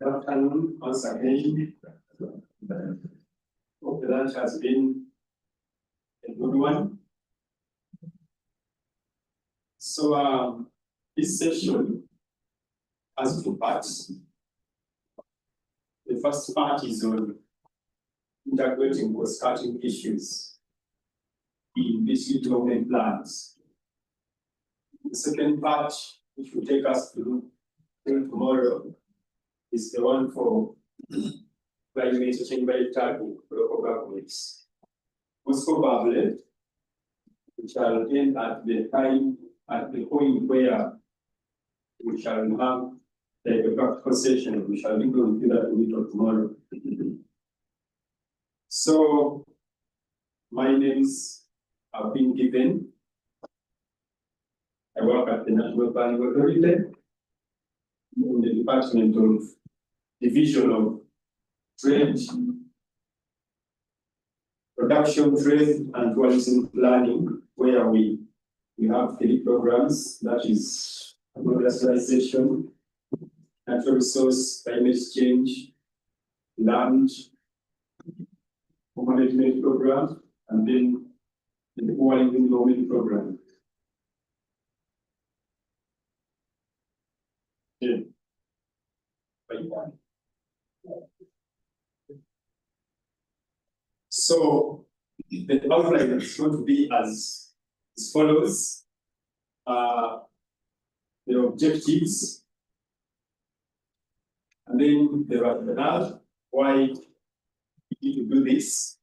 Good afternoon, once again. Hope the lunch has been a good one. So this session has two parts. The first part is on integrating cost-cutting issues in district development plans. The second part, which will take us to tomorrow, is the one for climate change by target local governments. Most probably, we shall end at the time, at the point where we shall have the practical session. We shall be going through that week of tomorrow. So, my names have been given. I work at the National Planning Authority in the Department of Division of Trade, Production, Trade, and Tourism Planning, where we have 3 programs, that is industrialization, natural resource, climate change, land, management program, and then the poor living development program. Yeah. So the outline is going to be as follows. The objectives, and then the rationale, why we need to do this.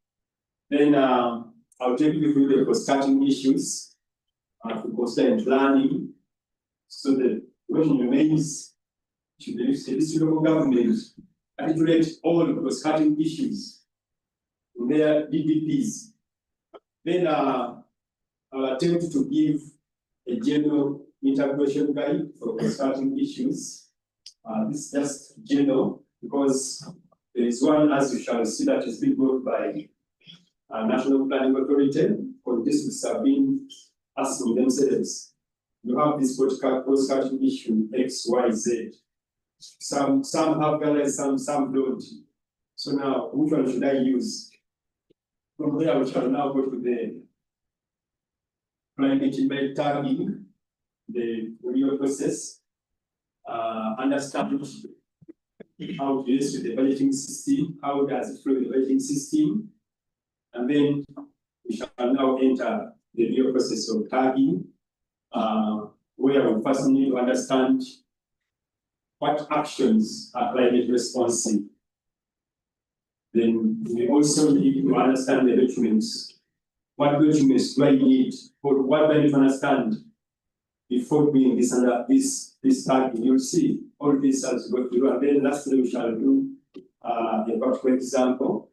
Then I'll take you through the cost-cutting issues, for cost-cutting planning. So the question remains, should the district local government articulate all the cost-cutting issues in their DDPs? Then I'll attempt to give a general interpretation guide for cost-cutting issues. This is just general because there is one, as you shall see, that is being brought by National Planning Authority, for districts have been asking themselves, you have this cost-cutting issue X, Y, Z. Some have guidelines, some don't. So now, which one should I use? From there, we shall now go to the climate change tagging, the real process, understand how it is with the budgeting system, how does it flow the budgeting system, and then we shall now enter the real process of tagging, where we first need to understand what actions are climate responsive. Then we also need to understand the documents. What documents do I need, or what do I need to understand before doing this under this tagging? You'll see all this as we go through, and then lastly we shall do a practical example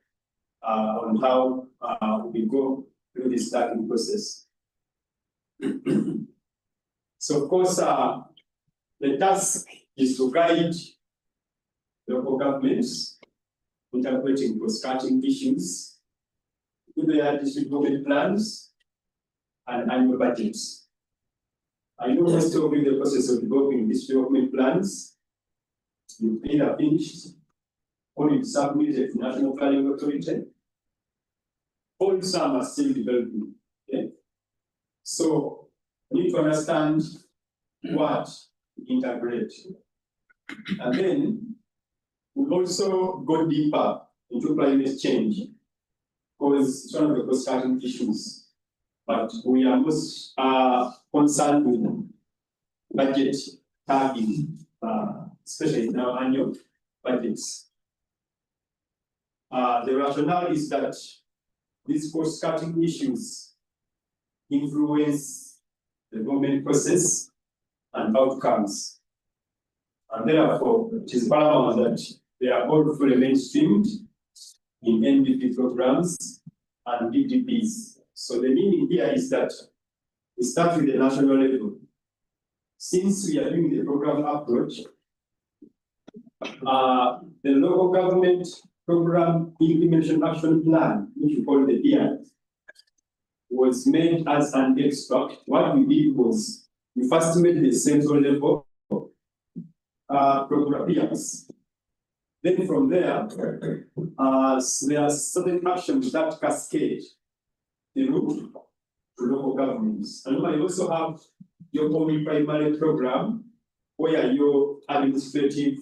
on how we go through this tagging process. So of course, the task is to guide local governments interpreting cross-cutting issues to their district development plans and annual budgets. I know most of you in the process of developing district development plans, you've either finished or you've submitted to National Planning Authority, or some are still developing. Okay? So we need to understand what to integrate. And then we also go deeper into climate change, because it's one of the cross-cutting issues. But we are most concerned with budget tagging, especially in our annual budgets. The rationale is that these cross-cutting issues influence the government process and outcomes. And therefore, it is paramount that they are all fully mainstreamed in NBP programs and DDPs. So the meaning here is that we start with the national level. Since we are doing the program approach, the local government program implementation action plan, which we call the PI, was made as an extract. What we did was we first made the central level program PIs. Then from there, there are certain actions that cascade through to local governments. And you also have your common primary program, where your administrative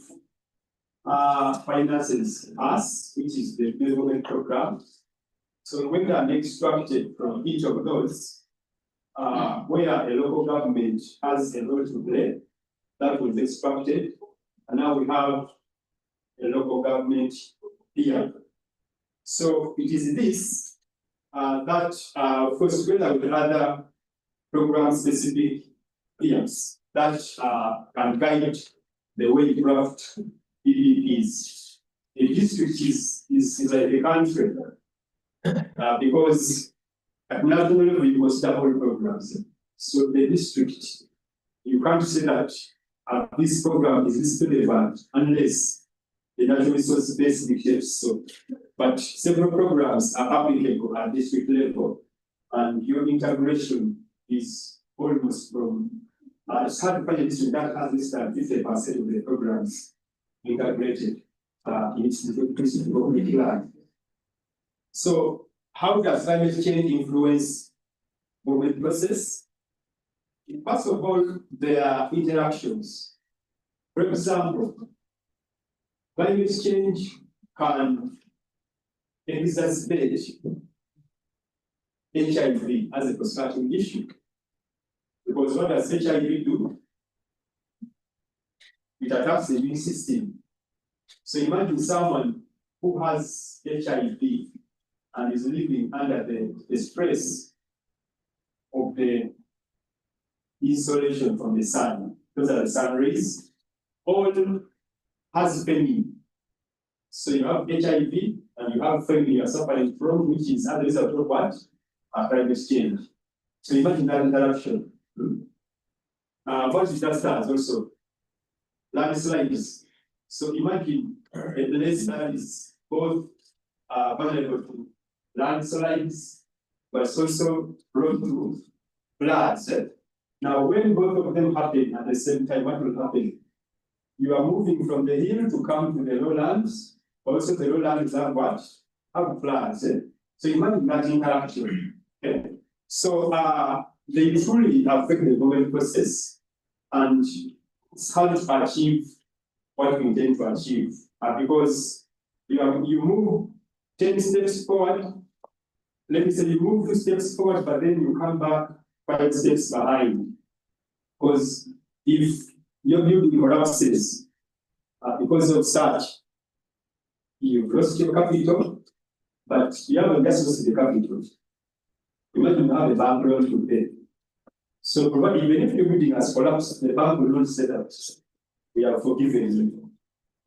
finances us, which is the development program. So when they are extracted from each of those, where a local government has a role to play, that was extracted, and now we have a local government here. So it is this that, of course, together with other program-specific peers that can guide the way you craft PPPs. A district is like a country, because at national level you must have all programs. So the district, you can't say that this program is relevant unless the natural resource base dictates so. But several programs are applicable at district level, and your integration is almost from it's hard to find a district that has this 50% of the programs integrated in its district plan. So how does climate change influence movement process? First of all, there are interactions. For example, climate change can exacerbate HIV as a cross-cutting issue. Because what does HIV do? It attacks the immune system. So imagine someone who has HIV and is living under the stress of the insolation from the sun. Those are the sun rays. All has famine. So you have HIV and you have famine you are suffering from, which is as a result of what? Climate change. So imagine that interaction. What disasters also? Landslides. So imagine a place that is both vulnerable to landslides, but it's also prone to floods. Now, when both of them happen at the same time, what will happen? You are moving from the hill to come to the lowlands. Also, the lowlands have what? Have floods. So imagine that interaction. Okay? So they truly affect the government process, and it's hard to achieve what we intend to achieve because you move 10 steps forward. Let me say you move 2 steps forward, but then you come back 5 steps behind. Because if your building collapses because of such, you've lost your capital, but you haven't just lost the capital. Imagine you have a bank loan to pay. So even if your building has collapsed, the bank will not say that we have forgiven you.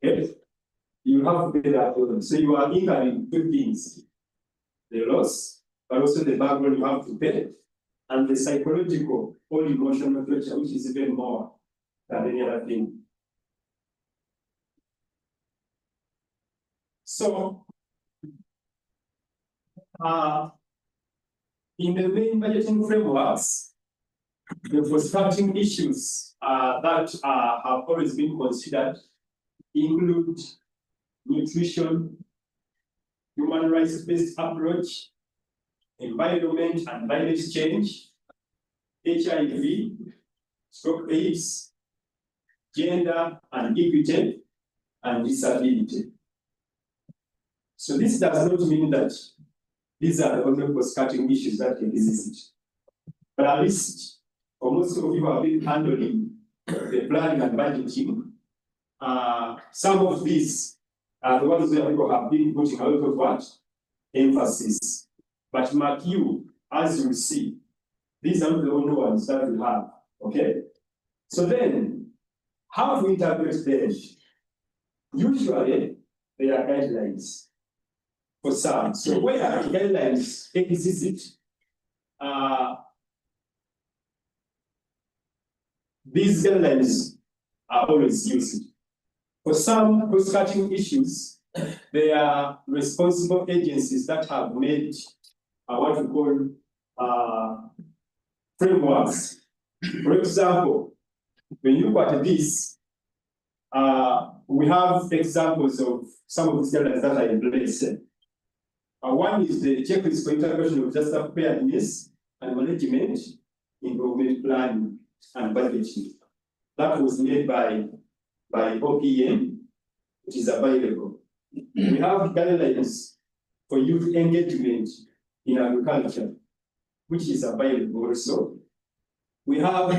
Okay? You have to pay that loan. So you are incurring 2 things: the loss, but also the bank loan you have to pay, and the psychological or emotional pressure, which is even more than any other thing. So, in the main budgeting frameworks, the constructing issues that have always been considered include nutrition, human rights-based approach, environment and climate change, HIV, AIDS, gender and equity, and disability. So this does not mean that these are the only cost-cutting issues that exist. But at least for most of you have been handling the planning and budgeting, some of these are the ones where people have been putting a lot of what? Emphasis. But mark you, as you will see, these are not the only ones that we have. Okay? So then, how to interpret them? Usually, there are guidelines for some. So where guidelines exist, these guidelines are always used. For some cost-cutting issues, there are responsible agencies that have made what we call frameworks. For example, when you look at this, we have examples of some of these guidelines that are in place. One is the checklist for integration of disaster preparedness and management in government planning and budgeting. That was made by OPM, which is available. We have guidelines for youth engagement in agriculture, which is available also. We have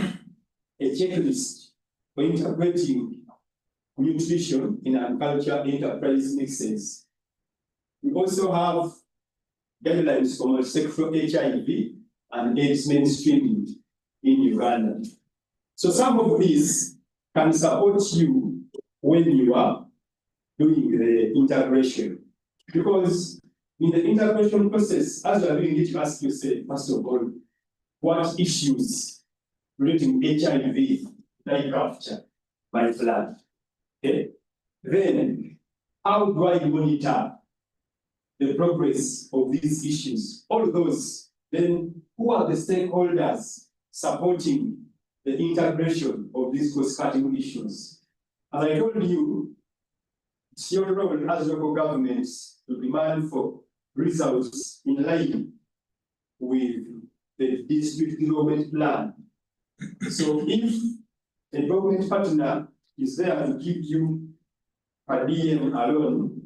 a checklist for integrating nutrition in agriculture enterprise mixes. We also have guidelines for sexual HIV and AIDS mainstreaming in Uganda. So some of these can support you when you are doing the integration. Because in the integration process, as you are doing it, you ask yourself, first of all, what issues relating to HIV I capture by flood? Okay. Then, how do I monitor the progress of these issues? All those, then who are the stakeholders supporting the integration of these cost-cutting issues? As I told you, it's your role as local governments to demand for results in line with the district development plan. So if a government partner is there to give you per diem alone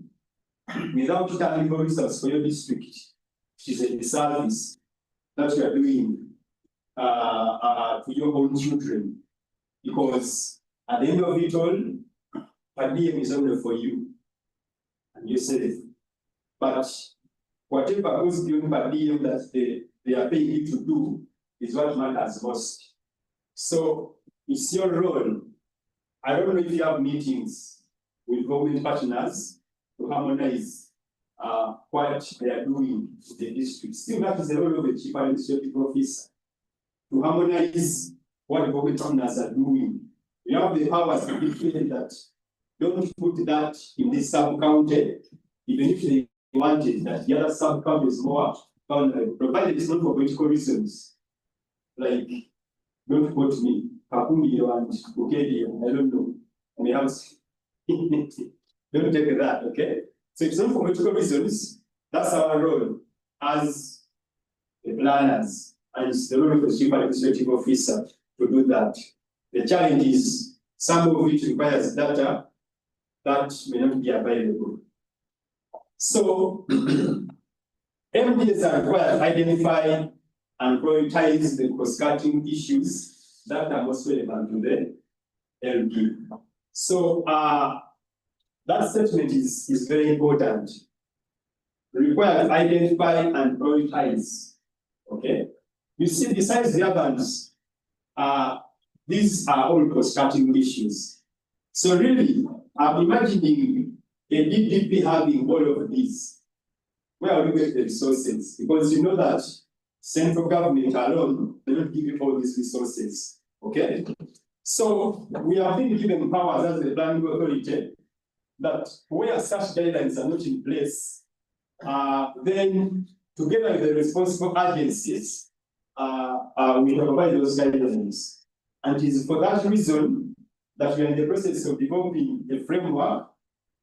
without tangible results for your district, which is a service that you are doing to your own children, because at the end of it all, per diem is only for you and yourself. But whatever goes beyond per diem that they are paying you to do is what matters most. So it's your role. I don't know if you have meetings with government partners to harmonize what they are doing in the district. Still, that is the role of the chief administrative officer, to harmonize what the government partners are doing. You have the powers to dictate that. Don't put that in this sub-county, even if they wanted that the other sub-county is more vulnerable, provided it's not for political reasons. Like, don't quote me, Kakumi and Ukedia, I don't know. I may have don't take that, okay? So it's not for political reasons, that's our role. as the planners, and it's the role of the chief administrative officer to do that. The challenge is some of it requires data that may not be available. So NbS are required to identify and prioritize the cross-cutting issues that are most relevant to the LP. So that statement is very important. Required to identify and prioritize. Okay. You see, besides the others, these are all cross-cutting issues. So really, I'm imagining a DDP having all of these. Where are we getting the resources? Because you know that central government alone they don't give you all these resources. Okay? So we have been given powers as the planning authority that where such guidelines are not in place, then together with the responsible agencies, we provide those guidelines. And it is for that reason that we are in the process of developing a framework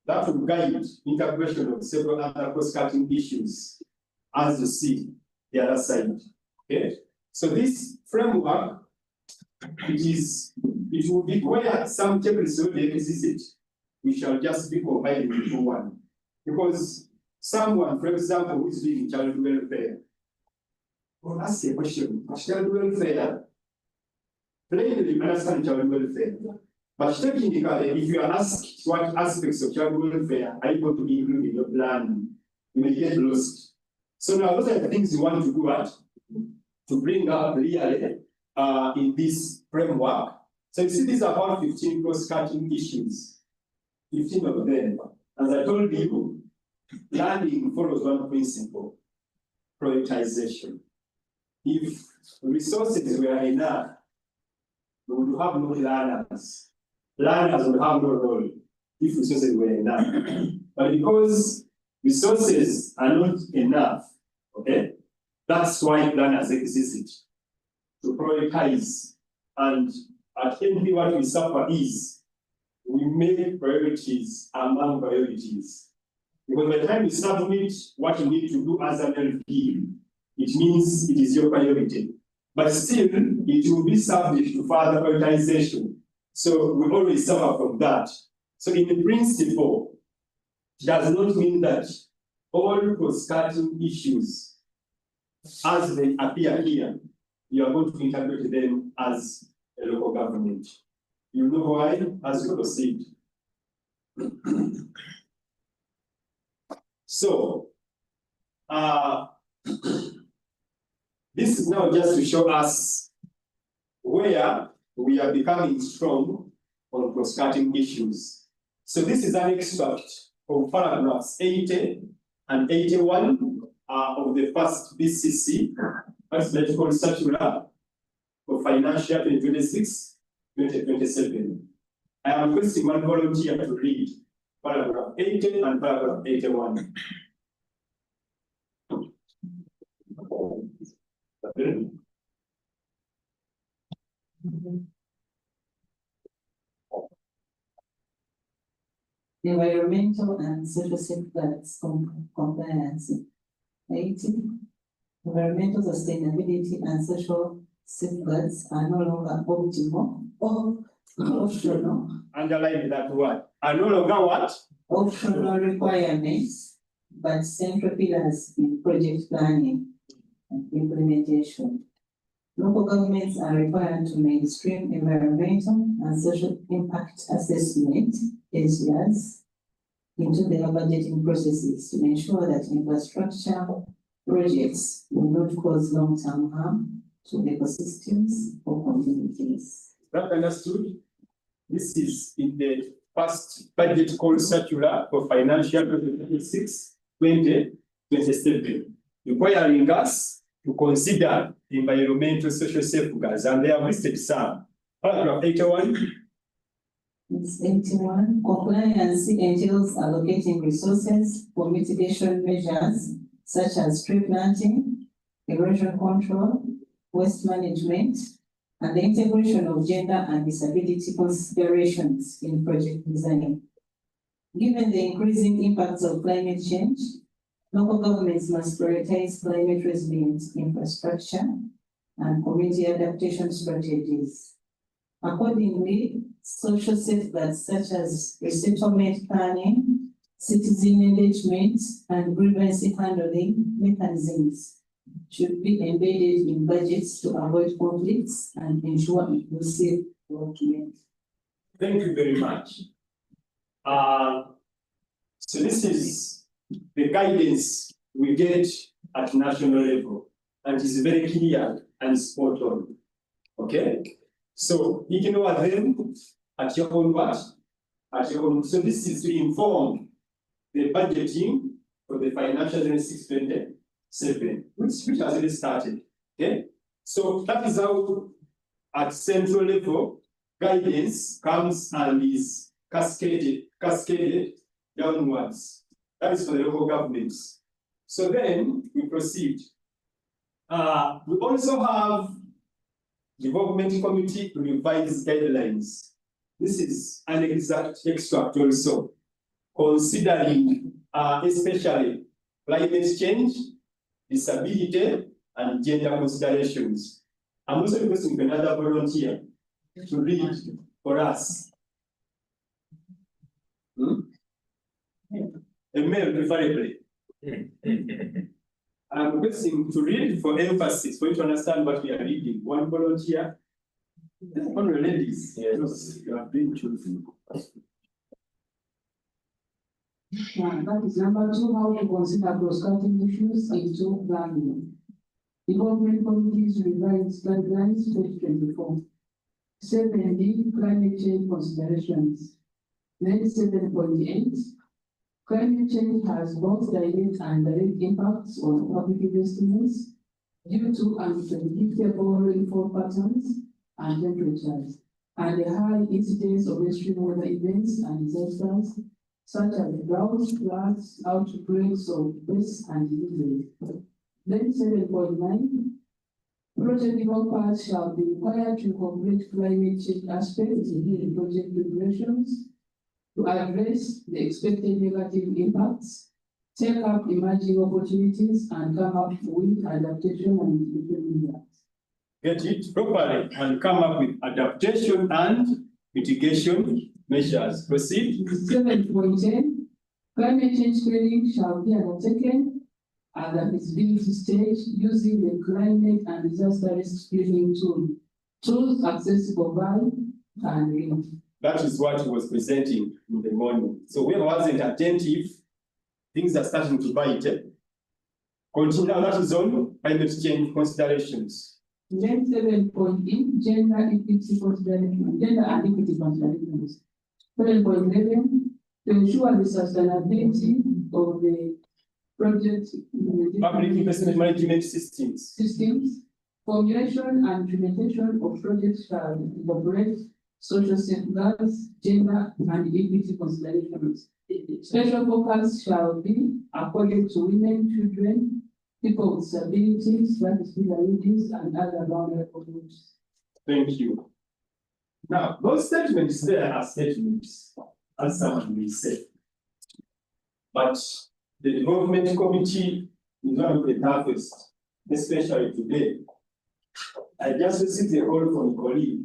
that will guide integration of several other cross-cutting issues, as you see the other side. Okay? So this framework, it will be where some tables already exist. We shall just be compiling into one. Because someone, for example, who is doing child welfare, will ask a question, child welfare, plainly you understand child welfare. But technically, if you are asked what aspects of child welfare are able to be included in your plan, you may get lost. So now those are the things you want to do to bring up really in this framework. So you see these are about 15 cross-cutting issues. 15 of them. As I told you, planning follows one principle: prioritization. If resources were enough, we would have no planners. Planners would have no role if resources were enough. But because resources are not enough, okay, that's why planners exist, to prioritize. And at NB, what we suffer is we make priorities among priorities. Because by the time you submit what you need to do as an LP, it means it is your priority. But still, it will be subject to further prioritization. So we always suffer from that. So in principle, it does not mean that all cross-cutting issues, as they appear here, you are going to interpret them as a local government. You know why as we proceed. So, this is now just to show us where we are becoming strong on cross-cutting issues. So this is an extract of paragraphs 80 and 81 of the first BCC, that's the called circular for financial 2026-2027. I am requesting one volunteer to read paragraph 80 and paragraph 81. Environmental and social safeguards compliance. 80. Environmental sustainability and social safeguards are no longer optimal or optional. Underline that word. Are no longer what? Optional requirements, but central pillars in project planning and implementation. Local governments are required to mainstream environmental and social impact assessment areas into their budgeting processes to ensure that infrastructure projects will not cause long-term harm to ecosystems or communities. That understood? This is in the first budget call circular for financial 2026-2027, requiring us to consider environmental social safeguards, and they have listed some. Paragraph 81. It's 81. Compliance entails allocating resources for mitigation measures such as tree planting, erosion control, waste management, and the integration of gender and disability considerations in project design. Given the increasing impacts of climate change, Local governments must prioritize climate resilient infrastructure and community adaptation strategies. Accordingly, social safeguards such as resettlement planning, citizen engagement, and grievance handling mechanisms should be embedded in budgets to avoid conflicts and ensure inclusive development. Thank you very much. So this is the guidance we get at national level, and it's very clear and spot on. Okay? So ignore them at your own what? At your own. So this is to inform the budgeting for the financial year 2027, which has already started. Okay? So that is how at central level guidance comes and is cascaded downwards. That is for the local governments. So then we proceed. We also have development committee to revise guidelines. This is an exact extract also, considering especially climate change, disability, and gender considerations. I'm also requesting another volunteer to read for us. A male preferably. I'm requesting to read for emphasis, for you to understand what we are reading. One volunteer. One ladies. Yes, you have been chosen. That is number 2, how to consider cross-cutting issues into planning. Development committees revise guidelines 2024. 7D, climate change considerations. Then 7.8, climate change has both direct and indirect impacts on public investments due to unpredictable rainfall patterns and temperatures, and a high incidence of extreme weather events and disasters such as droughts, floods, outbreaks of pests and diseases. Then 7.9, project developers shall be required to incorporate climate change aspects in project preparations to address the expected negative impacts, take up emerging opportunities, and come up with adaptation and mitigation measures. Get it properly and come up with adaptation and mitigation measures. Proceed. 7.10, climate change screening shall be undertaken at the feasibility stage using the climate and disaster risk screening tool. Tools accessible by and link. That is what he was presenting in the morning. So whoever wasn't attentive, things are starting to bite. Continue, that is on climate change considerations. Then 7.8, gender equity considerations, gender and equity considerations. 7.11, to ensure the sustainability of the project Public investment management systems. Formulation and implementation of projects shall incorporate social safeguards, gender and equity considerations. Special focus shall be accorded to women, children, people with disabilities, disabilities, and other vulnerable groups. Thank you. Now, those statements there are statements, as someone will say. But the development committee is one of the toughest, especially today. I just received a call from a colleague.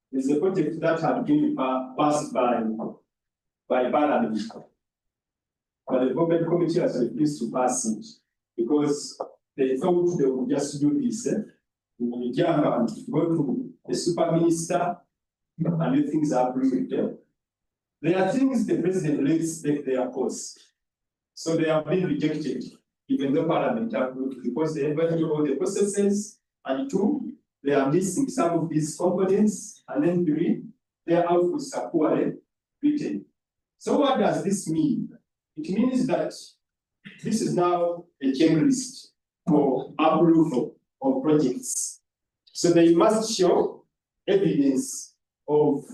There's a project that had been passed by Parliament, but the development committee has refused to pass it because they thought they would just do this. We will jump and go to the super minister and the things are approved. There are things the president lets take their course. So they have been rejected, even though Parliament approved, because they have gone through all the processes, and 2, they are missing some of these components, and then 3, their outputs are poorly written. So what does this mean? It means that this is now a checklist for approval of projects. So they must show evidence of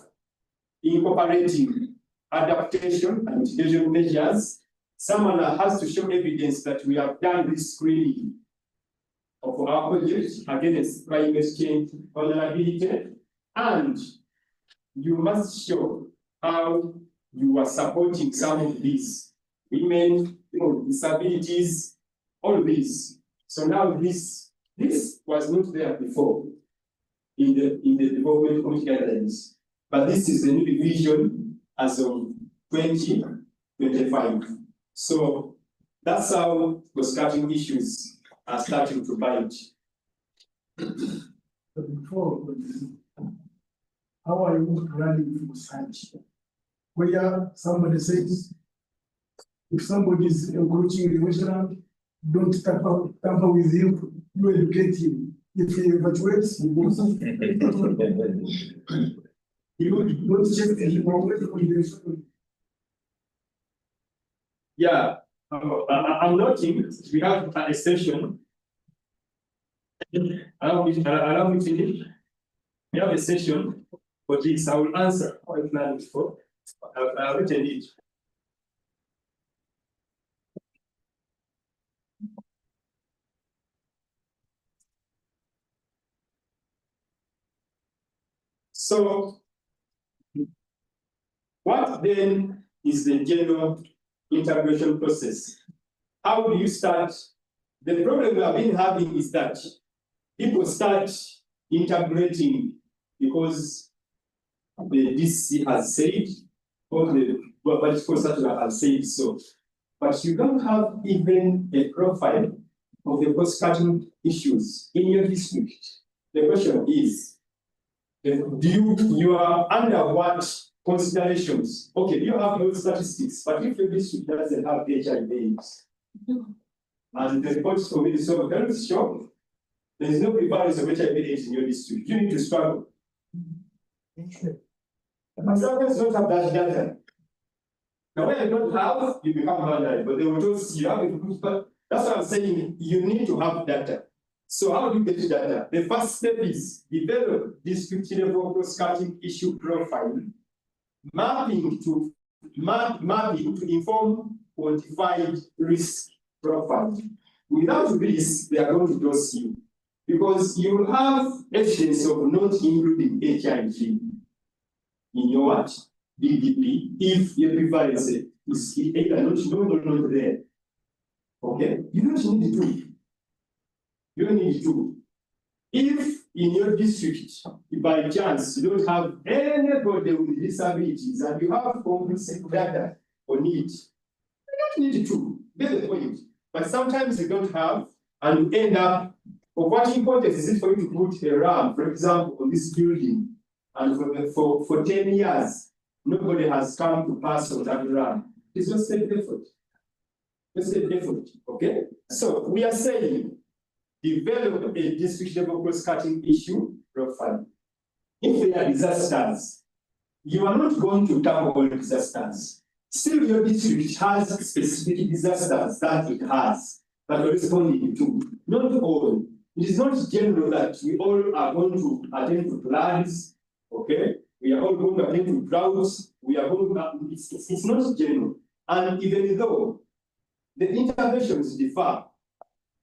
incorporating adaptation and mitigation measures. Someone has to show evidence that we have done this screening of our project against climate change vulnerability, and you must show how you are supporting some of these women, disabilities, all these. So now this was not there before in the development committee guidelines, but this is the new division as of 2025. So that's how cross-cutting issues are starting to bite. But before, how are you running for research? Where somebody says, if somebody is encroaching the wetland, don't tamper with him, you educate him. If he evacuates, he goes. You don't check him. Yeah, I'm noting we have a session. Allow me to finish. We have a session for this. I will answer what I planned before. I've written it. So, what then is the general integration process? How do you start? The problem we have been having is that people start integrating because the DC has said, or the political structure has said so. But you don't have even a profile of the cross-cutting issues in your district. The question is, you are under what considerations? Okay, you have those statistics, but if your district doesn't have HIV/AIDS, and the reports from the Ministry of Health show there is no prevalence of HIV/AIDS in your district, you need to struggle. But sometimes you don't have that data. Now, when you don't have, you become vulnerable, but they will just you have it. But that's what I'm saying. You need to have data. So how do you get data? The first step is develop district level cross-cutting issue profile, mapping to inform quantified risk profile. Without this, they are going to dose you because you will have evidence of not including HIV in your what? BDP if your prevalence is either not there. Okay? You don't need to. You don't need to. If in your district, by chance, you don't have anybody with disabilities and you have complete data on it, you don't need to. Get the point. But sometimes you don't have, and you end up, of what importance is it for you to put a ramp, for example, on this building, and for 10 years, nobody has come to pass on that ramp. It's just an effort. It's an effort, okay? So we are saying, develop a district level cross-cutting issue profile. If there are disasters, you are not going to tackle all disasters. Still, your district has specific disasters that it has, that you're responding to. Not all. It is not general that we all are going to attend to floods, okay? We are all going to attend to droughts. We are going to, it's not general. And even though the interventions differ,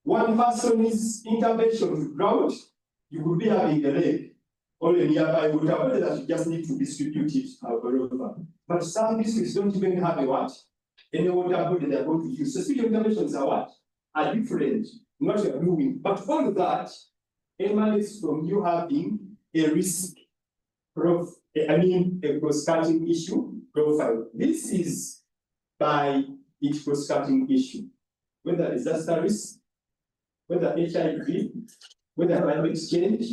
one person's intervention with drought, you could be having a lake or a nearby water body that you just need to distribute it over. But some districts don't even have a what? Any water body they are going to use. So special interventions are what? Are different in what you are doing. But all of that emanates from you having a risk a cross-cutting issue profile. This is by each cross-cutting issue, whether disaster risk, whether HIV, whether climate change,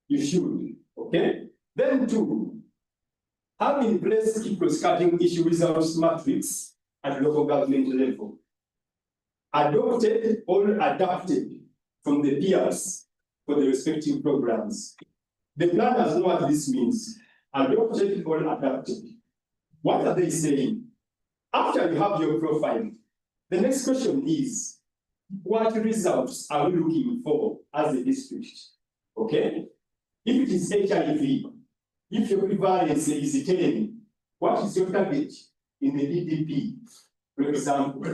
you should, okay? Then two, have in place a cross-cutting issue results matrix at local government level, adopted or adapted from the peers for the respective programs. The planners know what this means, adopted or adapted. What are they saying? After you have your profile, the next question is, what results are we looking for as a district? Okay? If it is HIV, if your prevalence is 10, what is your target in the DDP, for example?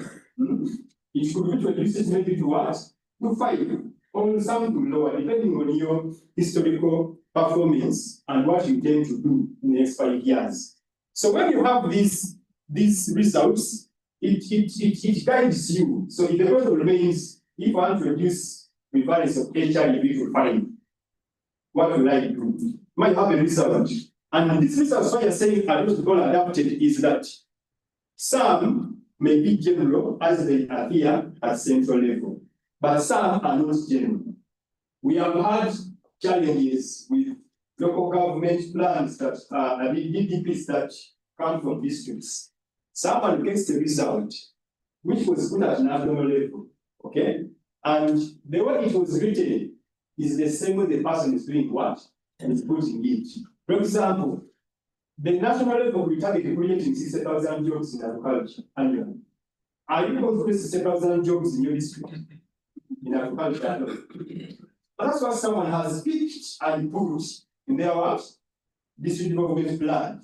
It could be reduced maybe to what? To 5, or some to lower, depending on your historical performance and what you intend to do in the next 5 years. So when you have these results, it guides you. So if the question remains, if I want to reduce prevalence of HIV to 5, what will I do? Might have a result. And this result, why you're saying are not all adapted, is that some may be general as they appear at central level, but some are not general. We have had challenges with local government plans that are DDPs that come from districts. Someone gets the result, which was good at national level, okay? And the way it was written is the same way the person is doing what? And is putting it. For example, the national level we target creating 60,000 jobs in agriculture annually. Are you going to create 60,000 jobs in your district? In agriculture? But that's what someone has picked and put in their what? District development plan.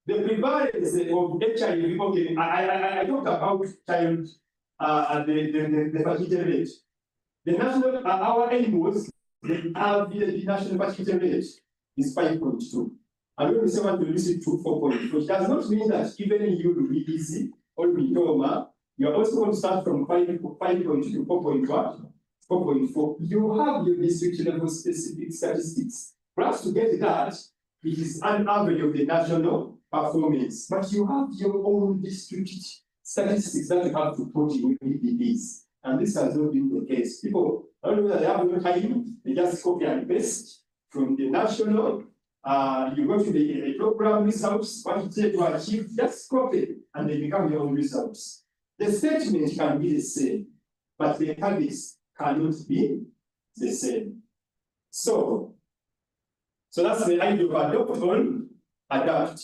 The prevalence of HIV, okay, I talked about child, the fertility rate. The national, our aim was the average national fertility rate is 5.2. And when we say want to reduce it to 4.4, it does not mean that even you will be easy or Mitoma, you are also going to start from 5.2 to 4.4. You have your district level specific statistics. Perhaps to get that, it is an average of the national performance, but you have your own district statistics that you have to put in PDDs. And this has not been the case. People, I don't know that they have no time, they just copy and paste from the national. You go to the program results, what you say to achieve, just copy, and they become your own results. The statement can be the same, but the habits cannot be the same. So that's the idea of adopt on adapt.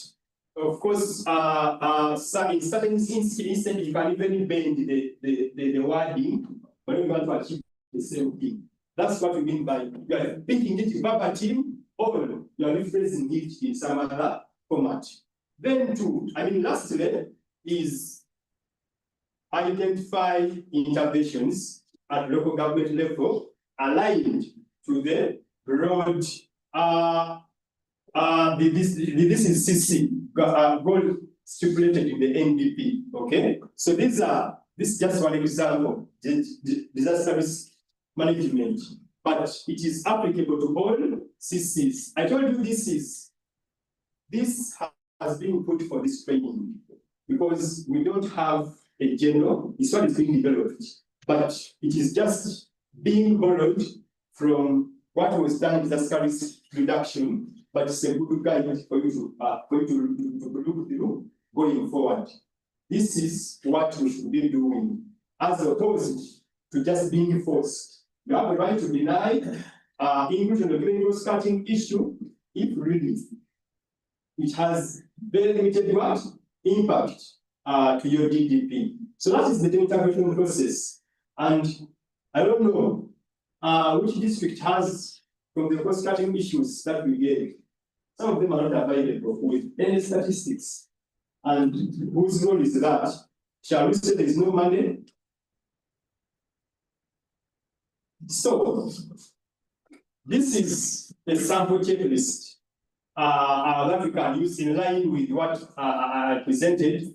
Of course, in certain instances, you can even bend the wording when you want to achieve the same thing. That's what we mean by you are thinking it verbatim, or you are rephrasing it in some other format. Then lastly is identify interventions at local government level aligned to the broad this is CC goal stipulated in the NDP. Okay, so this is just one example, disaster risk management, but it is applicable to all CCs. I told you this has been put for this training because we don't have a general. It's what is being developed, but it is just being borrowed from what was done in disaster risk reduction. But it's a good guide for you to look through going forward. This is what we should be doing, as opposed to just being forced. You have the right to deny inclusion of green cutting issue if really it has very limited impact to your GDP. So that is the intervention process. And I don't know which district has from the cost-cutting issues that we gave. Some of them are not available with any statistics. And whose role is that? Shall we say there is no money? So, this is a sample checklist that we can use in line with what I presented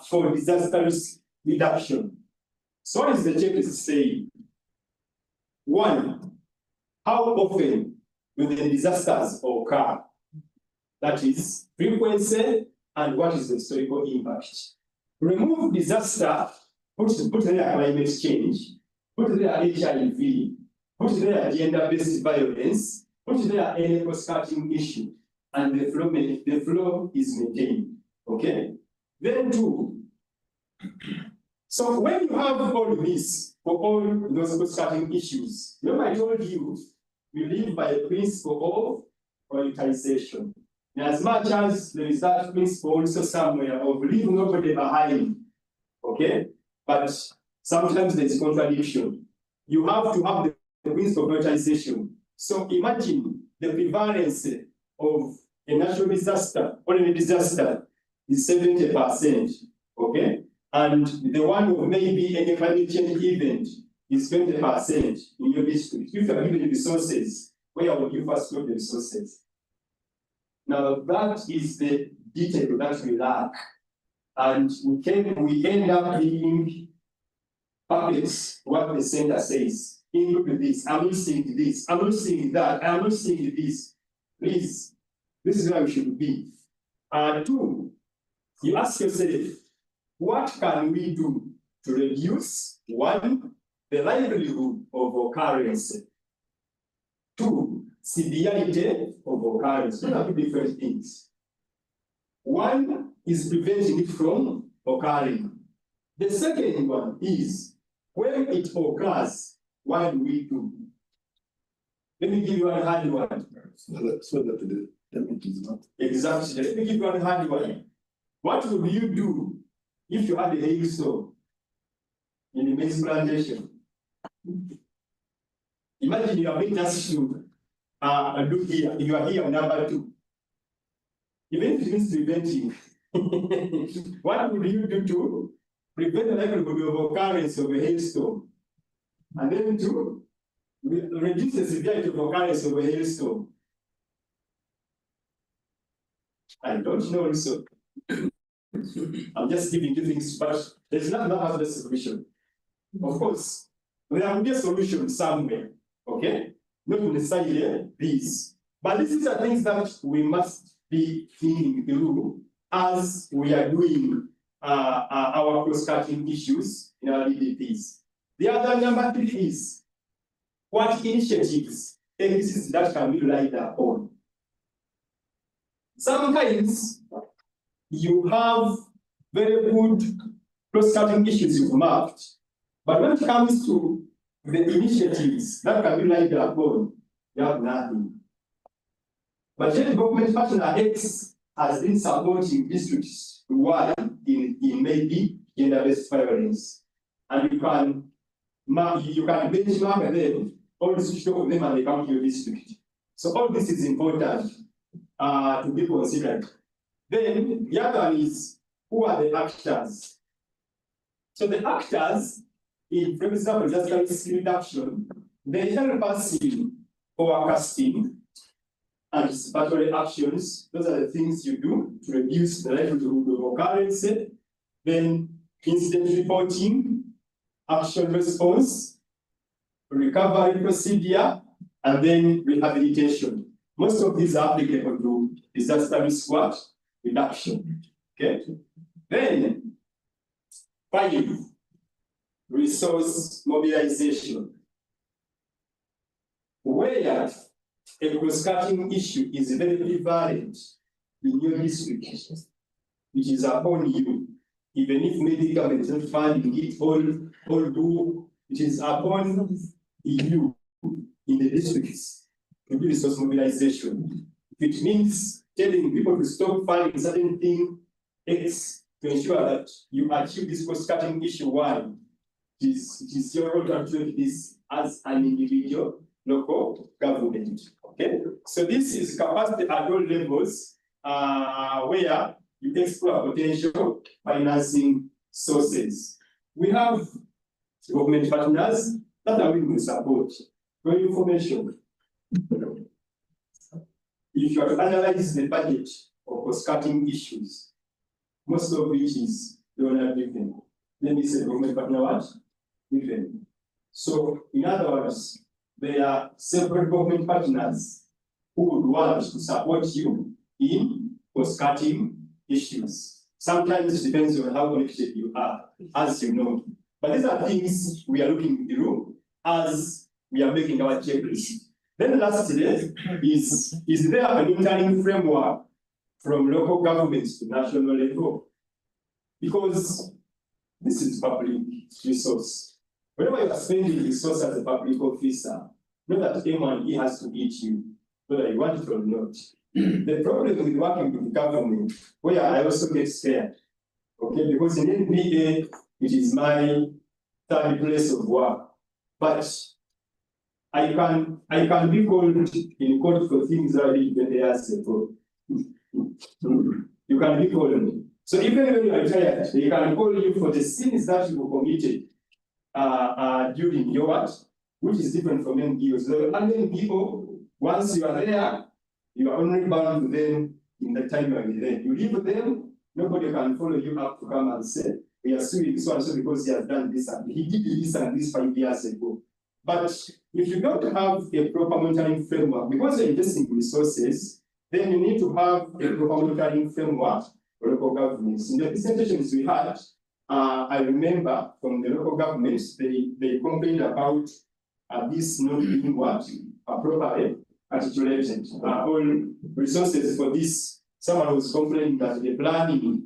for disaster risk reduction. So, what is the checklist saying? 1, how often will the disasters occur? That is frequency and what is the historical impact. Remove disaster, put there climate change, put there HIV, put there gender-based violence, put there any cost-cutting issue, and the flow is maintained. Okay? Then 2. So when you have all this for all those cost-cutting issues, remember I told you we live by a principle of prioritization. As much as there is that principle also somewhere of leave nobody behind, okay? But sometimes there's contradiction. You have to have the principle of prioritization. So imagine the prevalence of a natural disaster or a disaster is 70%, okay? And the one of maybe any climate change event is 20% in your district. If you are given resources, where would you first put the resources? Now, that is the detail that we lack. and we end up being puppets what the center says. Include this, I'm not seeing this, I'm not seeing that, I'm not seeing this. Please, this is where we should be. Two, you ask yourself, what can we do to reduce, one, the livelihood of occurrence, two, severity of occurrence. Those are two different things. One is preventing it from occurring. The second one is, when it occurs, what do we do? Let me give you a hard one. So that the damage is not. Exactly. Let me give you a hard one. What would you do if you had a hailstorm in the maize plantation? Imagine you are being asked to do here, you are here number 2. Even if it means preventing, what would you do to prevent the likelihood of occurrence of a hailstorm? And then to reduce the severity of occurrence of a hailstorm? I don't know, so I'm just giving you things, but there's not a solution. Of course, there will be a solution somewhere, okay? Not necessarily these. But these are things that we must be thinking through as we are doing our cross-cutting issues in our DDPs. The other number 3 is, what initiatives exist that can be relied upon? Sometimes you have very good cross-cutting issues you've mapped, but when it comes to the initiatives that can be relied upon, you have nothing. But yet government partner X has been supporting districts Y in maybe gender-based violence. And you can benchmark them, all the of them, and they come to your district. So all this is important to be considered. Then the other one is, who are the actors? So the actors, in, for example, just like risk reduction, they help us in forecasting, anticipatory actions. Those are the things you do to reduce the likelihood of occurrence. Then incident reporting, action response, recovery procedure, and then rehabilitation. Most of these are applicable to disaster risk reduction. Okay. Then 5, resource mobilization. Where a cross-cutting issue is very prevalent in your district, which is upon you, even if maybe government is not funding it, all do, it is upon you in the districts to do resource mobilization. It means telling people to stop funding certain thing X to ensure that you achieve this cross-cutting issue Y. It is your role to achieve this as an individual local government. Okay, so this is capacity at all levels where you explore potential financing sources. We have government partners that are willing to support. For information, if you are to analyze the budget of cost-cutting issues, most of which is donor driven, then this is a government partner what? Driven. So, in other words, there are several government partners who would want to support you in cost-cutting issues. Sometimes it depends on how connected you are, as you know. But these are things we are looking through as we are making our checklist. Then lastly, is there an monitoring framework from local governments to national level? Because this is public resource. Whenever you are spending resource as a public officer, not that M&E has to eat you, whether you want it or not. The problem with working with the government, where I also get scared, okay, because in NbA, it is my 3rd place of work, but I can be called in court for things that I did 20 years ago. You can be called. So even when you are retired, they can call you for the sins that you committed during your work, which is different from NGOs. So under NGO, once you are there, you are only bound to them in the time you are there. You leave them, Nobody can follow you up to come and say, we are suing so and so because he has done this and he did this and this 5 years ago. But if you don't have a proper monitoring framework, because you're investing resources, then you need to have a proper monitoring framework for local governments. In the presentations we had, I remember from the local governments, they complained about this not being properly articulated. All resources for this. Someone was complaining that the planning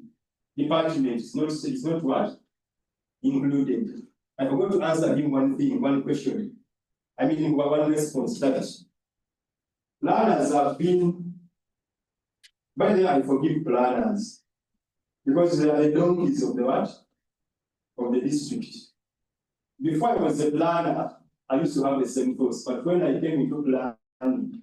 department is not what included. I forgot to answer him one question. I mean, one response that planners have been. By the way, I forgive planners because they are the donkeys of the what? Of the district. Before I was a planner, I used to have the same thoughts, but when I came into planning,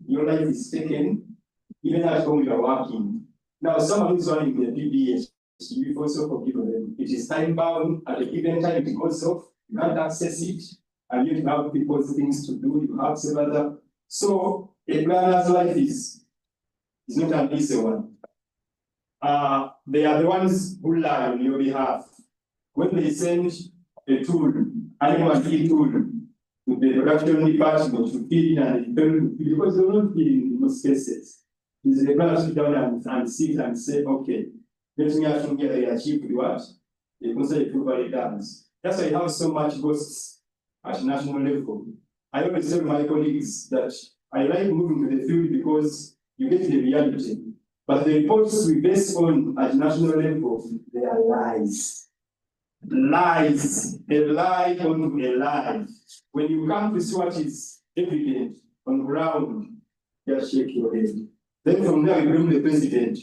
your life is taken, even at home you are working. Now, someone who's running the PBS, you also forgive them. It is time bound, at a given time it goes off, you can't access it, and you have people's things to do, you have some other. So, a planner's life is not an easy one. They are the ones who lie on your behalf. When they send a tool, animal feed tool, to the production department to feed and because they don't feed in most cases. Is the planner sit down and sit and say, okay, let me actually get the achieved what? The concept approval dance. That's why I have so much ghosts at national level. I always tell my colleagues that I like moving to the field because you get the reality. But the reports we base on at national level, they are lies. Lies, a lie on a lie. When you come to see what is evident on ground, just shake your head. Then from there, we blame the president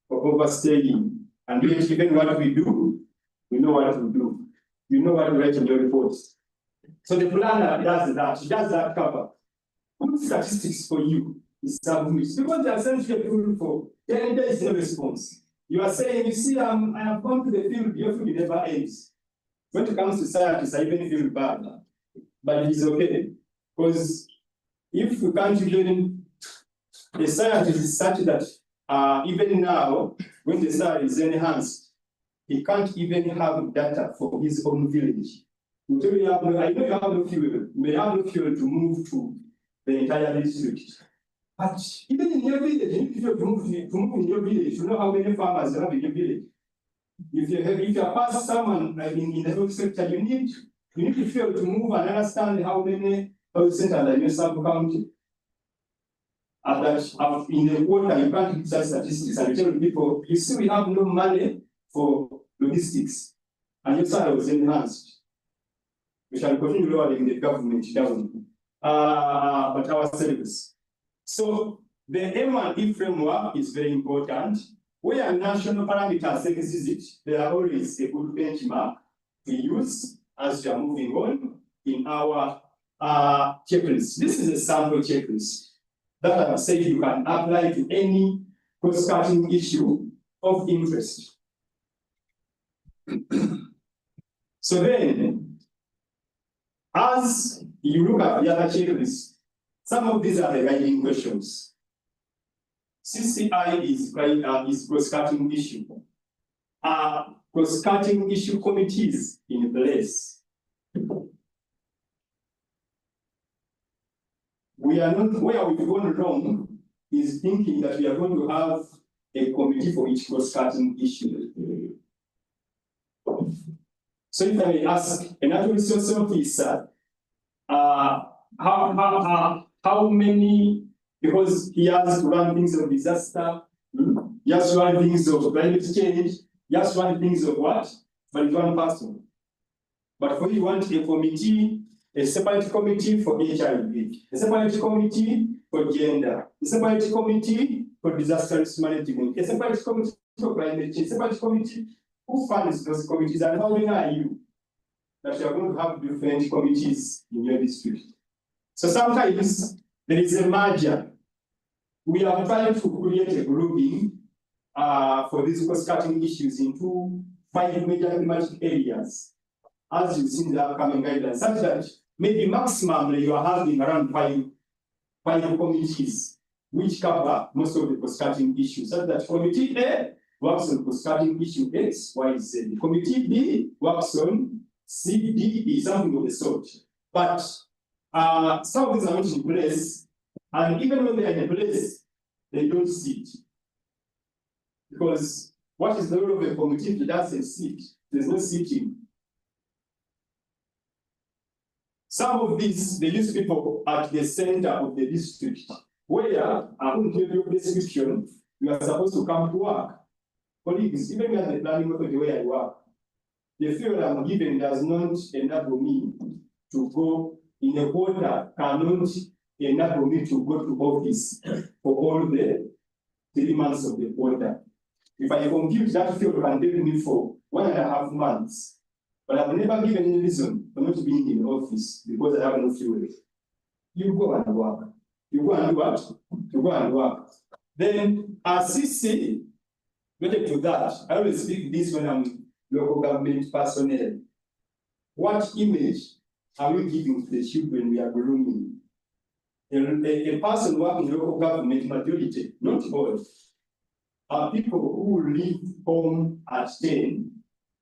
for overstaying. And yet, even what we do, we know what to do. You know what to write in your reports. So the planner does that. She does that cover. Good statistics for you is submit. Because they are essentially looking for 10 days no response. You are saying, you see, I have gone to the field, your field never ends. When it comes to scientists, I even feel bad. But it is okay. Because if you can't even, the scientist is such that even now, when the science is enhanced, he can't even have data for his own village. Until you have I know you have no fuel, you may have no fuel to move to the entire district. But even in your village, you need to move in your village. You know how many farmers you have in your village. If you are past someone in the health sector, you need to feel to move and understand how many health centers are in your sub-county. And that in the quarter, you can't use that statistics and tell people, you see, we have no money for logistics. And your salary was enhanced. We shall continue lowering the government down. But our service. So the M1E framework is very important. Where national parameters exist, there are always a good benchmark we use as we are moving on in our checklist. This is a sample checklist that I have said you can apply to any cross-cutting issue of interest. So then, as you look at the other checklists, some of these are the guiding questions. CCI is cross-cutting issue. Cross-cutting issue committees in place. We are not where we've gone wrong is thinking that we are going to have a committee for each cross-cutting issue. So if I may ask a natural resource officer, how many, because he has to run things of disaster, he has to run things of climate change, he has to run things of what? But it's one person. But for you want a committee, a separate committee for HIV, a separate committee for gender, a separate committee for disaster risk management, a separate committee for climate change, a separate committee. Who funds those committees and how many are you that you are going to have different committees in your district? So sometimes there is a merger. We are trying to create a grouping for these cross-cutting issues into 5 major thematic areas, as you see in the upcoming guidelines, such that maybe maximum you are having around 5 committees which cover most of the cross-cutting issues, such that committee A works on cross-cutting issue X, Y, Z. Committee B works on C, D, E, something of the sort. But some of these are not in place, and even when they are in place, they don't sit. Because what is the role of a committee if it doesn't sit? There's no sitting. Some of these, they use people at the center of the district, where, according to your description, you are supposed to come to work. Colleagues, even at the planning authority where I work, the fuel I'm given does not enable me to go in a quarter, cannot enable me to go to office for all the 3 months of the quarter. If I compute that fuel can take me for 1.5 months, but I've never given any reason for not being in office because I have no fuel. You go and work. You go and do what? You go and work. Then, as CC, related to that, I always speak this when I'm local government personnel. What image are we giving to the children we are grooming? A person working in local government, majority, not all, are people who leave home at 10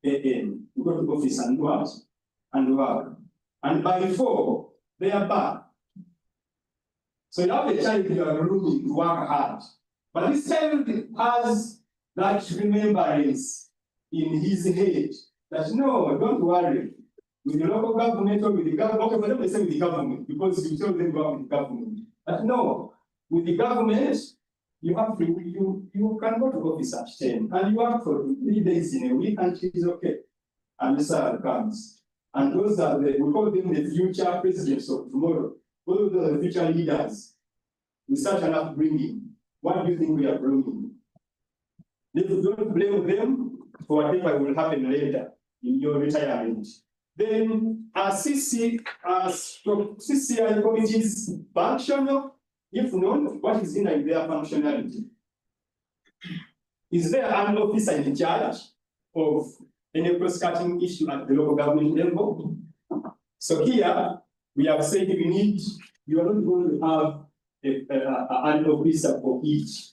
a.m. to go to office and work, and by 4, they are back. So you have a child you are grooming to work hard, but this child has that remembrance in his head that no, don't worry, with the local government or with the government, okay, but don't say with the government, because you tell them about the government. But no, with the government, you have to, you can go to office at 10 and you work for 3 days in a week and it is okay. And the salary comes. And those are we call them the future presidents of tomorrow. Those are the future leaders. We start an upbringing. What do you think we are bringing? Don't blame them for whatever will happen later in your retirement. Then CCI committees functional. If not, what is in their functionality? Is there an officer in charge of any cross-cutting issue at the local government level? So here, we have said you are not going to have an officer for each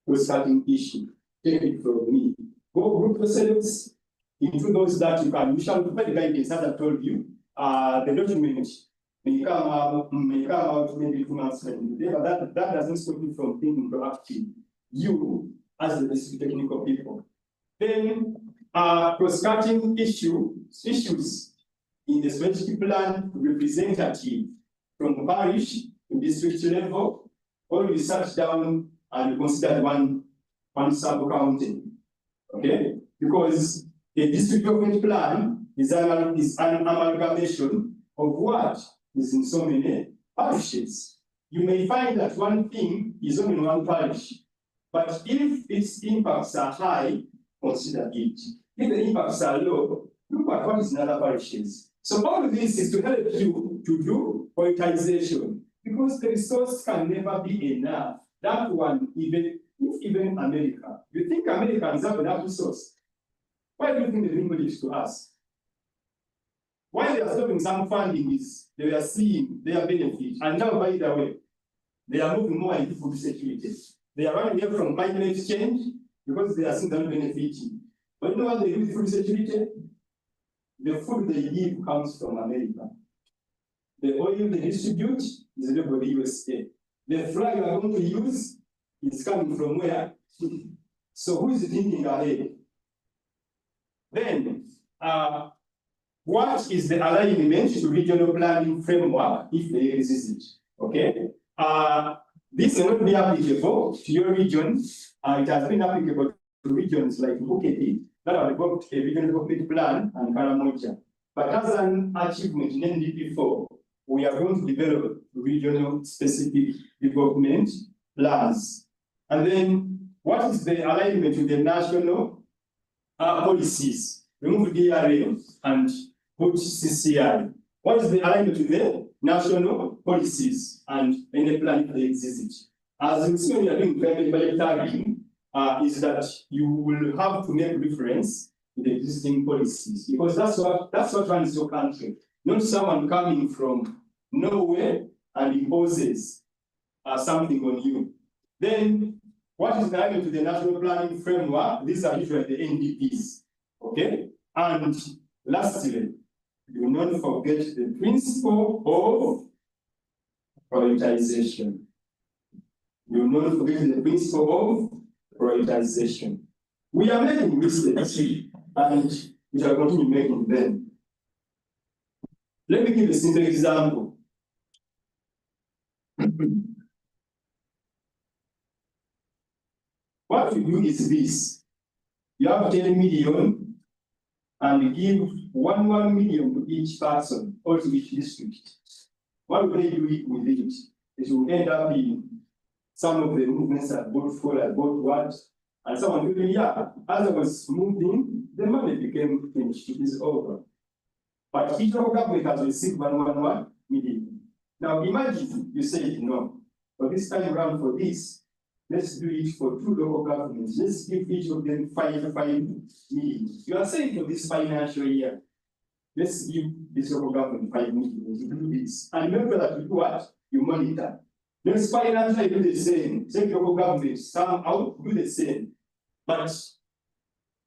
cross-cutting issue. Take it from me. Go group yourselves into those that you can. You shall provide guidance, as I told you. The document may come out maybe 2 months later, but that doesn't stop you from thinking proactive. You, as the district technical people. Then, cross-cutting issues in the strategic plan representative from parish to district level, or you sat down and consider one sub-county. Okay? Because a district government plan is an amalgamation of what is in so many parishes. You may find that one thing is only in one parish, but if its impacts are high, consider it. If the impacts are low, look at what is in other parishes. So all of this is to help you to do prioritization, because the resource can never be enough. That one, even America. You think Americans have enough resource? Why do you think they bring it to us? Why they are stopping some funding is they are seeing their benefit. And now, by the way, they are moving more into food security. They are running away from climate change because they are seeing them benefiting. But you know what they do with food security? The food they give comes from America. The oil they distribute is made by the USA. The flag you are going to use is coming from where? So who is thinking ahead? Then, what is the alignment to regional planning framework if there is it? Okay. This may not be applicable to your region. It has been applicable to regions like Buketi that have developed a regional development plan and Karamoja. But as an achievement in NDP4, we are going to develop regional specific development plans. And then, what is the alignment with the national policies? Remove DRA and put CCI. What is the alignment with the national policies and any plan if they exist? As you see when you are doing climate budget targeting, is that you will have to make reference to the existing policies, because that's what runs your country, not someone coming from nowhere and imposes something on you. Then What is added to the national planning framework? These are usually the NDPs. Okay? And lastly, do not forget the principle of prioritization. Do not forget the principle of prioritization. We are making mistakes and we shall continue making them. Let me give a simple example. What you do is this. You have 10 million and give 1 million to each person or to each district. What will they do with it? It will end up in some of the movements that both fall at both words. And someone will be, yeah, as I was moving, the money became finished. It is over. But each local government has received 1 million. Now imagine you say no. But this time around for this, let's do it for 2 local governments. Let's give each of them 5 million. You are saying for this financial year, let's give this local government 5 million to do this. And remember that you do what? You monitor. Next financial year, do the same. Take local government, some out, do the same. But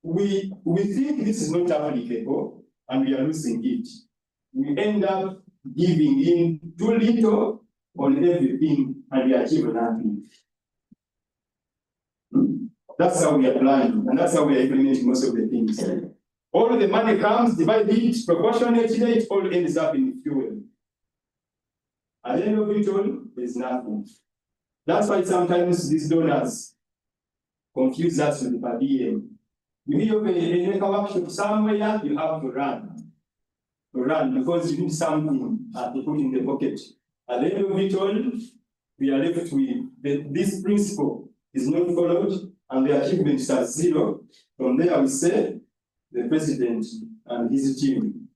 we think this is not applicable and we are losing it. We end up giving in too little on everything and we achieve nothing. That's how we are planning, and that's how we are implementing most of the things. All the money comes, divide it proportionately, it all ends up in fuel. At the end of it all, there's nothing. That's why sometimes these donors confuse us with the per diem. You hear a make a workshop somewhere, you have to run. Because you need something to put in the pocket. At the end of it all, we are left with this principle is not followed and the achievements are 0. From there we say the president and his team.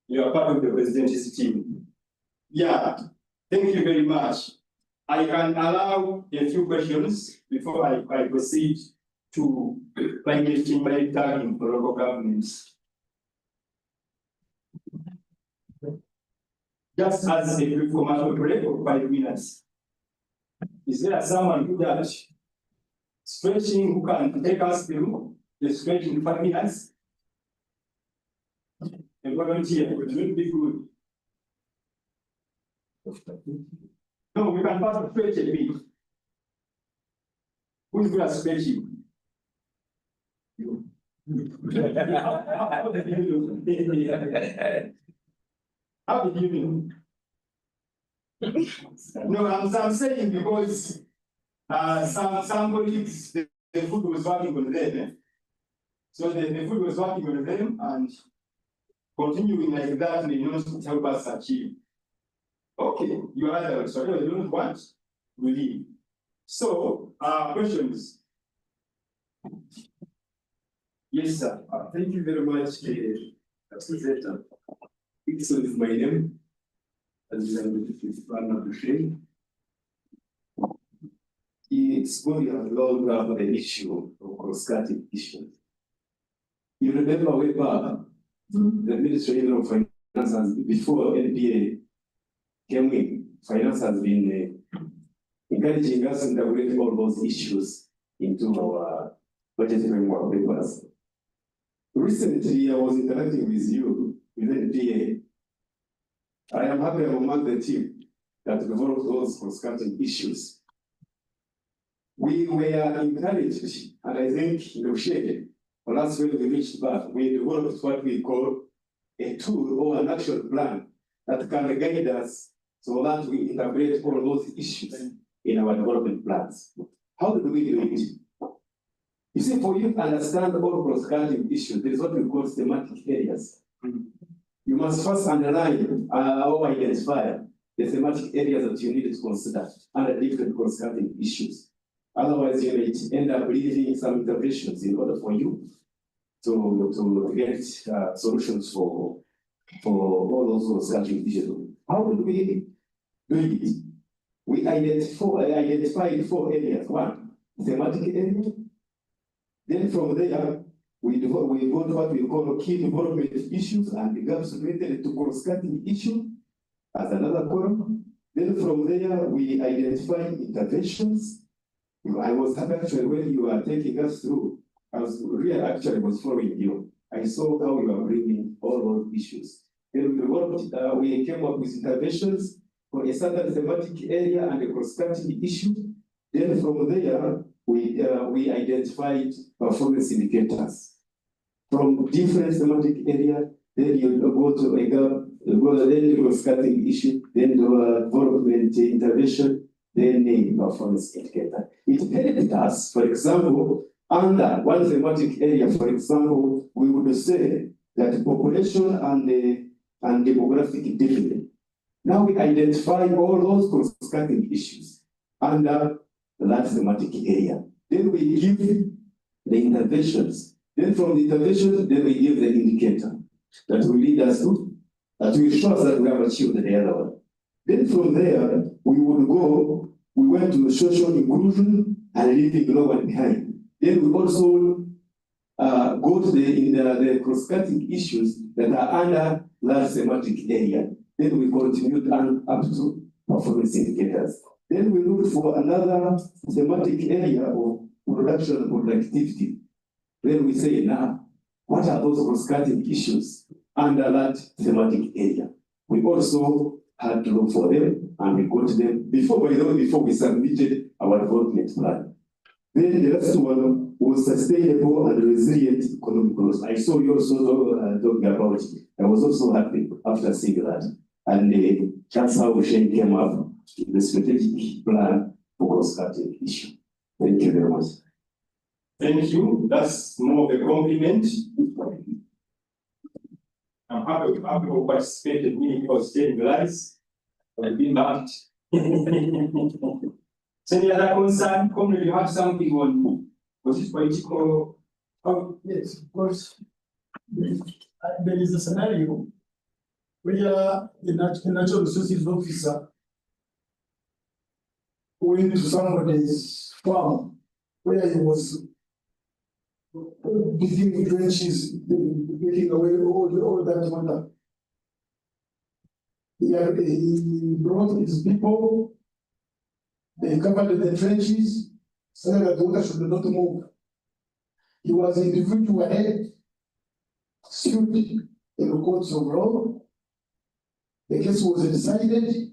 You are part of the president's team. Yeah, thank you very much. I can allow a few questions before I proceed to climate change tagging for local governments. Just as a brief commercial break of 5 minutes. Is there someone who does stretching who can take us through the stretching 5 minutes? A volunteer, it will be good. No, we can first stretch a bit. Who's good at stretching? You. How did you do? How did you do? No, I'm saying because some colleagues, the food was working on them. So the food was working on them and continuing like that may not help us achieve. Okay, you are either sorry, you don't want, we leave. So, questions? Yes, sir. Thank you very much, Presenter. It's my name, as it's going to long run the issue of cross-cutting issues. You remember way back, the Ministry of Finance, before NPA came in, Finance has been encouraging us to integrate all those issues into our budget framework papers. Recently, I was interacting with you with NPA. I am happy among the team that developed those cross-cutting issues. We were encouraged, and I think negotiated, for us when we reached back, we developed what we call a tool or an action plan that can guide us so that we integrate all those issues in our development plans. How do we do it? You see, for you to understand all cross-cutting issues, there is what we call thematic areas. You must first underline or identify the thematic areas that you need to consider under different cross-cutting issues. Otherwise, you may end up leaving some interventions in order for you to get solutions for all those cross-cutting issues. How do we do it? We identified 4 areas. 1, thematic area. Then from there, we got what we call key development issues and the gaps related to cross-cutting issue as another column. Then from there, we identify interventions. I was happy actually when you were taking us through. I was really actually was following you. I saw how you are bringing all those issues. Then we came up with interventions for a certain thematic area and a cross-cutting issue. Then from there, we identified performance indicators from different thematic areas. Then you go to a gap, then the cross-cutting issue, then the development intervention, then the performance indicator. It helped us, for example, under one thematic area, for example, we would say that population and demographic development. Now we identify all those cross-cutting issues under that thematic area. Then we give the interventions. Then from the interventions, then we give the indicator that will lead us to, that will show us that we have achieved the other one. Then from there, we went to social inclusion and leaving no one behind. Then we also go to the cross-cutting issues that are under that thematic area. Then we continued on up to performance indicators. Then we look for another thematic area of production and productivity. Then we say, now, what are those cross-cutting issues under that thematic area? We also had to look for them and we got them before we submitted our development plan. Then the last one was sustainable and resilient economic growth. I saw you also talking about it. I was also happy after seeing that. And that's how Shane came up with the strategic plan for cross-cutting issue. Thank you very much. Thank you. That's more of a compliment. I'm happy to participate in me for staying lives. I've been back. So any other concern? Come, you have something on was it political? Oh, yes, of course. There is a scenario where the natural resources officer went to somebody's farm where he was digging trenches, taking away all that water. He brought his people, they covered the trenches, so that the water should not move. He was individual head, sued in the courts of law. The case was decided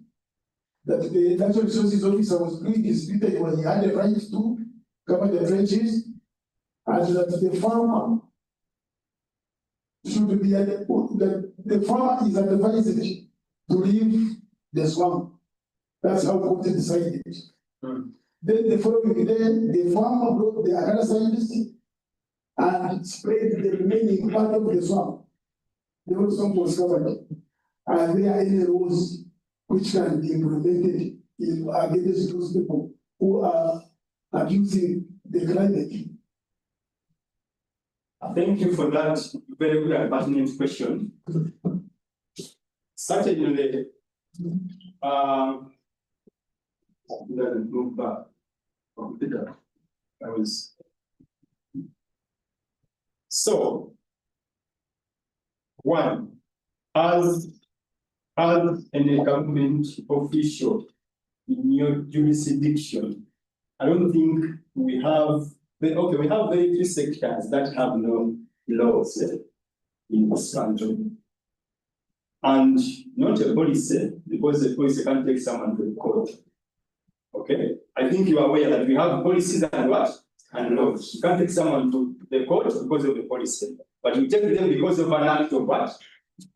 that the natural resources officer was doing his duty when he had the right to cover the trenches, and that the farmer should be the farmer is advised to leave the swamp. That's how court decided. Then the following day, the farmer brought the other scientist and spread the remaining part of the swamp. The whole swamp was covered. And there are any rules which can be implemented against those people who are abusing the climate. Thank you for that very good and pertinent question. Certainly, move back. So, one, as a government official in your jurisdiction, I don't think we have, we have very few sectors that have no laws in this country. And not a policy, because the policy can't take someone to the court. Okay? I think you are aware that we have policies and what? And laws. You can't take someone to the court because of the policy. But you take them because of an act of what?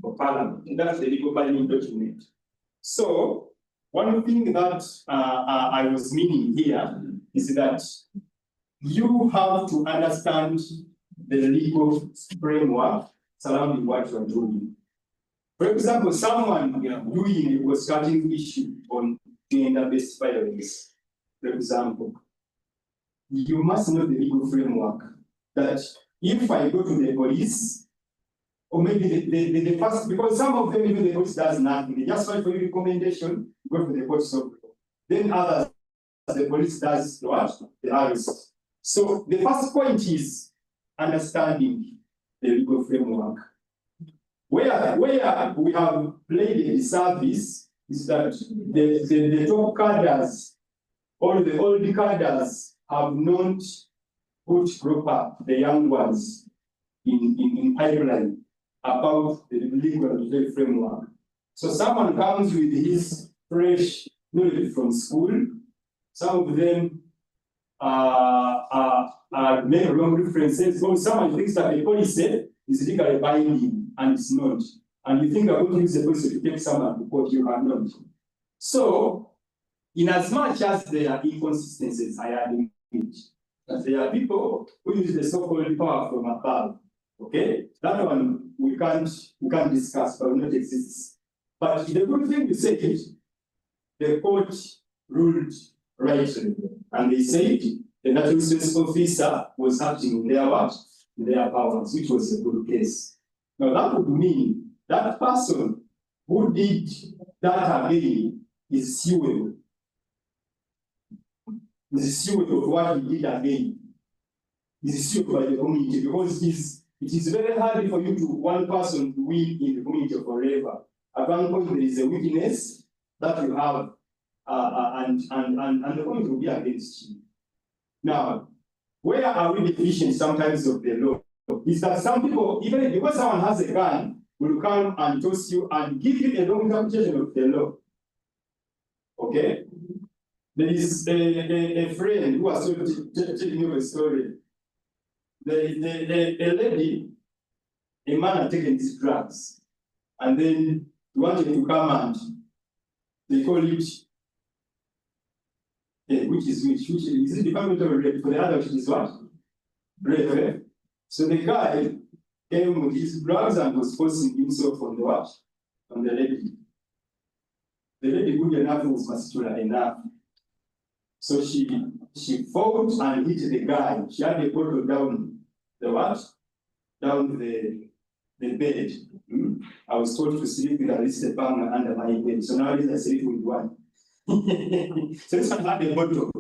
Of parliament. And that's the legal binding document. So, one thing that I was meaning here is that you have to understand the legal framework surrounding what you are doing. For example, someone doing a cross-cutting issue on gender-based violence, for example, you must know the legal framework that if I go to the police, or maybe the first, because some of them, even the police does nothing, they just fight for your recommendation, go to the court, so then others, the police does what? The arrest. So the first point is understanding the legal framework. Where we have played a service is that the top cadres, all the old cadres have not put proper the young ones in pipeline about the legal and regulatory framework. So someone comes with his fresh knowledge from school. Some of them make wrong references. So someone thinks that the policy is legally binding and it's not. And you think you're going to use the policy to take someone to court, you are not. So, in as much as there are inconsistencies, I admit that there are people who use the so-called power from above. Okay, that one we can't discuss, but not exists. But the good thing to say is the court ruled rightly, and they said the natural resources officer was acting in their what? In their powers, which was a good case. Now that would mean that person who did that again is suable. Is suable of what he did again. Is suable by the community, because it is very hard for you to one person to win in the community forever. At one point there is a weakness that you have, and the community will be against you. Now, where are we deficient sometimes of the law? Is that some people, even because someone has a gun, will come and toss you and give you a wrong interpretation of the law. Okay? There is a friend who was telling you a story. A lady, a man had taken these drugs, and then he wanted to come and they call it, which is the Department of Rape, for the other which is what? Rape. So the guy came with his drugs and was forcing himself on the what? On the lady. The lady good enough was muscular enough. So she fought and hit the guy. She had a bottle down the what? Down the bed. I was told to sleep with at least a bang under my bed. So nowadays I sleep with one. So this one had a bottle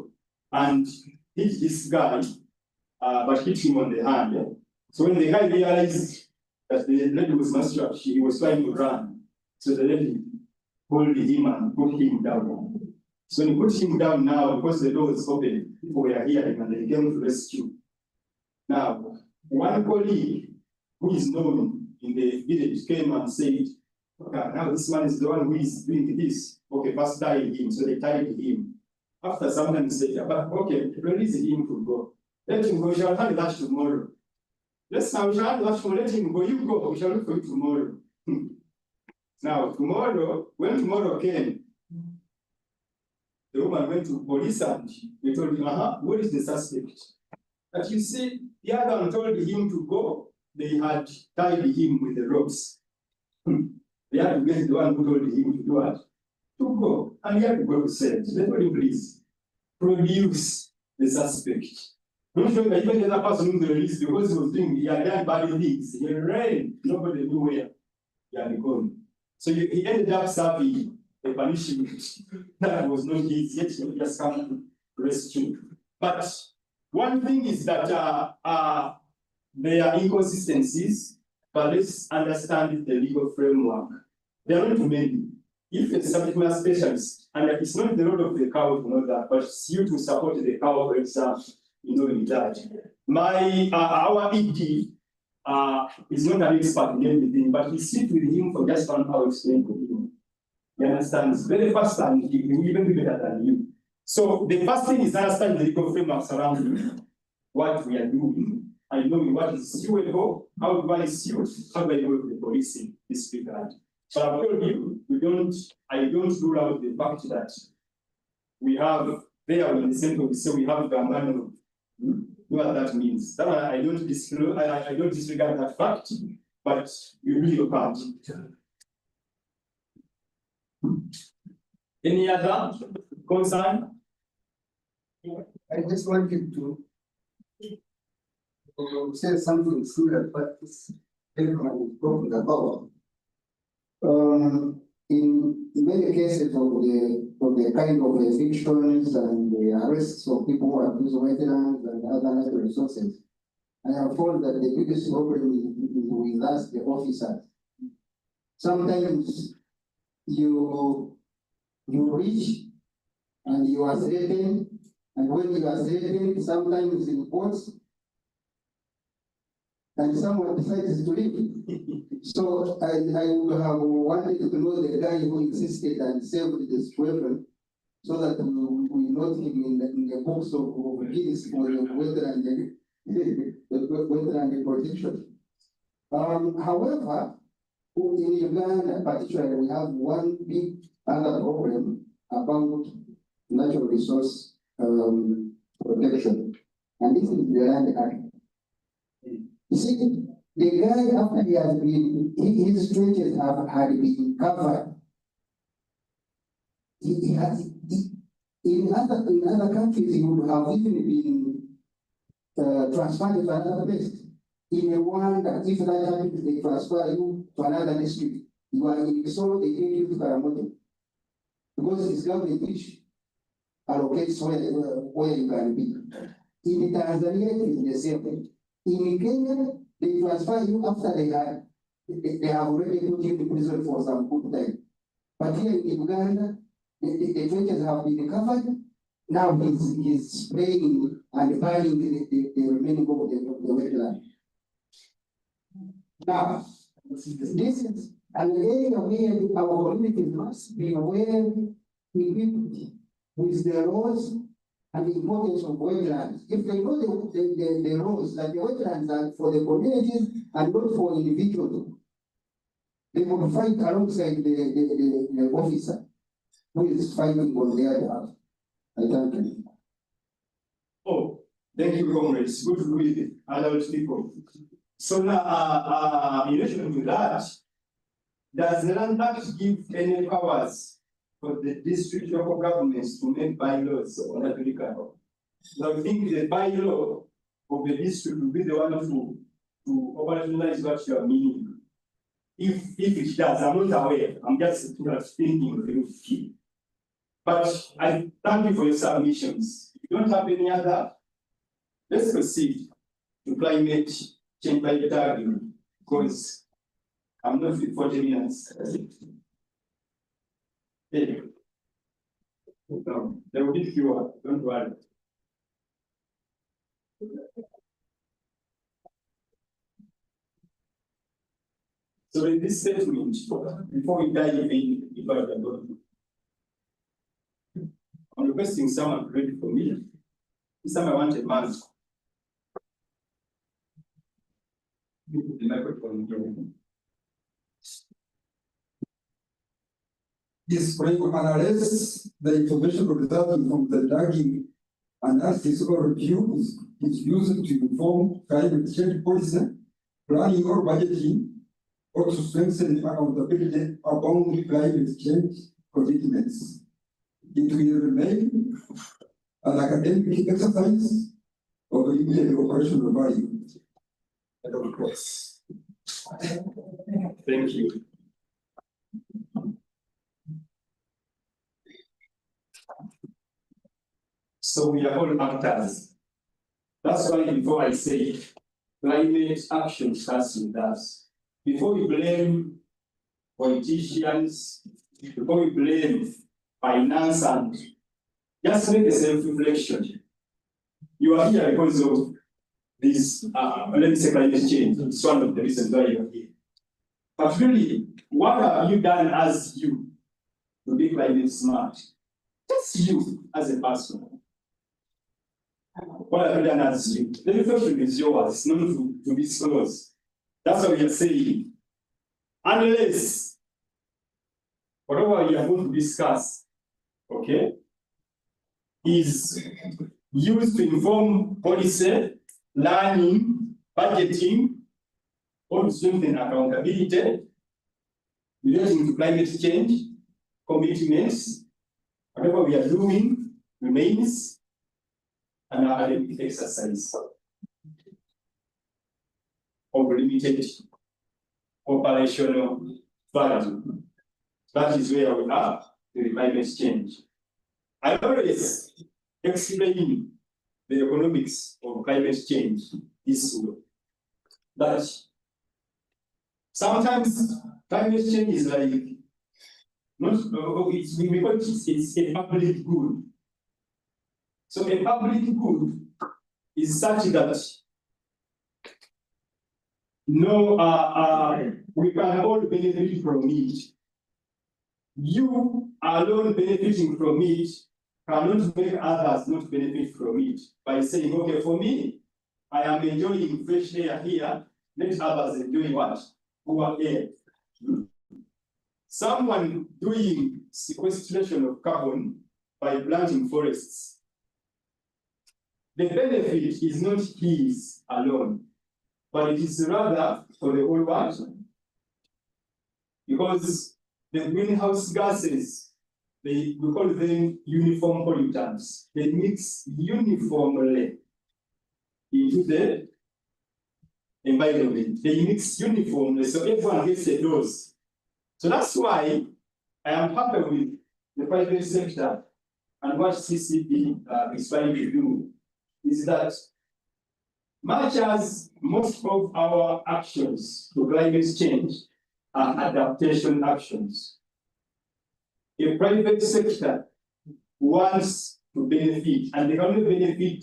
and hit this guy, but hit him on the hand. Yeah? So when the guy realized that the lady was muscular, he was trying to run. So the lady pulled him and put him down. So when he put him down now, because the door was open, people were hearing and they came to rescue. Now, one colleague who is known in the village came and said, okay, now this man is the one who is doing this. Okay, first tie him. So they tied him. After some time, they said, but okay, release him to go. Let him go, we shall handle that tomorrow. Let's now, we shall handle that tomorrow. Let him go, you go, we shall look for you tomorrow. Now, tomorrow, when tomorrow came, the woman went to police and they told him, what is the suspect? But you see, the other one told him to go. They had tied him with the ropes. They had to get the one who told him to do what? To go. And he had to go to cell. Let me please produce the suspect. Don't show that even the other person who was released because he was doing, he had done bad things. He ran, nobody knew where he had gone. So he ended up serving a punishment that was not his, yet he just come to rescue. But one thing is that there are inconsistencies, but let's understand the legal framework. There are not too many. If it's a subject matter specialist, and it's not the role of the cow to know that, but it's you to support the cow, for example, in knowing that. Our ED is not an expert in everything, but we sit with him for just 1 hour explaining to him. He understands very fast and he will even be better than you. So the first thing is understanding the legal framework surrounding what we are doing and knowing what is suable, how do I sue, how do I work with the police in this regard. But I've told you, I don't rule out the fact that we have there in the center, we say we have Gambano. What that means. That I don't disregard that fact, but you do your part. Any other concern? I just wanted to say something similar, but it's different from the power. In many cases of the kind of evictions and the arrests of people who abuse wetlands and other natural resources, I have found that the biggest problem is with us, the officers. Sometimes you reach and you are threatened And when you are saving, sometimes in ports, and someone decides to leave. So I would have wanted to know the guy who insisted and saved the situation, so that we note him in the books of Guinness for the wetland protection. However, in Uganda particularly, we have one big other problem about natural resource protection, and this is the Land Act. You see, the guy, after he has been, his stretches had been covered. In other countries, he would have even been transferred to another place. In Rwanda, if that happens, they transfer you to another district. You are in so they take you to Karamoto. Because it's government which allocates where you can be. In Tanzania, it is the same thing. In Kenya, they transfer you after they have already put you in prison for some good time. But here in Uganda, the trenches have been covered. Now he's spraying and buying the remaining of the wetland. Now, this is an area where our communities must be aware, equipped with the laws and the importance of wetlands. If they know the laws, that the wetlands are for the communities and not for individuals, they will fight alongside the officer who is fighting on their behalf. I thank you. Oh, thank you, comrades. Good to meet adult people. So now, in relation to that, does the Land Act give any powers for the district local governments to make bylaws on agriculture? So I think the bylaw of the district will be the one to operationalize what you are meaning. If it does, I'm not aware. I'm just thinking of the But I thank you for your submissions. If you don't have any other, let's proceed to climate change by the target, because I'm not fit for 10 minutes. No, there will be fewer, don't worry. So in this statement, before we dive in, I'm requesting someone to read it for me. This time I want a man. The microphone. This framework analyzes the information resulting from the tagging analysis or review is used to inform climate change policy, planning or budgeting, or to strengthen accountability upon climate change commitments. It will remain an academic exercise of limited operational value. Thank you. So we are all actors. That's why before I say climate action starts with us. Before we blame politicians, before we blame finance, and just make a self-reflection. You are here because of this, let me say climate change. It's one of the reasons why you are here. But really, what have you done as you to be climate smart? Just you as a person. What have you done as you? The reflection is yours, it's not to be disclosed. That's what we are saying. Unless whatever we are going to discuss, okay, is used to inform policy, planning, budgeting, or to strengthen accountability relating to climate change, commitments, whatever we are doing remains an academic exercise of limited operational value. That is where we are with climate change. I always explain the economics of climate change this way. That sometimes climate change is like not it's a public good. So a public good is such that we can all benefit from it. You alone benefiting from it cannot make others not benefit from it by saying, okay, for me, I am enjoying fresh air here, let others enjoy what? Poor air. Someone doing sequestration of carbon by planting forests, the benefit is not his alone, but it is rather for the whole world. Because the greenhouse gases, we call them uniform pollutants. They mix uniformly into the environment. They mix uniformly, so everyone gets a dose. So that's why I am happy with the private sector and what CCP is trying to do is that much as most of our actions to climate change are adaptation actions, a private sector wants to benefit, and they can only benefit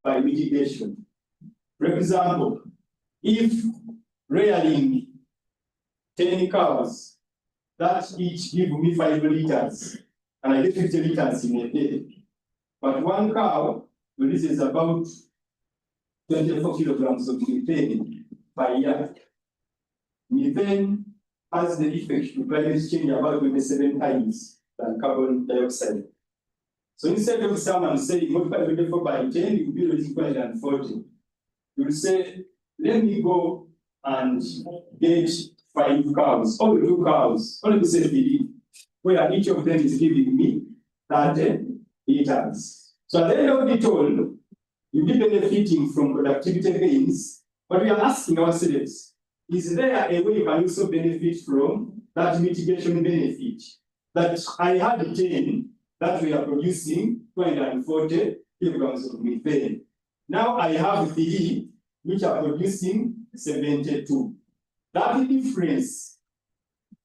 by mitigation. For example, if rearing 10 cows that each give me 5 liters, and I get 50 liters in a day, but one cow releases about 24 kilograms of methane per year. Methane has the effect to climate change about 27 times than carbon dioxide. So instead of someone saying multiply 24 by 10, you will be reaching 240. You will say, let me go and get 5 cows, or 2 cows, or the same belief, where each of them is giving me 30 liters. So at the end of it all, you'll be benefiting from productivity gains, but we are asking ourselves, is there a way you can also benefit from that mitigation benefit? That I had 10 that we are producing 240 kilograms of methane. Now I have 3 which are producing 72. That difference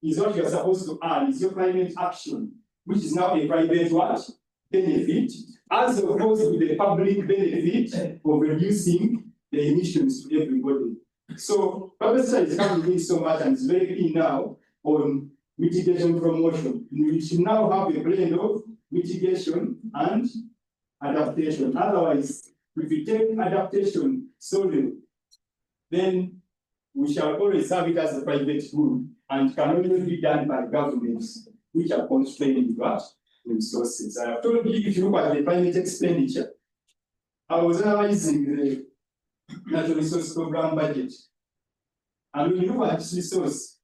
is what you are supposed to earn, is your climate action, which is now a private what? Benefit, as opposed to the public benefit of reducing the emissions to everybody. So private sector is coming in so much and it's very keen now on mitigation promotion. We should now have a blend of mitigation and adaptation. Otherwise, if we take adaptation solely, then we shall always have it as a private good and can only be done by governments which are constrained with resources. I have told you, if you look at the climate expenditure, I was analyzing the Natural Resource Program budget. And when you look at this resource,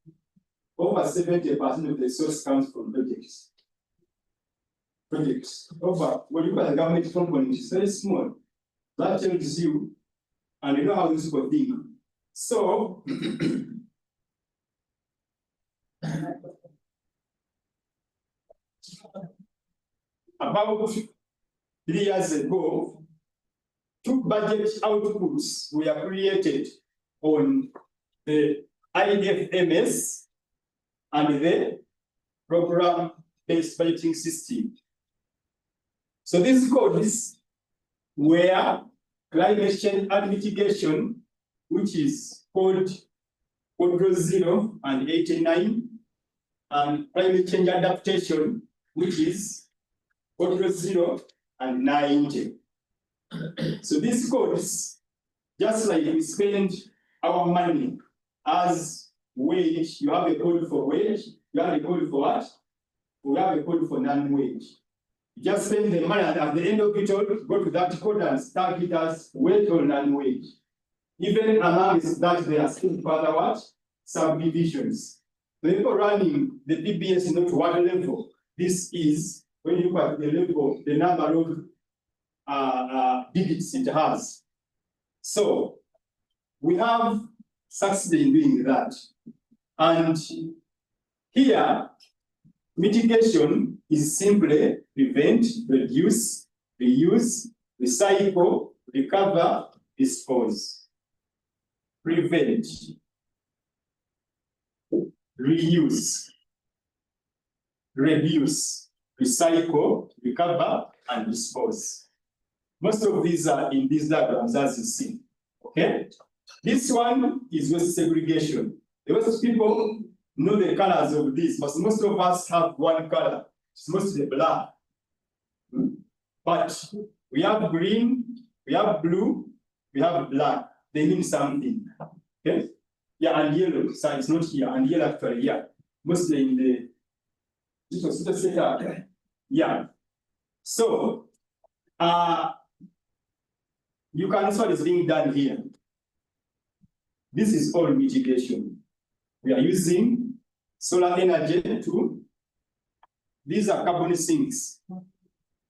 over 70% of the resource comes from projects. When you look at the government component, it's very small. That tells you, and you know how this people think. So, about 3 years ago, 2 budget outputs were created on the IFMS and the program-based budgeting system. So these codes were climate change and mitigation, which is called 0 and 89, and climate change adaptation, which is 0 and 90. So these codes, just like we spend our money as wage, you have a code for wage, you have a code for what? We have a code for non-wage. You just spend the money, and at the end of it all, go to that code and start it as wage or non-wage. Even amongst that, there are still further what? Subdivisions. The people running the PBS not what level. This is when you look at the level, the number of digits it has. So we have succeeded in doing that. And here, mitigation is simply prevent, reduce, reuse, recycle, recover, dispose. Prevent, reuse, reduce, recycle, recover, and dispose. Most of these are in these diagrams, as you see. Okay? This one is waste segregation. The West people know the colors of this, but most of us have one color. It's mostly black. But we have green, we have blue, we have black. They mean something. Okay? Yeah, and yellow. So it's not here, and yellow actually, yeah. Mostly in the yeah. So you can see what is being done here. This is all mitigation. We are using solar energy to, these are carbon sinks.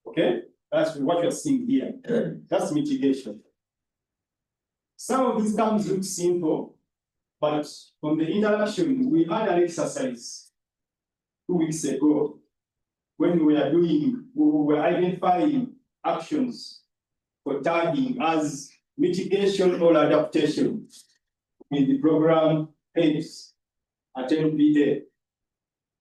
Okay? That's what you're seeing here. That's mitigation. Some of these terms look simple, but from the interaction, we had an exercise 2 weeks ago when we were identifying actions for tagging as mitigation or adaptation in the program heads at NbS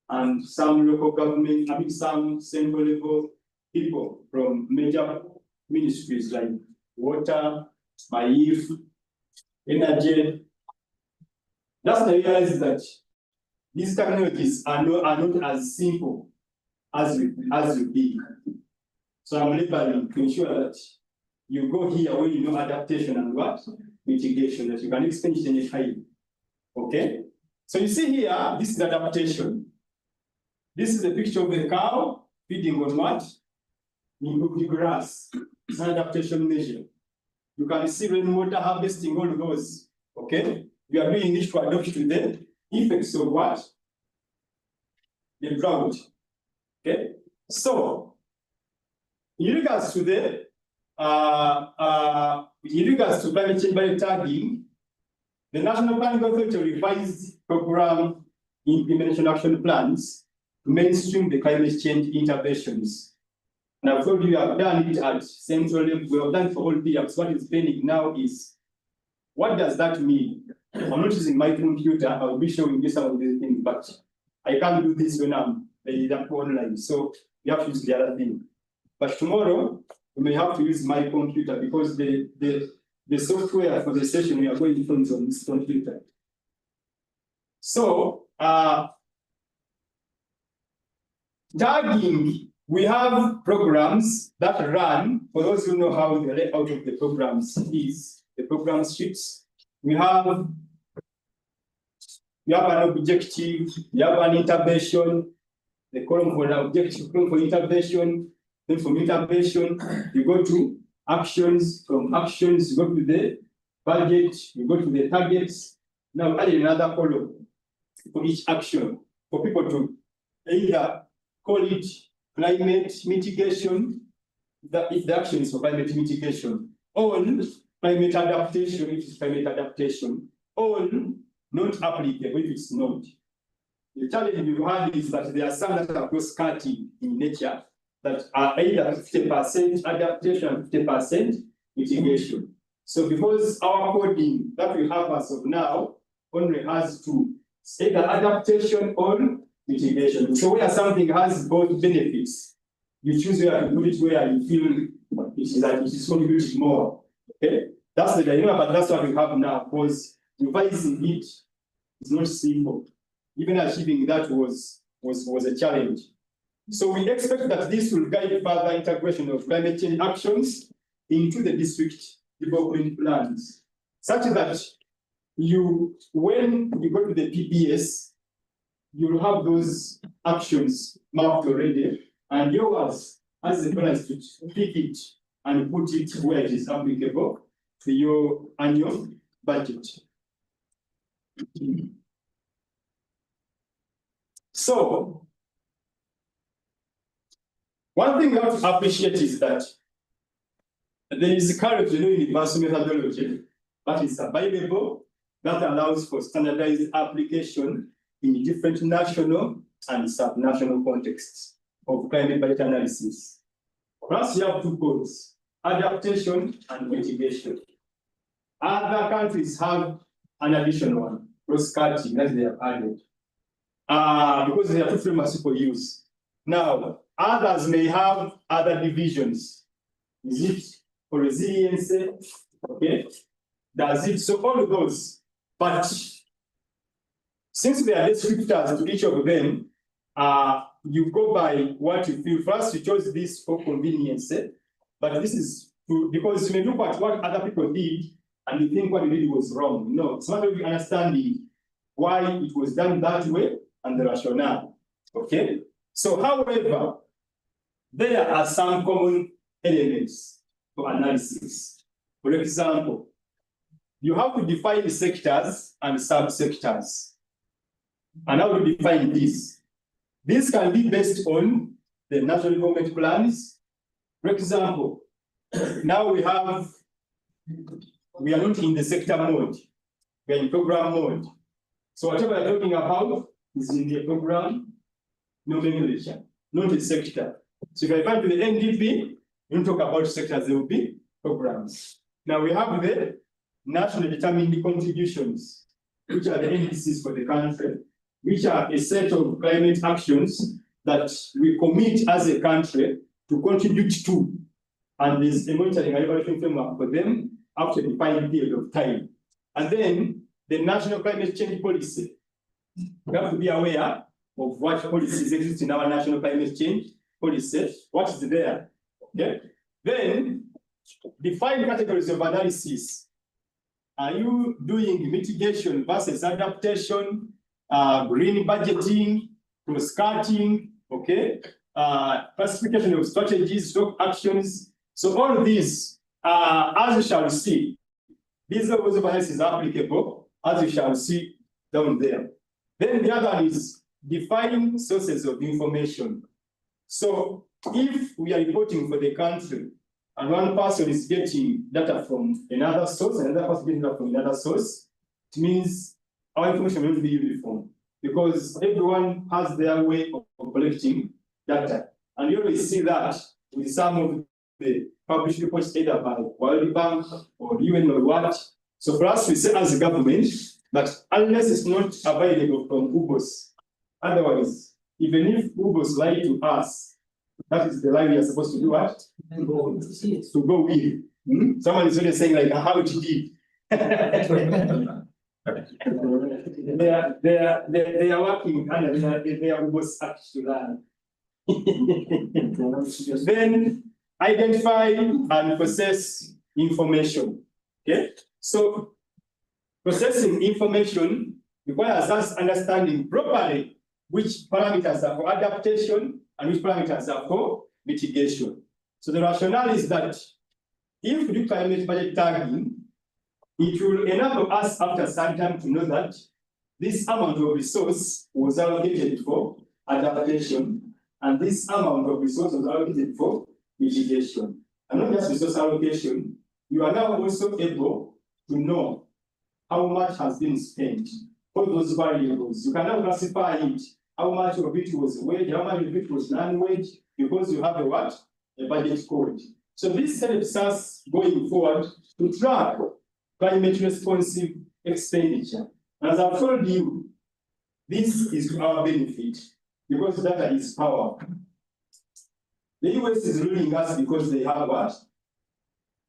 and some local government, some central level people from major ministries like water, MAIF, energy. That's the realize that these technologies are not as simple as we think. So I'm labeling to ensure that you go here when you know adaptation and what? Mitigation, that you can explain it any time. Okay? So you see here, this is adaptation. This is a picture of a cow feeding on what? In the grass. It's an adaptation measure. You can see rainwater harvesting, all those. Okay? We are doing this to adapt to the effects of what? The drought. Okay? So, in regards to the climate change by tagging, the National Planning Authority revised program implementation action plans to mainstream the climate change interventions. And I've told you we have done it at central level, we have done it for all periods. What is pending now is, what does that mean? I'm not using my computer, I'll be showing you some of these things, but I can't do this when I'm online. So you have to use the other thing. But tomorrow, we may have to use my computer because the software for the session we are going to use on this computer. So, tagging, we have programs that run, for those who know how the layout of the programs is, the program sheets. We have an objective, we have an intervention, the column for an objective, column for intervention. Then from intervention, you go to actions. From actions, you go to the budget, you go to the targets. Now add another column for each action for people to either call it climate mitigation, if the action is for climate mitigation, or climate adaptation, if it's climate adaptation, or not applicable if it's not. The challenge we've had is that there are some that are cross-cutting in nature that are either 50% adaptation and 50% mitigation. So because our coding that we have as of now only has two, either adaptation or mitigation. So where something has both benefits, you choose where to put it where you feel it is contributing more. Okay? That's the dilemma, but that's what we have now, because revising it is not simple. Even achieving that was a challenge. So we expect that this will guide further integration of climate change actions into the district development plans, such that when you go to the PPS, you'll have those actions mapped already, and yours as the plan is to pick it and put it where it is applicable to your annual budget. So, one thing we have to appreciate is that there is currently no universal methodology that is available that allows for standardized application in different national and subnational contexts of climate budget analysis. Plus, you have two codes, adaptation and mitigation. Other countries have an additional one, cross-cutting, that they have added. Because they are two frameworks people use. Now, others may have other divisions. Is it for resilience, okay? Does it, so all of those, but since there are descriptors to each of them, you go by what you feel. First, you chose this for convenience, but this is because you may look at what other people did and you think what you did was wrong. No, it's not really understanding why it was done that way and the rationale. Okay? So, however, there are some common elements for analysis. For example, you have to define sectors and subsectors. And how to define this? This can be based on the national development plans. For example, now we are not in the sector mode, we are in program mode. So whatever we are talking about is in the program nomenclature, not a sector. So if I find to the NDP, you don't talk about sectors, there will be programs. Now we have the nationally determined contributions, which are the NDCs for the country, which are a set of climate actions that we commit as a country to contribute to. And there's a monitoring and evaluation framework for them after a defined period of time. And then the national climate change policy. We have to be aware of what policies exist in our national climate change policy, what is there. Okay? Then define categories of analysis. Are you doing mitigation versus adaptation, green budgeting, cross-cutting, okay? Classification of strategies, stock actions. So all these, as you shall see, these levels of analysis are applicable, as you shall see down there. Then the other is define sources of information. So if we are reporting for the country, and one person is getting data from another source, another person getting data from another source, it means our information will be uniform because everyone has their way of collecting data. And you always see that with some of the published reports either by World Bank or UN or what. So for us, we say as a government that unless it's not available from UBOS, otherwise, even if UBOS lie to us, that is the line we are supposed to do what? To go with. Someone is always saying like how it did. they are working and they are almost act to learn. Then identify and process information. Okay, so processing information requires us understanding properly which parameters are for adaptation and which parameters are for mitigation. So the rationale is that if we do climate budget tagging, it will enable us after some time to know that this amount of resource was allocated for adaptation, and this amount of resource was allocated for mitigation. And not just resource allocation, you are now also able to know how much has been spent for those variables. You can now classify it, how much of it was wage, how much of it was non-wage, because you have a what? A budget code. So this helps us going forward to track climate responsive expenditure. As I've told you, this is to our benefit because data is power. The US is ruling us because they have what?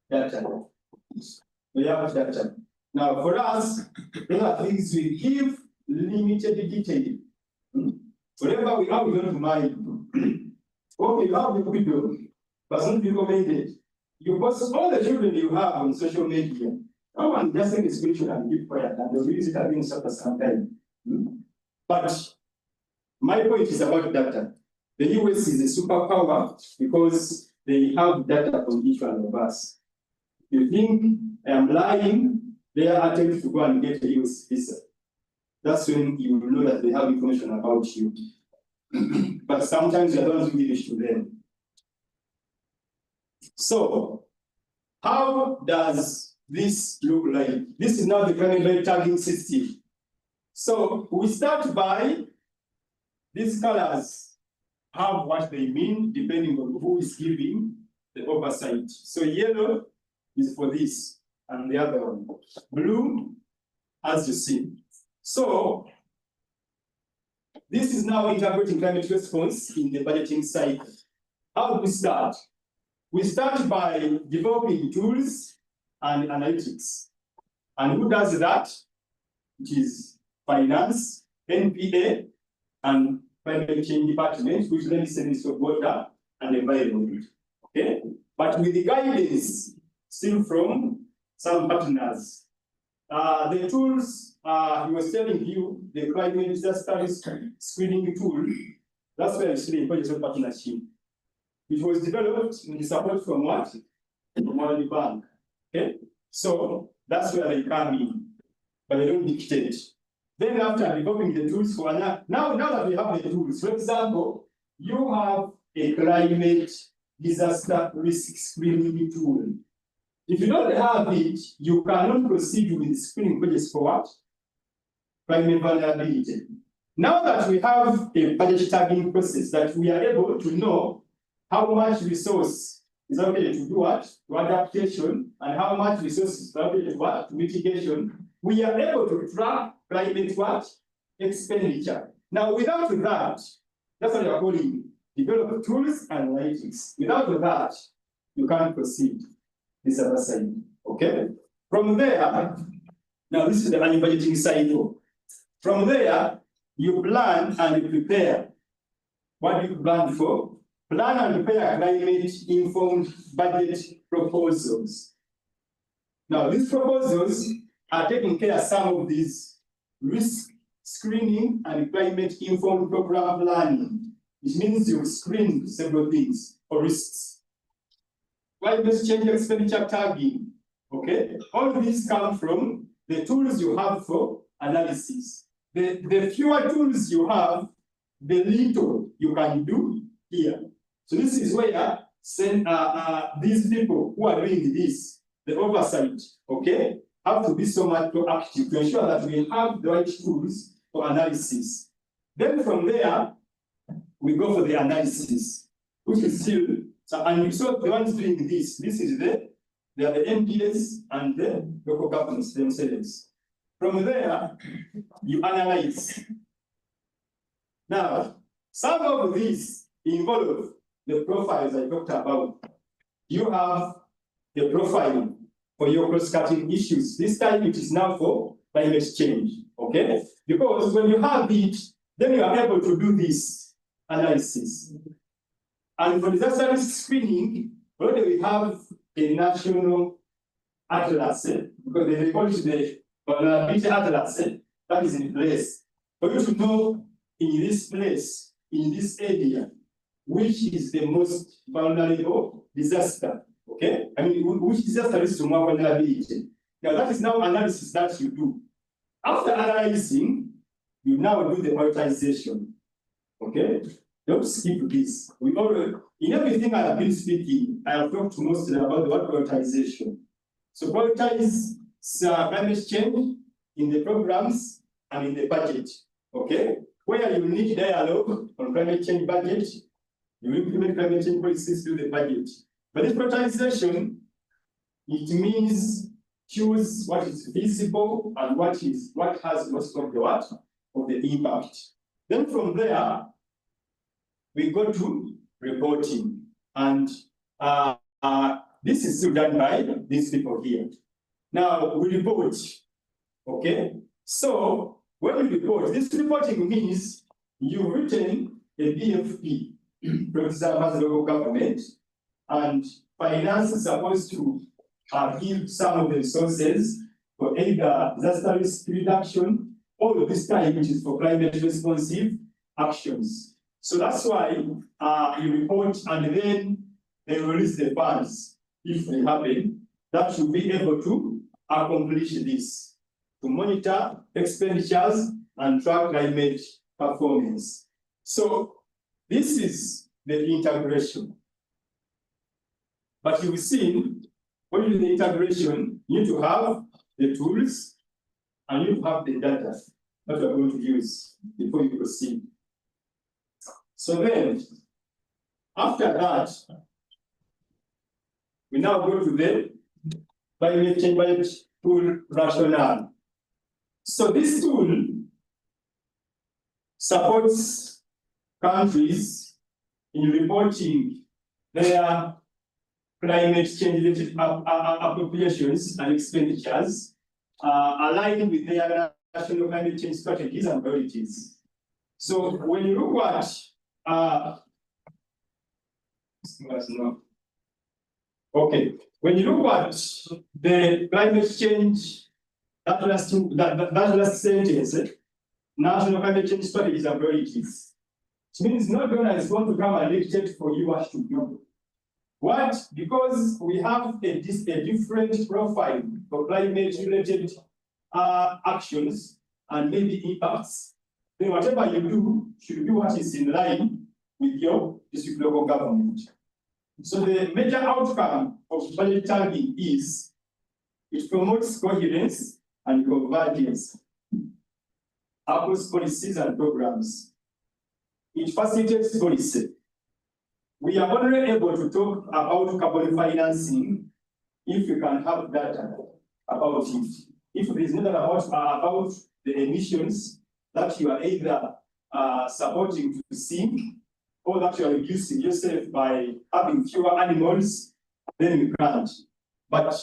Data. They have data. Now for us, there are things we give limited detail. Whatever we have, we don't mind. Okay, you have the video, but not recommended. You post all the children you have on social media. No one just take a screenshot and keep quiet, and they'll use it against us sometime. But my point is about data. The US is a superpower because they have data on each one of us. If you think I am lying, they are attempting to go and get a US visa. That's when you will know that they have information about you. But sometimes you don't give it to them. So, how does this look like? This is now the climate tagging system. So, we start by these colors have what they mean depending on who is giving the oversight. So, yellow is for this, and the other one. Blue, as you see. So, this is now interpreting climate response in the budgeting cycle. How do we start? we start by developing tools and analytics. And who does that? It is finance, NPA, and climate change department, which then is Ministry of Water and Environment. Okay? But with the guidance still from some partners. The tools he was telling you, the climate disaster screening tool, that's where it's really a project partnership. It was developed with support from what? From World Bank. Okay? So that's where they come in, but they don't dictate. Then after developing the tools for now that we have the tools, for example, you have a climate disaster risk screening tool. If you don't have it, you cannot proceed with screening projects for what? Climate vulnerability. Now that we have a budget tagging process that we are able to know how much resource is allocated to do what? To adaptation, and how much resources is allocated to what? To mitigation, we are able to track climate what? Expenditure. Now without that, that's what we are calling develop tools and analytics. Without that, you can't proceed. This other side. Okay? From there, now this is the annual budgeting cycle. From there, you plan and prepare. What do you plan for? Plan and prepare climate-informed budget proposals. Now, these proposals are taking care of some of these risk screening and climate-informed program planning. It means you screen several things for risks. Climate change expenditure tagging. Okay? All of these come from the tools you have for analysis. The fewer tools you have, the little you can do here. So this is where these people who are doing this, the oversight, okay, have to be so much proactive to ensure that we have the right tools for analysis. Then from there, we go for the analysis, which is still, so, and you saw the ones doing this is they are the NbS and the local governments themselves. From there, you analyze. Now, some of these involve the profiles I talked about. You have the profile for your cross-cutting issues. This time it is now for climate change, okay? Because when you have it, then you are able to do this analysis. And for disaster risk screening, already we have a national atlas, because they call it the vulnerability atlas that is in place. For you to know in this place, in this area, which is the most vulnerable disaster, okay? I mean, which disaster is to more vulnerability. Now that is now analysis that you do. After analyzing, you now do the prioritization, okay? Don't skip this. We already, in everything I have been speaking, I have talked mostly about the word prioritization. So prioritize climate change in the programs and in the budget, okay? Where you need dialogue on climate change budget, you implement climate change policies through the budget. But this prioritization, it means choose what is feasible and what has most of the impact. Then from there, we go to reporting, and this is still done by these people here. Now we report, okay? So when we report, this reporting means you've written a BFP, for example, as a local government, and finance is supposed to give some of the resources for either disaster risk reduction, all of this time, which is for climate responsive actions. So that's why you report, and then they release the funds, if they happen, that should be able to accomplish this, to monitor expenditures and track climate performance. So this is the integration. But you've seen, when you do the integration, you need to have the tools and you need to have the data that you're going to use before you proceed. So then, after that, we now go to the climate change budget tool rationale. So this tool supports countries in reporting their climate change related appropriations and expenditures aligned with their national climate change strategies and priorities. So when you look at when you look at the climate change, that last sentence, national climate change strategies and priorities, it means no donor is going to come and dictate for you what to do. What? Because we have a different profile for climate-related actions and maybe impacts, then whatever you do should be what is in line with your district local government. So the major outcome of budget tagging is it promotes coherence and convergence across policies and programs. It facilitates policy. We are only able to talk about carbon financing if we can have data about it. If there is no data about the emissions that you are either supporting to sink or that you are reducing yourself by having fewer animals, then we can't. But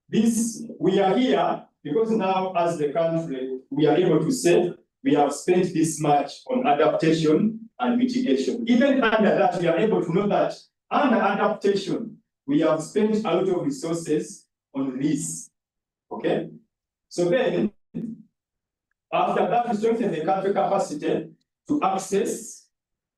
this, we are here because now as the country, we are able to say we have spent this much on adaptation and mitigation. Even under that, we are able to know that under adaptation, we have spent a lot of resources on this. Okay? So then, after that, we strengthen the country capacity to access,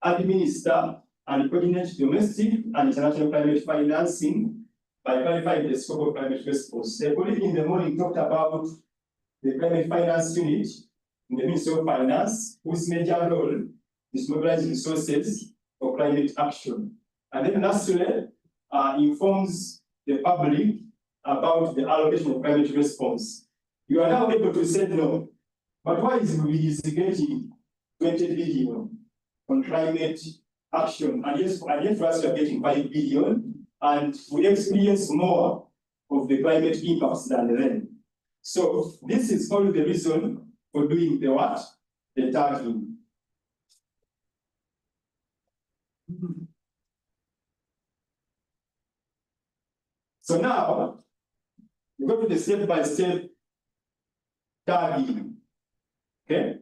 administer, and coordinate domestic and international climate financing by clarifying the scope of climate response. The colleague in the morning talked about the climate finance unit in the Ministry of Finance, whose major role is mobilizing resources for climate action. And then lastly, informs the public about the allocation of climate response. You are now able to say no, but why is it getting 20 billion on climate action? And yes, for us, we are getting 5 billion, and we experience more of the climate impacts than them. So this is all the reason for doing the what? The tagging. So now, we go to the step-by-step tagging. Okay?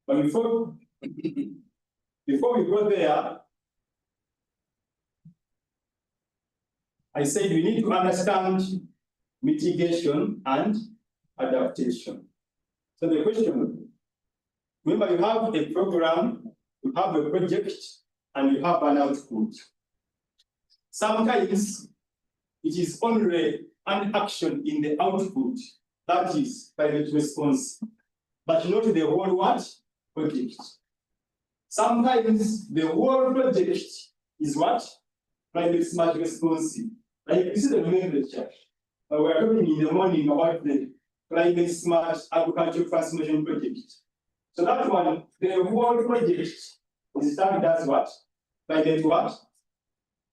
But before we go there, I said we need to understand mitigation and adaptation. So the question, remember, you have a program, you have a project, and you have an output. Sometimes it is only an action in the output that is climate response, but not the whole what? Project. Sometimes the whole project is what? Climate smart responsive. Like this is the nomenclature. We are talking in the morning about the climate smart agricultural transformation project. So that one, the whole project is tagged as what? Climate what?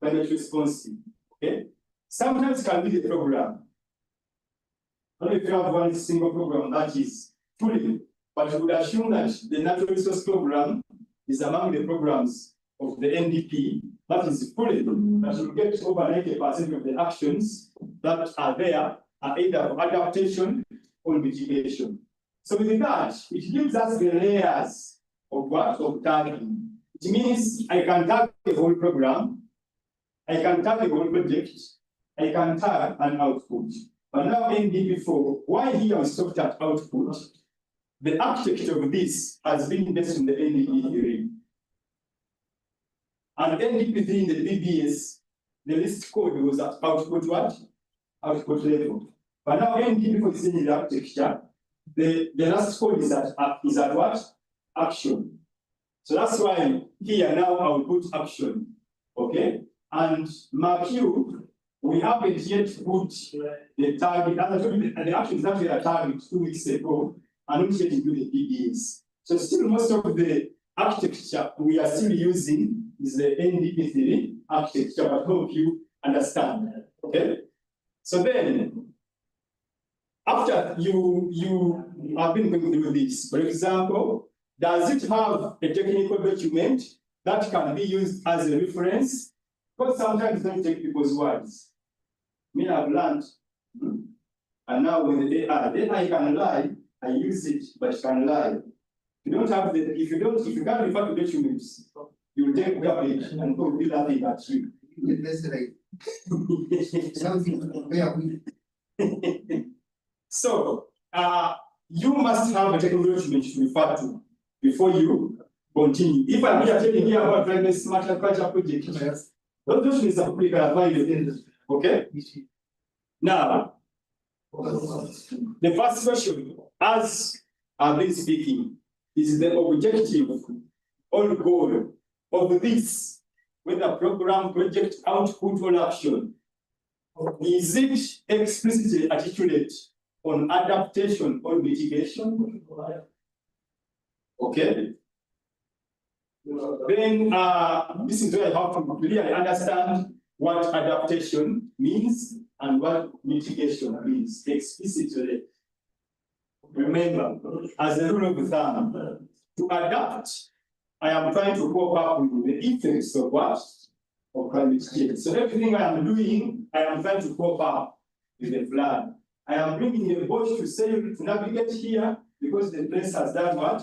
Climate responsive. Okay? Sometimes it can be the program. Not if you have one single program that is fully, but you would assume that the natural resource program is among the programs of the NDP that is fully, that you get over 90% of the actions that are there are either for adaptation or mitigation. So with that, it gives us the layers of what? Of tagging. It means I can tag the whole program, I can tag the whole project, I can tag an output. But now NDP4, why here we stopped at output? The architecture of this has been based on the NDP theory. And NDP3 in the BBS, the list code was at output what? Output level. But now NDP4 is in the architecture. The last code is at what? Action. So that's why here now I'll put action. Okay? And mark you, we haven't yet put the target, the actions that we are targeted 2 weeks ago are not yet into the BBS. So still most of the architecture we are still using is the NDP3 architecture, but hope you understand. Okay? So then, after you have been going through this, for example, does it have a technical document that can be used as a reference? Because sometimes don't take people's words. Me, I've learned. And now with the AI, then I can lie, I use it, but you can lie. You don't have the, if you can't refer to documents, you will take garbage and go do nothing at you. That's right. Something to compare with. So, you must have a technical document to refer to before you continue. If I'm here telling you about NbS+Prt2 project, those documents are pretty available. Okay? Now, the first question, as I've been speaking, is the objective or goal of this, whether program, project, output, or action, is it explicitly articulate on adaptation or mitigation? Okay. Then this is where I have to clearly understand what adaptation means and what mitigation means explicitly. Remember, as a rule of thumb, to adapt, I am trying to cope up with the effects of what? Of climate change. So everything I am doing, I am trying to cope up with the flood. I am bringing a boat to sail to navigate here because the place has done what?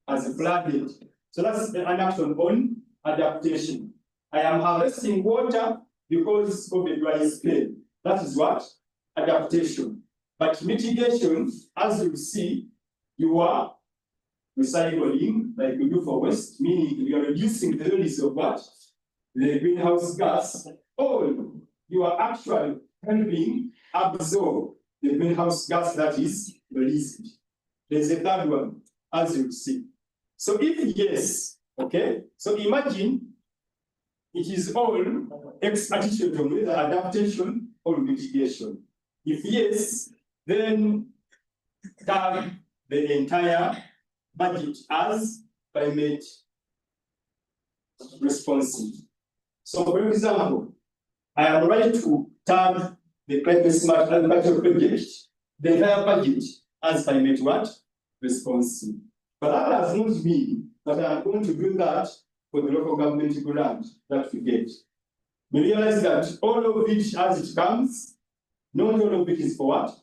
Has flooded. So that's an action on adaptation. I am harvesting water because of the dry spell. That is what? Adaptation. But mitigation, as you see, you are recycling, like we do for waste, meaning you are reducing the release of what? The greenhouse gas. Or you are actually helping absorb the greenhouse gas that is released. There's a third one, as you see. So if yes, okay, so imagine it is all attitude on whether adaptation or mitigation. If yes, then tag the entire budget as climate responsive. So for example, I am ready to tag the climate smart agriculture project, the entire budget as climate what? Responsive. But that does not mean that I am going to do that for the local government grant that we get. We realize that all of it as it comes, not all of it is for what?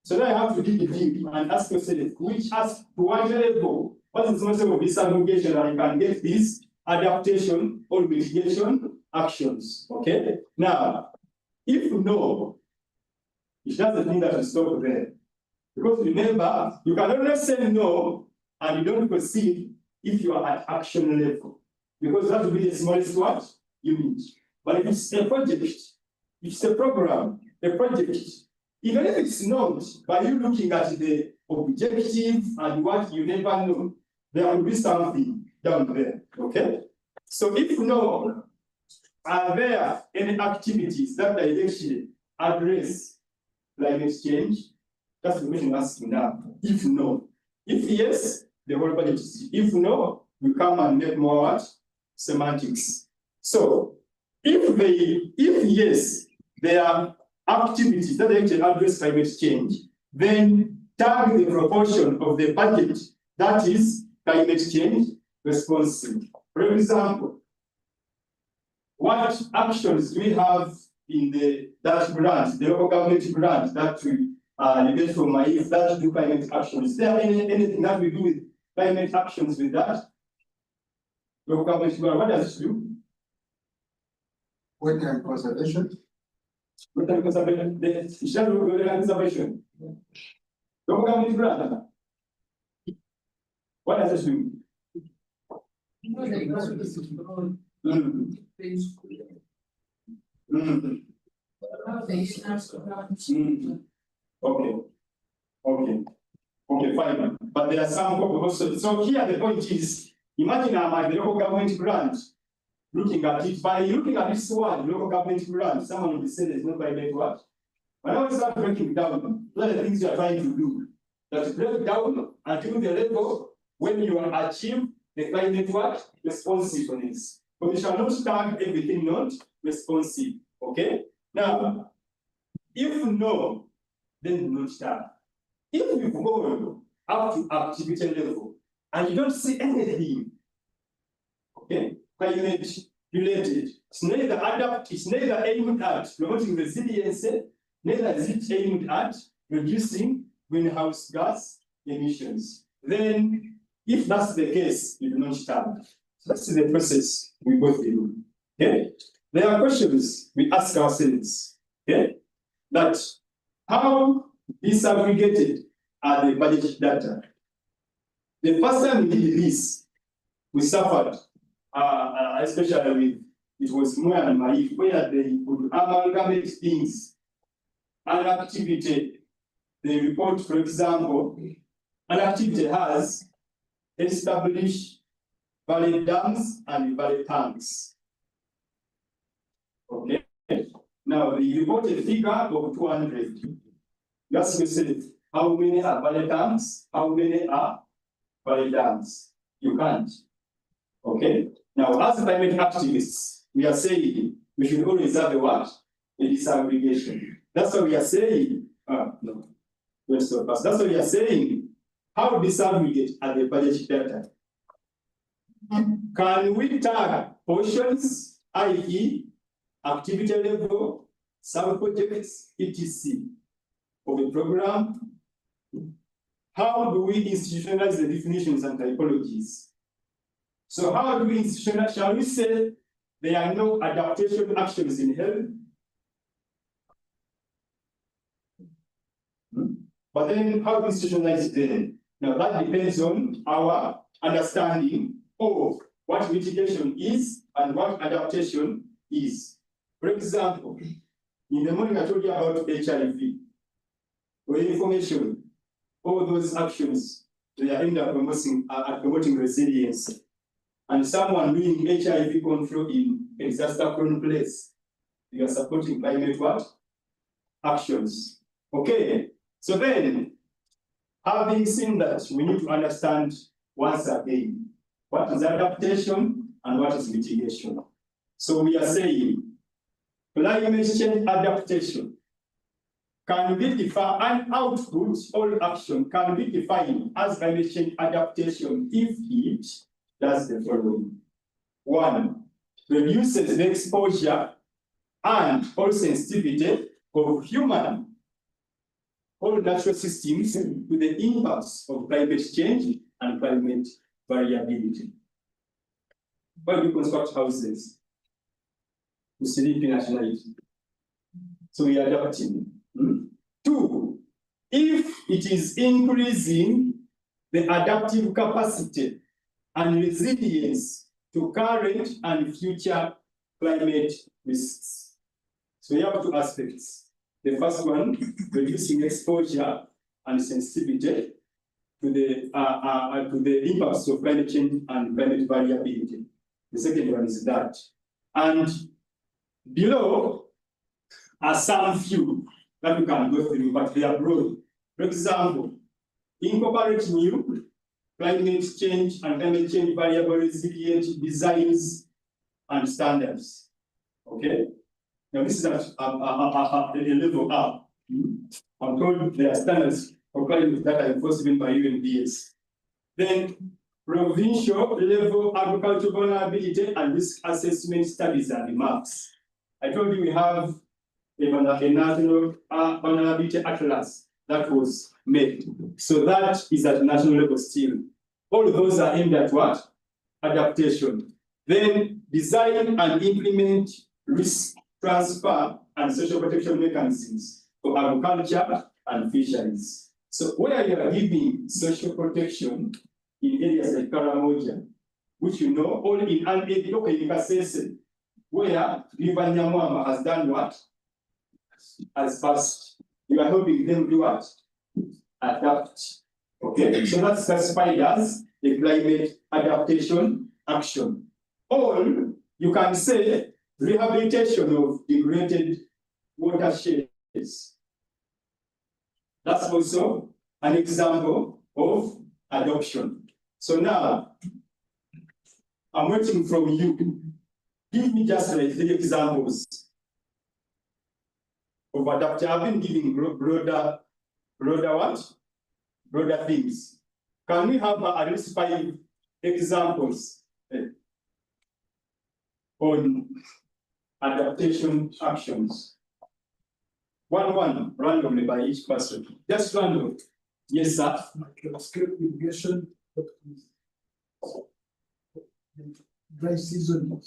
So then I have to dig deep and ask yourself, to what level, what is the most of disaggregation that I can get this adaptation or mitigation actions? Okay? Now, if no, it doesn't mean that you stop there. Because remember, you can only say no and you don't proceed if you are at action level. Because that will be the smallest what you need. But if it's a project, if it's a program, a project, even if it's not, by you looking at the objective and what you never know, there will be something down there. Okay? So if no, are there any activities that directly address climate change? That's the question I'm asking now. If no. If yes, the whole budget is. If no, we come and make more what? Semantics. So if yes, there are activities that actually address climate change, then tag the proportion of the budget that is climate change responsive. For example, what actions do we have in that grant, the local government grant that we get from MAIF that do climate action? Is there anything that we do with climate actions with that? Local government grant, what does it do? Wetland conservation. Wetland conservation, the shadow of wetland conservation. Local government grant. What does it do? Okay, fine. But there are some also. So here the point is, imagine I'm at the local government grant, looking at it. By looking at this one, local government grant, someone will be saying there's no climate what? When I start breaking down, what are the things you are trying to do? That break down until the level when you achieve the climate what? Responsiveness. But we shall not tag everything not responsive. Okay? Now, if no, then not tag. If you go up to activity level and you don't see anything, okay, climate related. It's neither aimed at promoting resilience, neither is it aimed at reducing greenhouse gas emissions. Then, if that's the case, you do not start. So that's the process we go through. Okay? There are questions we ask ourselves. Okay? That how disaggregated are the budget data? The first time we did this, we suffered, especially with, it was more and Maif, where they would amalgamate things. An activity, they report, for example, an activity has established valley dams and valley tanks. Okay. Now, they report a figure of 200. Just yourself, how many are valley tanks? How many are valley dams? You can't. Okay. Now, as climate activists, we are saying we should always have a what? A disaggregation. That's what we are saying. No. That's what we are saying. How disaggregate are the budget data? Can we tag portions, i.e., activity level, sub-projects, etc. of a program? How do we institutionalize the definitions and typologies? So how do we institutionalize? Shall we say there are no adaptation actions in health? But then how do we institutionalize it then? Now that depends on our understanding of what mitigation is and what adaptation is. For example, in the morning I told you about HIV, or information, all those actions, they are aimed at promoting resilience. And someone doing HIV control in a disaster-prone place, you are supporting climate what? Actions. Okay, so then, having seen that, we need to understand once again, what is adaptation and what is mitigation? So we are saying, climate change adaptation can be defined, an output or action can be defined as climate change adaptation if it does the following. 1, reduces the exposure and or sensitivity of human or natural systems to the impacts of climate change and climate variability. Why do we construct houses? To sleep in at night. So we are adapting. 2, if it is increasing the adaptive capacity and resilience to current and future climate risks. So we have 2 aspects. The first one, reducing exposure and sensitivity to the impacts of climate change and climate variability. The second one is that. And below are some few that we can go through, but they are broad. For example, incorporate new climate change and climate change variable resilient designs and standards. Okay? Now this is a level up. I'm told there are standards for climate that are enforced even by NbS. Then provincial level agricultural vulnerability and risk assessment studies and maps. I told you we have a national vulnerability atlas that was made. So that is at national level still. All those are aimed at what? Adaptation. Then design and implement risk transfer and social protection mechanisms for agriculture and fisheries. So where you are giving social protection in areas like Karamoja, which you know, all in an area where River Nyamwama has done what? Has passed. You are helping them do what? Adapt. Okay, so that's classified as a climate adaptation action. Or you can say rehabilitation of degraded watersheds. That's also an example of adoption. So now, I'm waiting from you. Give me just like 3 examples of adaptation. I've been giving broader what? Broader things. Can we have at least 5 examples? on adaptation actions. One, randomly by each person. Just random. Yes, sir. Microscope irrigation, dry season.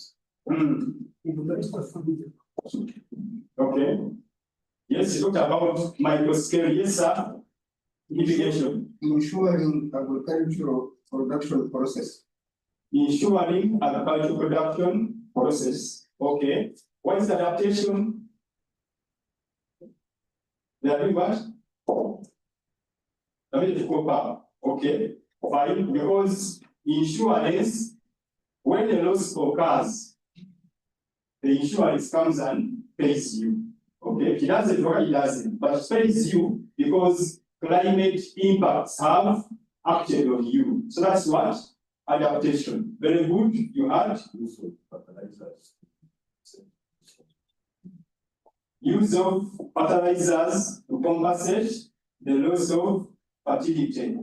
Okay. Yes, you talked about microscale. Yes, sir. Irrigation. Ensuring agricultural production process. Ensuring agricultural production process. Okay. What is adaptation? They are doing what? Okay. Fine. Because insurance, when the loss occurs, the insurance comes and pays you. Okay. It doesn't or it doesn't, but it pays you because climate impacts have acted on you. So that's what? Adaptation. Very good. You had use of fertilizers to compensate the loss of fertility.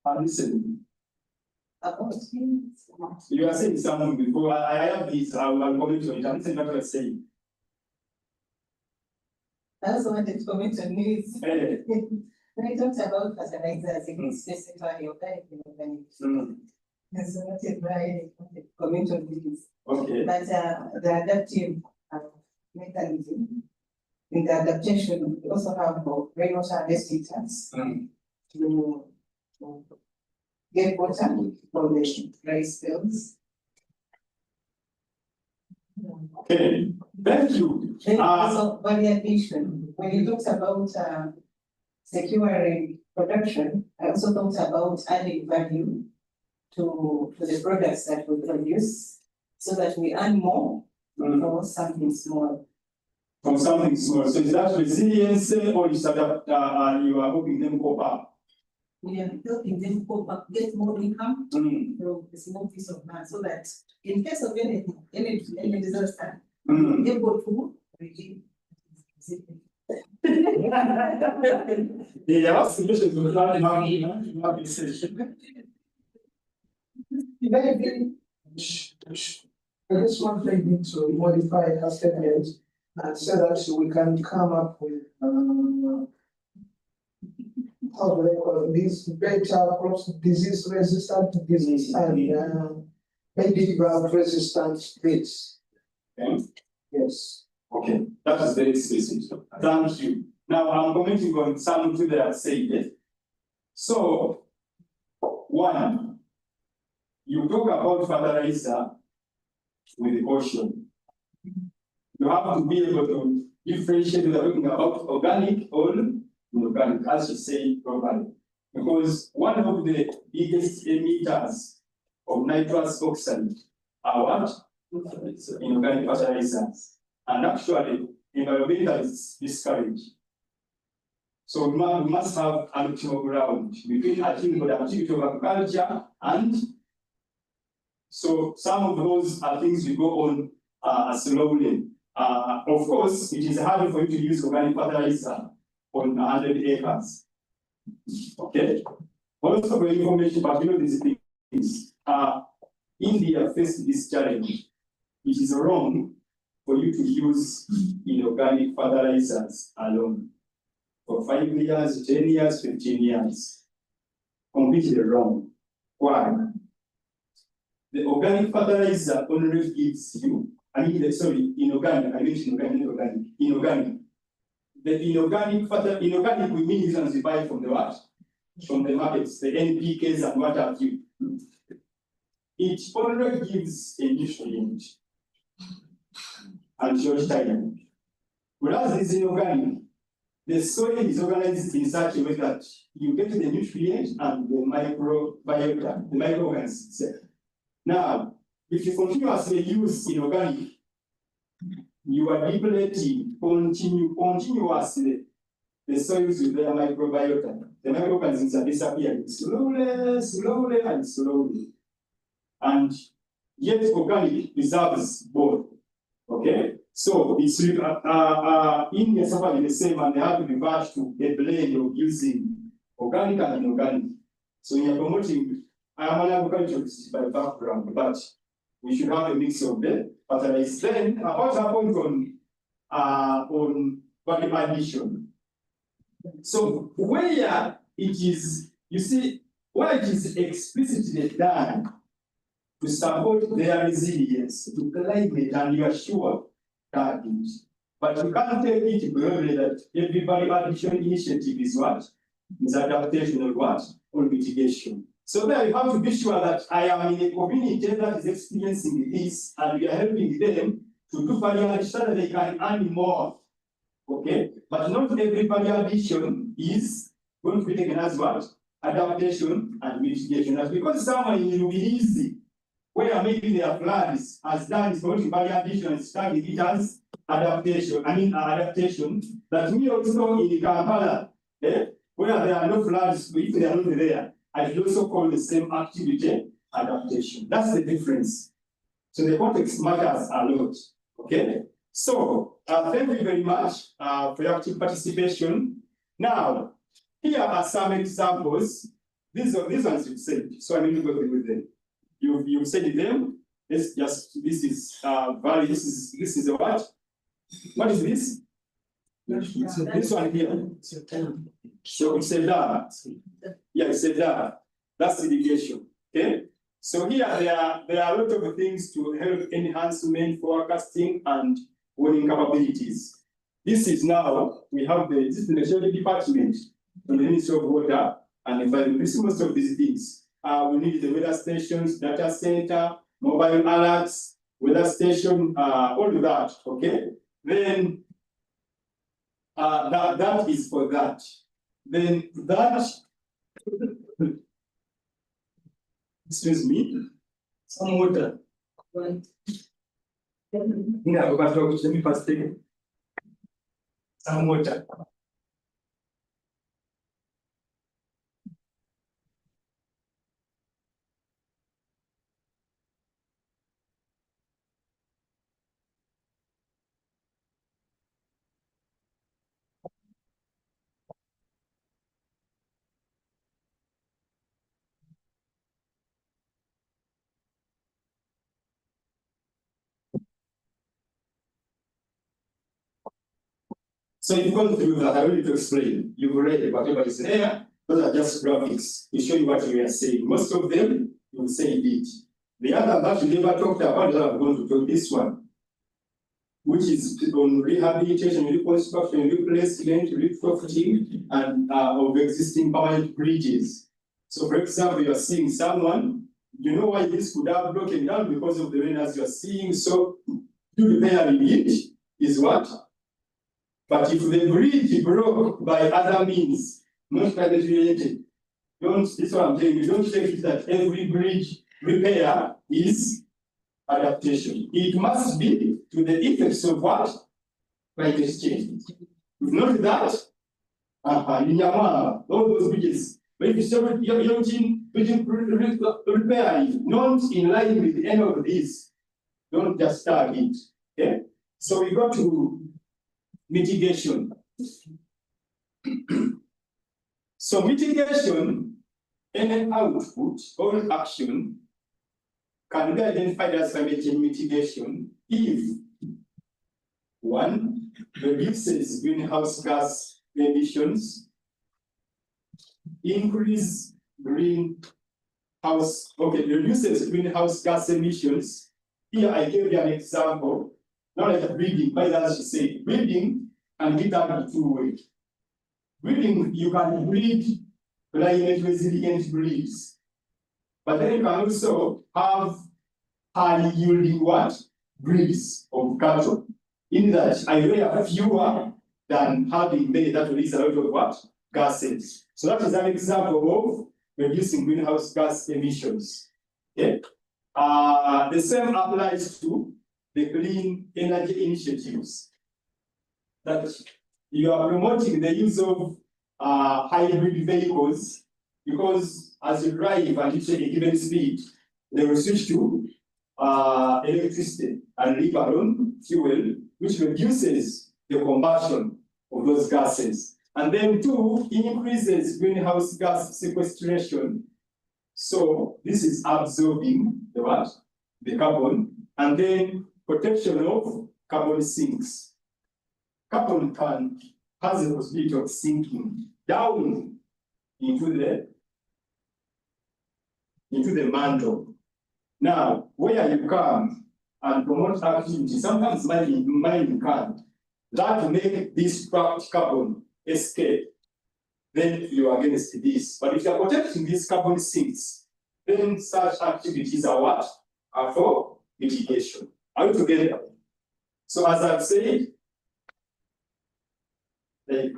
I'm listening. You are saying something before. I have this. I will comment on it. I'm listening to what you are saying. I also wanted to comment on this. When I talked about fertilizers, it specifically organic and inorganic. That's not it, right? Comment on this. Okay. But the adaptive mechanism, in the adaptation, we also have rainwater harvesting tanks to get water for the dry spells. Okay. Thank you. Then also variation. When you talked about securing production, I also talked about adding value to the products that we produce so that we earn more for something small. From something small. So is that resilience or is that you are hoping them cope up? We are helping them cope up, get more income from a small piece of land so that in case of any disaster, we're able to regain. Yeah, Maybe I just want to modify her statement and so that we can come up with how do they call it, these better crops, disease resistant disease and maybe drought resistant traits. Okay. Yes. Okay, that is very specific. Thank you. Now I'm commenting on something that I've said. So, one, you talk about fertilizer with caution. You have to be able to differentiate whether talking about organic or inorganic, as you say properly. Because one of the biggest emitters of nitrous oxide are what? Inorganic fertilizers. And actually, environmental is discouraged. So we must have an optimal ground between achieving productivity of agriculture and so some of those are things we go on slowly. Of course, it is harder for you to use organic fertilizer on 100 acres. Okay. Also for information, but you know these things. India faced this challenge. It is wrong for you to use inorganic fertilizers alone. For 5 years, 10 years, 15 years. Completely wrong. Why? The organic fertilizer only gives you, inorganic, I mentioned inorganic. The inorganic we mean these ones we buy from the what? From the markets, the NPKs and what have you. It only gives a nutrient and short time. Whereas this inorganic, the soil is organized in such a way that you get the nutrient and the microbiota, the microorganisms itself. Now, if you continuously use inorganic, you are depleting continuously the soils with their microbiota. The microorganisms are disappearing slowly. And yet organic preserves both. Okay? So it's India suffering the same, and they have to revert to a blend of using organic and inorganic. So we are promoting, I am an agriculturalist by background, but we should have a mix of them. Fertilize. Then what happened on value addition? So where it is, you see, where it is explicitly done to support their resilience to climate, and you are sure that is. But you can't take it broadly that every value addition initiative is what? Is adaptation or what? Or mitigation. So there you have to be sure that I am in a community that is experiencing this, and we are helping them to do value addition so that they can earn more. Okay? But not every value addition is going to be taken as what? Adaptation and mitigation. That's because someone will be easy, where maybe their floods has done is going to value addition and studying it as adaptation. Adaptation. That me also in Kampala, where there are no floods, if they are not there, I should also call the same activity adaptation. That's the difference. So the context matters a lot. Okay. So thank you very much for your active participation. Now, here are some examples. These ones you've said, so I'm going to go through with them. You've said them. This is value. This is a what? What is this? This one here. So it's a data. Yeah, it's a data. That's irrigation. Okay. So here there are a lot of things to help enhancement forecasting and warning capabilities. This is now we have this is the National Department from the Ministry of Water and Environment. This is most of these things. We need the weather stations, data center, mobile alerts, weather station, all of that. Okay. Then that is for that. Then that, excuse me, some water. Yeah, let me first take some water. So you've gone through that. I need to explain. You've read whatever is there. Those are just graphics to show you what we are saying. Most of them, you will say it. The other that we never talked about, I'm going to talk this one, which is on rehabilitation, reconstruction, replacement, retrofitting, and of existing permanent bridges. So, for example, you are seeing someone, you know why this could have broken down because of the rain as you are seeing. So, to repair it is what? But if the bridge broke by other means, not climate related, this is what I'm telling you, don't take it that every bridge repair is adaptation. It must be to the effects of what? Climate change. If not that, all those bridges, but if you start repairing, not in line with any of this, don't just start it. Okay? So we go to mitigation. So mitigation, any output or action can be identified as climate change mitigation if one reduces greenhouse gas emissions, reduces greenhouse gas emissions. Here I gave you an example. Not like breeding, but as you say, breeding and be done two ways. Breeding, you can breed climate resilient breeds, but then you can also have high yielding what? Breeds of cattle. In that I weigh fewer than having many that release a lot of what? Gases. So that is an example of reducing greenhouse gas emissions. Okay. The same applies to the clean energy initiatives. That you are promoting the use of hybrid vehicles because as you drive and reach a given speed, they will switch to electricity and leave alone fuel, which reduces the combustion of those gases. And then two, increases greenhouse gas sequestration So this is absorbing the what? The carbon, and then protection of carbon sinks. Carbon has a possibility of sinking down into the mantle. Now, where you come and promote activity, sometimes mining can, that make this trapped carbon escape, then you are against this. But if you are protecting these carbon sinks, then such activities are what? Are for mitigation. Are you together? So as I've said, like,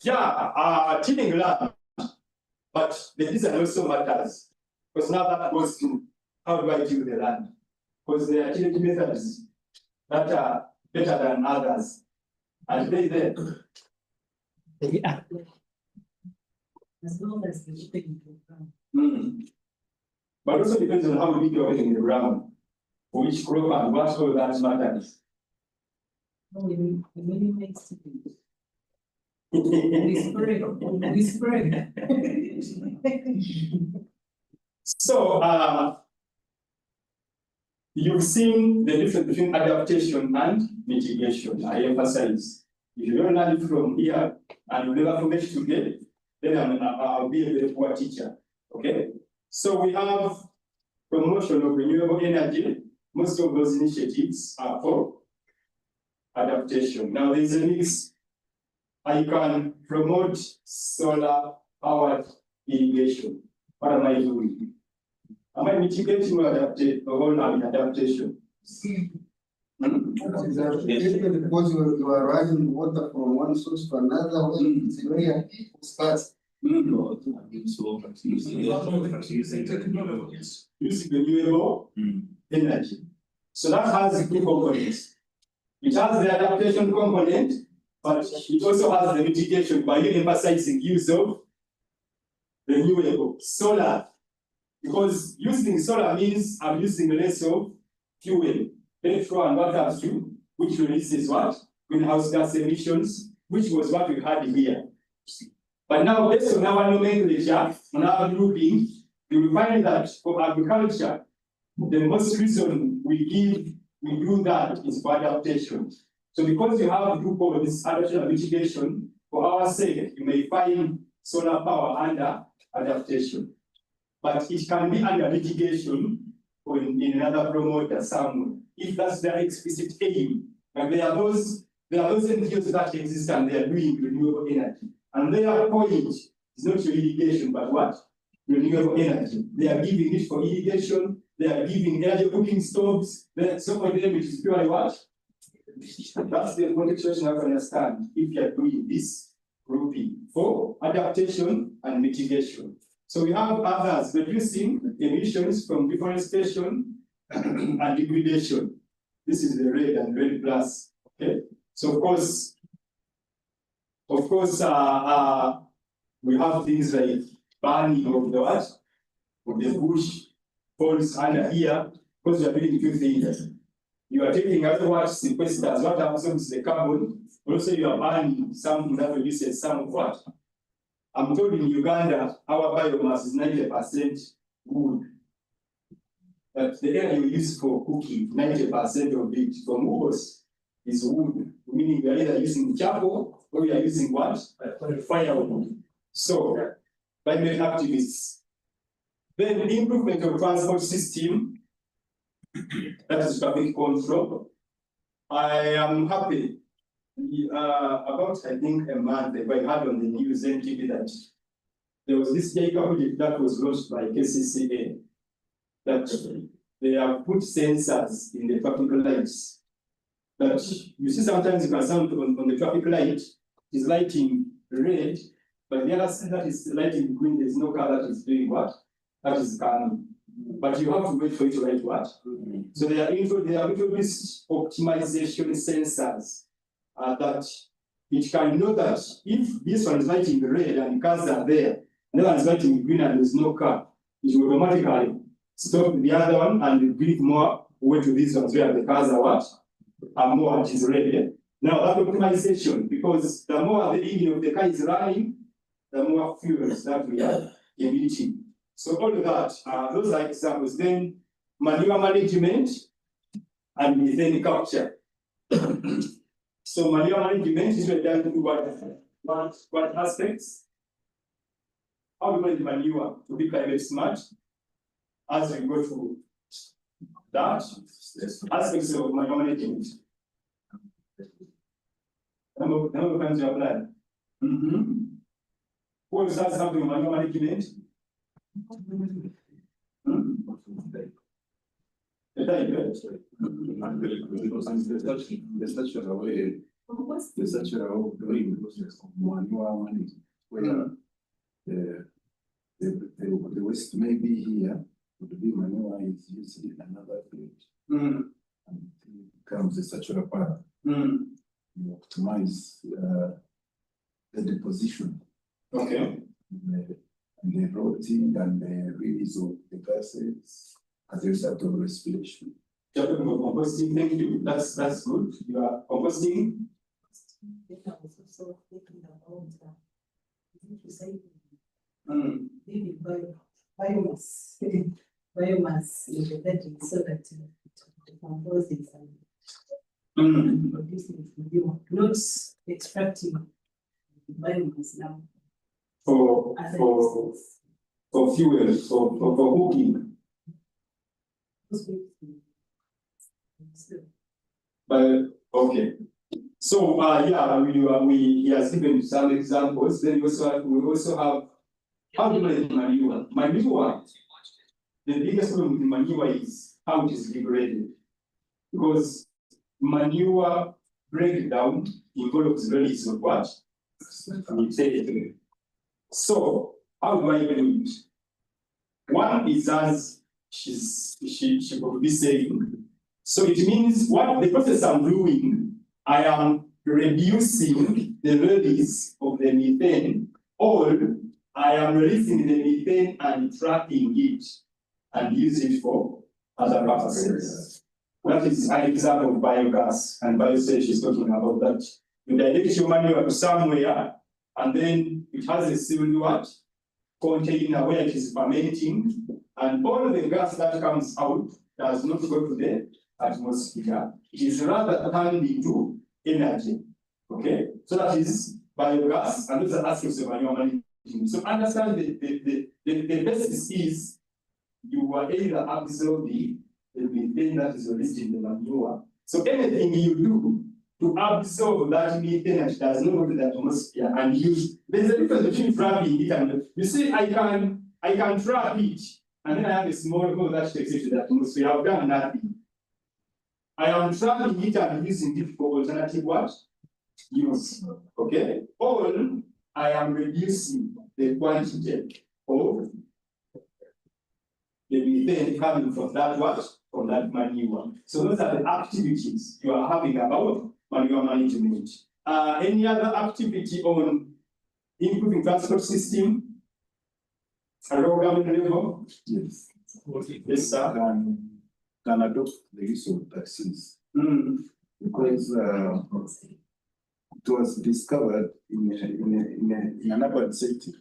yeah, tilling land, but the design also matters. Because now that goes to how do I till the land? Because there are tilling methods that are better than others. And they there. As long as the shipping program. But also depends on how big you're in the ground, for which crop and what all that matters. We really make shipping. We spread. So you've seen the difference between adaptation and mitigation. I emphasize. If you don't learn it from here and you never forget to get, then I'll be a very poor teacher. Okay? So we have promotion of renewable energy. Most of those initiatives are for adaptation. Now there's a mix. I can promote solar powered irrigation. What am I doing? Am I mitigating or adaptation? Because you are running water from one source to another, it's a very fast. Using renewable energy. So that has two components. It has the adaptation component, but it also has the mitigation by emphasizing use of renewable solar. Because using solar means I'm using less of fuel, petrol and what have you, which releases what? Greenhouse gas emissions, which was what we had here. But now, based on our nomenclature, on our grouping, you will find that for agriculture, the most reason we do that is for adaptation. So because you have a group of this adaptation and mitigation, for our sake, you may find solar power under adaptation. But it can be under mitigation or in another promoter somewhere, if that's their explicit aim. And there are those NGOs that exist and they are doing renewable energy. And their point is not your irrigation, but what? Renewable energy. They are giving it for irrigation, they are giving energy cooking stoves, some of them it is purely what? That's the contextualization you have to understand if you are doing this grouping for adaptation and mitigation. So we have others reducing emissions from deforestation and liquidation. This is the red and red plus. Okay. So of course, we have things like burning of the what? Of the bush falls under here, because you are doing two things. You are taking other words, sequesters, what absorbs the carbon, also you are burning some that releases some of what? I'm told in Uganda, our biomass is 90% wood. But the air you use for cooking, 90% of it from wood is wood, meaning you are either using charcoal or you are using what? Firewood. So, climate activists. Then the improvement of transport system, that is traffic control. I am happy. About, I think, a month ago, I heard on the news NTV that there was this JICA project that was launched by KCCA, that they have put sensors in the traffic lights. That you see sometimes you can sound on the traffic light, is lighting red, but the other side that is lighting green, there's no car that is doing what? That is coming. But you have to wait for it to light what? So they are introduced optimization sensors. That it can know that if this one is lighting red and cars are there, and the other one is lighting green and there's no car, it will automatically stop the other one and give more way to these ones where the cars are what? Are more, which is red. Now that optimization, because the more the engine of the car is running, the more fuels that we are emitting. So all of that, those are examples. Then manure management and methane capture. So manure management is done to what aspects? How we manage manure to be climate smart as we go through that aspects of manure management. Number of times you apply. Who will start something with manure management? The structure of doing process of manure management, where the waste may be here, but the manure is used in another field. And it becomes a structural part. You optimize the deposition. Okay. The rotting and the release of the gases as a result of respiration. Talking about composting, thank you. That's good. You are composting. I was also thinking about maybe biomass. Biomass is bedding so that the composting and producing manure, not extracting biomass now. For fuel, for cooking. But okay. So yeah, he has given some examples. Then we also have how to manage manure. Manure, the biggest problem with manure is how it is liberated. Because manure breakdown involves release of what? Methane. So how do I do it? One is as she could be saying. So it means what the process I'm doing, I am reducing the release of the methane, or I am releasing the methane and trapping it and use it for other purposes. That is an example of biogas, and biosage is talking about that. You direct your manure to somewhere, and then it has a sealed what? Container where it is fermenting, and all the gas that comes out does not go to the atmosphere. It is rather turned into energy. Okay, so that is biogas, and those are aspects of manure management. So understand the basis is you are either absorbing the methane that is released in the manure. So anything you do to absorb that methane that does not go to the atmosphere and use, there's a difference between trapping it and, you see, I can trap it, and then I have a small hole that takes it to the atmosphere. I've done nothing. I am trapping it and using it for alternative what? Use. Okay? Or I am reducing the quantity of the methane coming from that what? From that manure. So those are the activities you are having about manure management. Any other activity on improving transport system at local government level? Yes. Yes, sir. Can adopt the use of taxis. Because it was discovered in an urban setting.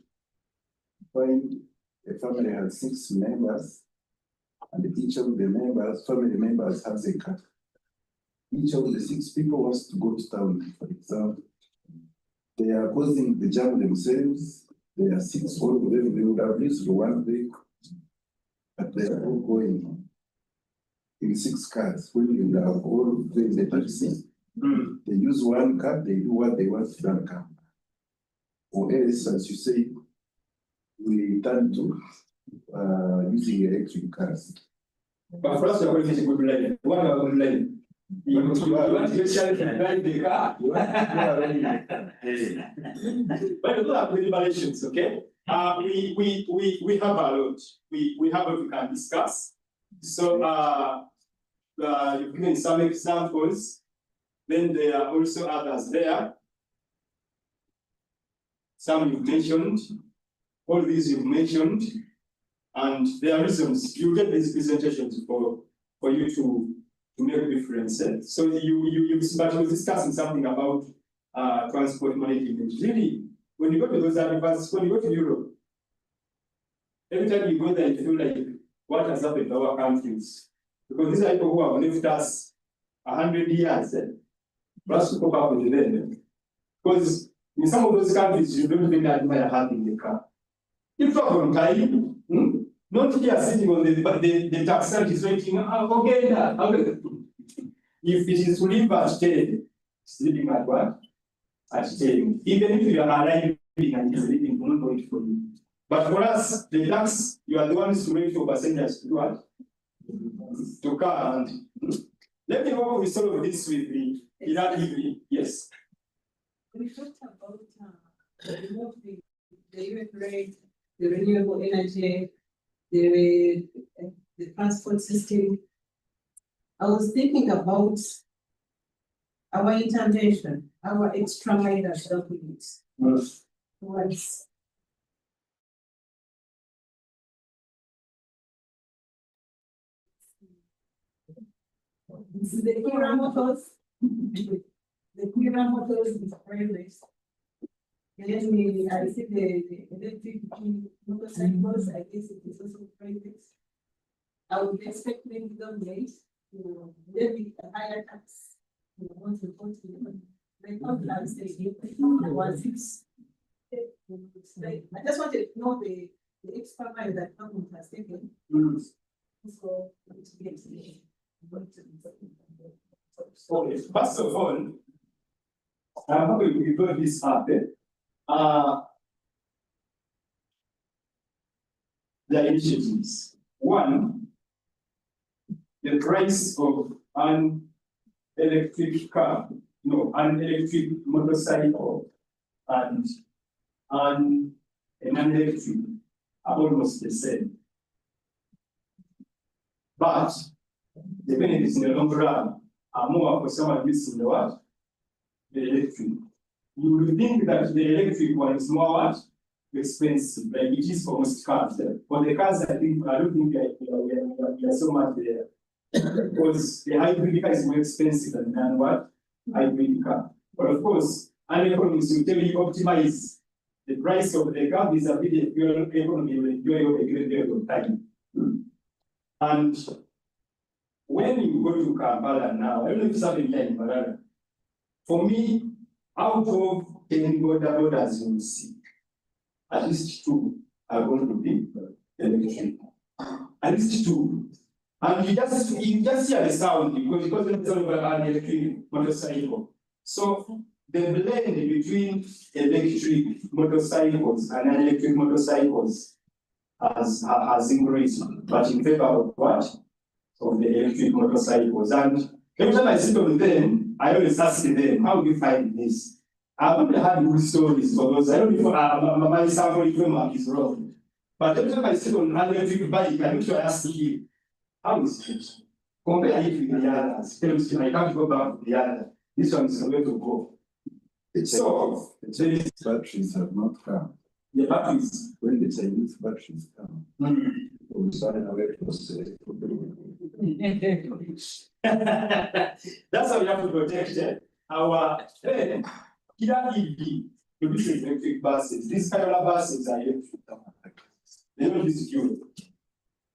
When a family has 6 members, and each of the family members has a car. Each of the 6 people wants to go to town, for example. They are causing the jam themselves. They are 6, all of them, they would have used one vehicle, but they are all going in 6 cars. When you have all the taxis, they use one car, they do what they want to that car. Or else, as you say, we turn to using electric cars. But for us, we're going to good lane. What are good lane? You want to drive the car. But those are deliberations, okay? We have a lot. We have what we can discuss. So you've given some examples. Then there are also others there. Some you've mentioned. All these you've mentioned. And there are reasons. You get these presentations for you to to make a difference. So but you were discussing something about transport management. Really, when you go to those advanced, when you go to Europe, every time you go there, you feel like what has happened to our countries. Because these are people who have lived us 100 years. Plus to cope up with them. Because in some of those countries, you don't even admire having the car. If you are from Kai, not here sitting on the taxi is waiting, okay, if it is to live at 10, sleeping at what? At 10. Even if you are arriving and sleeping, do not wait for you. But for us, the tax, you are the ones to wait for passengers to do what? To come and let me walk with some of this with me. Yes. We talked about the UF rate, the renewable energy, the transport system. I was thinking about our intervention, our extra mile that documents. Towards the Kira motors, the Kira motors is very nice. Let me, I see the electric motorcycles, I guess it is also private. I would expect maybe government to levy a higher tax. Once we go to the contract, say, one six. I just wanted to know the extra mile that government has taken. So, to get the. Okay, first of all, I'm happy we got this up. The initiatives. One, the price of an electric car, an electric motorcycle, and an electric are almost the same. But the benefits in the long run are more for someone using the what? The electric. You will think that the electric one is more what? Expensive, like it is for most cars. For the cars, I don't think we are so much there. Because the hybrid car is more expensive than what? Hybrid car. But of course, an economist will tell you optimize the price of the car vis-a-vis the fuel economy will enjoy over a great deal of time. And when you go to Kampala now, I don't know if it's happening here in Malala. For me, out of 10 borders you will see, at least 2 are going to be electric. At least 2. And you just hear the sound because it's all about an electric motorcycle. So the blend between electric motorcycles and electric motorcycles has increased, but in favor of what? Of the electric motorcycles. And every time I sit on them, I always ask them, how do you find this? I've only had good stories for those. I don't know if my sample framework is wrong. But every time I sit on an electric bike, I make sure I ask him, how is it? Compare it with the others. Tells you I can't go back to the other. This one is the way to go. So the batteries have not come. The batteries. When the Chinese batteries come, we sign away for That's how we have to protect our killer EV produces electric buses. These kind of buses are electric. They don't use fuel.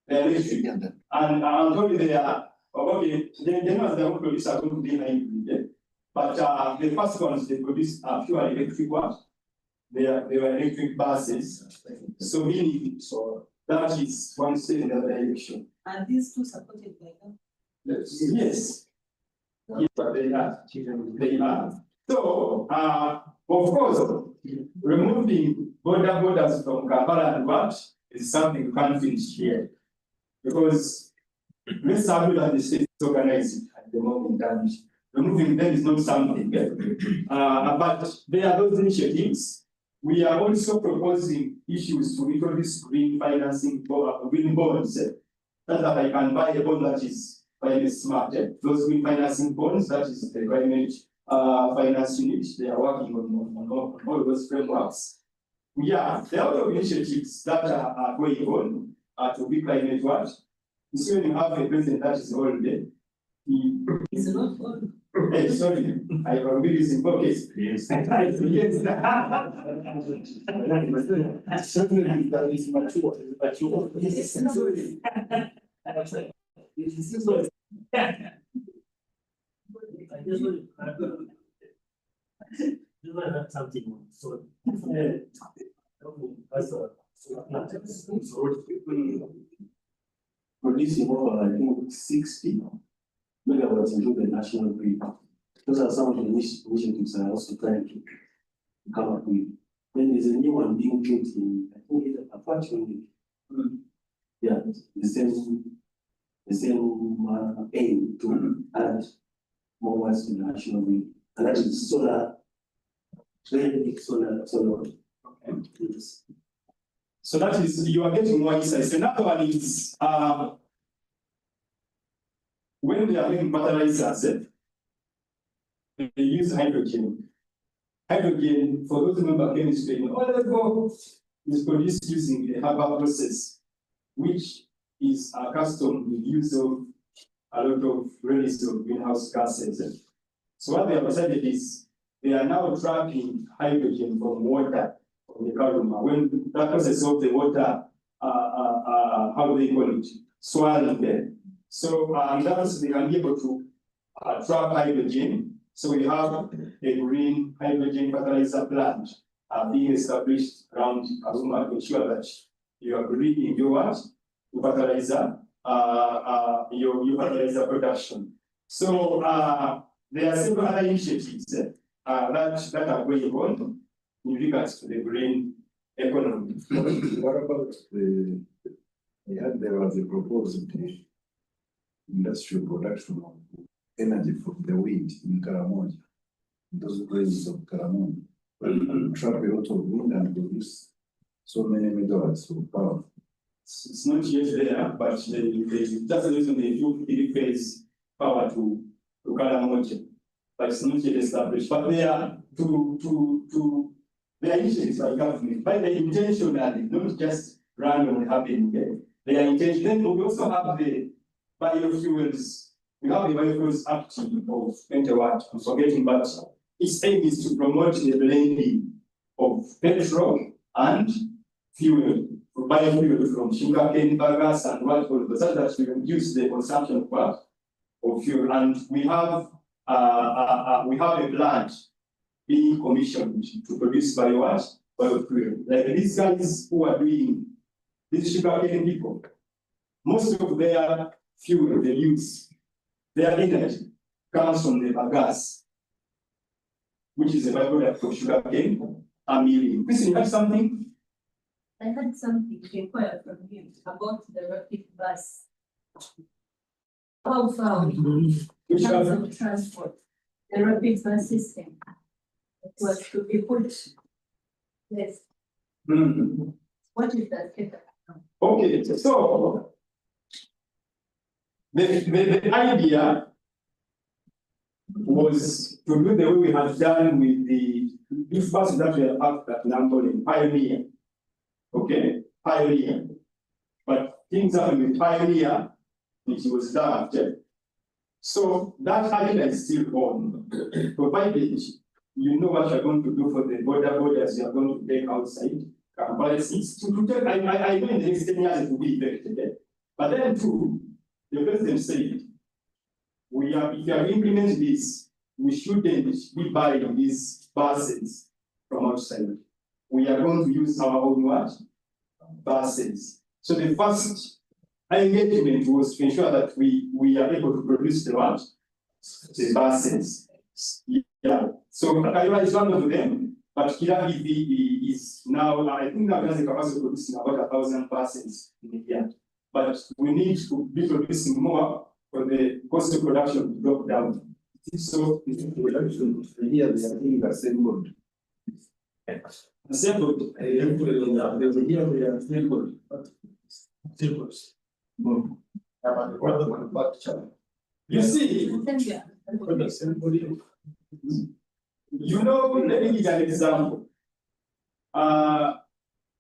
They're electric. And I'm told they are okay, they know they won't produce are going to be hybrid. But the first ones they produce are pure electric ones. They were electric buses. So meaning that is one step in the other direction. Are these two supported by them? Yes. But they are. They are. So of course, removing borders from Kampala and what is something you can't finish here. Because let's argue that the state is organized at the moment and removing them is not something. But there are those initiatives. We are also proposing issues to introduce green financing for green bonds. That I can buy a bond that is climate smart. Those green financing bonds, that is the climate finance unit, they are working on all those frameworks. Yeah, there are other initiatives that are going on to be climate watch. So you have a president that is already It's not all. Hey, sorry, I will be using pockets. Yes. Certainly that is mature. Just want to have something, so. Producing over, I think, 60 megawatts into the national grid. Those are some of the initiatives I also trying to come up with. Then there's a new one being built in, I think it's unfortunately. Yeah, the same aim to add more watts to the national grid. And that is solar, very big solar. Okay. Yes. So that is, you are getting more insights. Another one is, when they are making fertilizers, they use hydrogen. Hydrogen, for those who remember chemistry, in all level is produced using the Haber process, which is accustomed to the use of a lot of release of greenhouse gases. So what they have decided is they are now trapping hydrogen from water, from the carbon. When that process of the water, how do they call it, swirling there. So that's they can be able to trap hydrogen. So we have a green hydrogen fertilizer plant being established around Karuma to ensure that you are green in your fertilizer, your fertilizer production. So there are several other initiatives that are going on in regards to the green economy. What about there was a proposal industrial production of energy from the wind in Karamoja, those places of Karamoja, trap a lot of wind and produce so many megawatts of power. It's not yet there, but that's the reason they do three-phase power to Karamoja, but it's not yet established. But they are they are initiatives by government, by the intentionally, not just randomly happening there. They are intentional. Then we also have the biofuels. We have the biofuels Act of 21, I'm forgetting, but its aim is to promote the blending of petrol and fuel, biofuel from sugarcane, bagasse, and what so that we reduce the consumption of fuel. And we have a plant being commissioned to produce biofuel. Like these guys who are doing these sugarcane people, most of their fuel they use, their energy comes from the bagasse, which is a byproduct of sugarcane and milling. Chris, you have something? I had something to inquire from him about the rapid bus. How far in terms of transport, the rapid bus system was to be put. Yes. What is that? Okay, so the idea was to do the way we had done with the buses that were parked at Namboling, Pioneer. Okay, Pioneer. But things happened with Pioneer, which was done after. So that idea is still on, provided you know what you're going to do for the borders you are going to take outside. But it's to take, I know in the next 10 years it will be effective. But then too, the president said, if you are implementing this, we shouldn't be buying these buses from outside. We are going to use our own buses. So the first engagement was to ensure that we are able to produce the buses. Yeah. So Kaiwa is one of them, but Kirabi is now, I think now has a capacity of producing about 1,000 buses in a year. But we need to be producing more for the cost of production to drop down. So Production here they are being assembled. Assembled. You see, you know, let me give an example.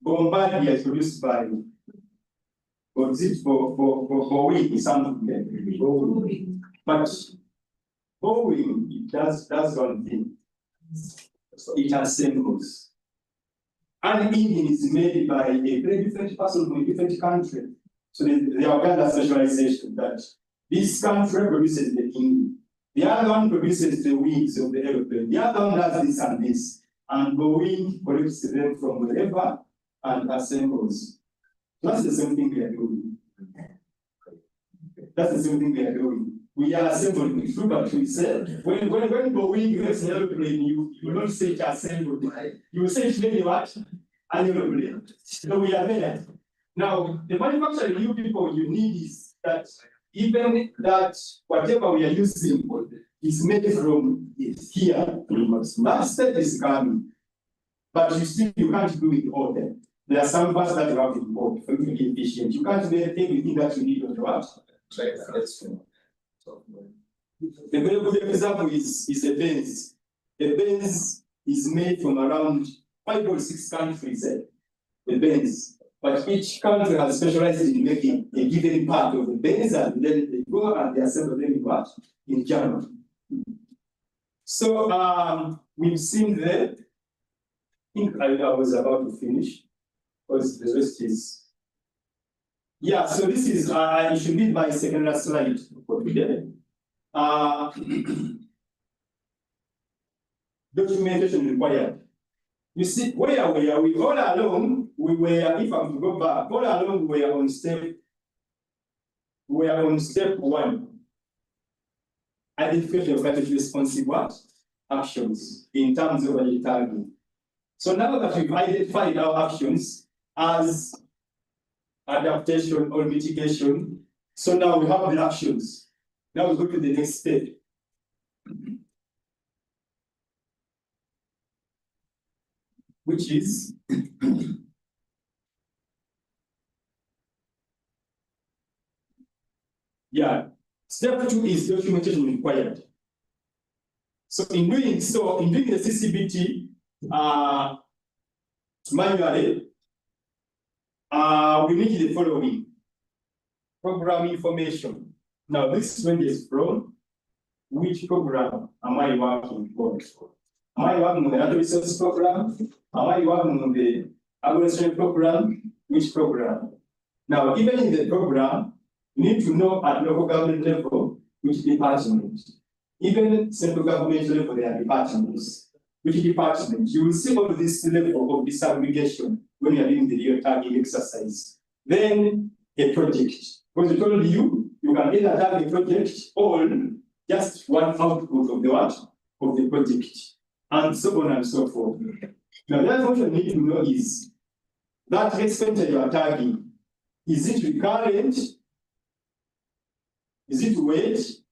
Bombardier is produced by, or is it for wind something? But Boeing, it does one thing. So it assembles. An engine is made by a very different person from a different country. So they have got that specialization that this country produces the engine. The other one produces the wings of the airplane. The other one does this and this. And Boeing collects them from wherever and assembles. That's the same thing we are doing. That's the same thing we are doing. We are assembling. Look at what we said. When Boeing makes an airplane, you don't say it's assembled. You will say it's made what? An airplane. So we are there. Now, the manufacturing you people you need is that even that whatever we are using is made from here. That step is coming. But you can't do it all there. There are some parts that you have to import for you to be efficient. You can't make everything that you need on the what? That's true. The very good example is a Benz. The Benz is made from around 5 or 6 countries, the Benz. But each country has specialized in making a given part of the Benz, and then they go and they assemble them in what? In Germany. So we've seen that. I think I was about to finish, because the rest is. Yeah, so this is, you should read my second last slide for today. Documentation required. You see, where were we? All along, we were, if I'm to go back, all along we were on step 1. Identification of budget responsive what? Actions in terms of budget targeting. So now that we've identified our actions as adaptation or mitigation, so now we have the actions. Now we go to the next step. Which is yeah, step 2 is documentation required. So in doing the CCBT manually, we need the following: program information. Now this ranges from which program am I working on? Am I working on the natural resource program? Am I working on the agricultural program? Which program? Now, even in the program, you need to know at local government level which department. Even central government level, there are departments. Which department? You will see all this level of disaggregation when you are doing the real tagging exercise. Then a project. Because I told you, you can either tag a project or just one output of the what? Of the project. And so on and so forth. Now, that's what you need to know is that expenditure you are tagging, is it recurrent? Is it wage?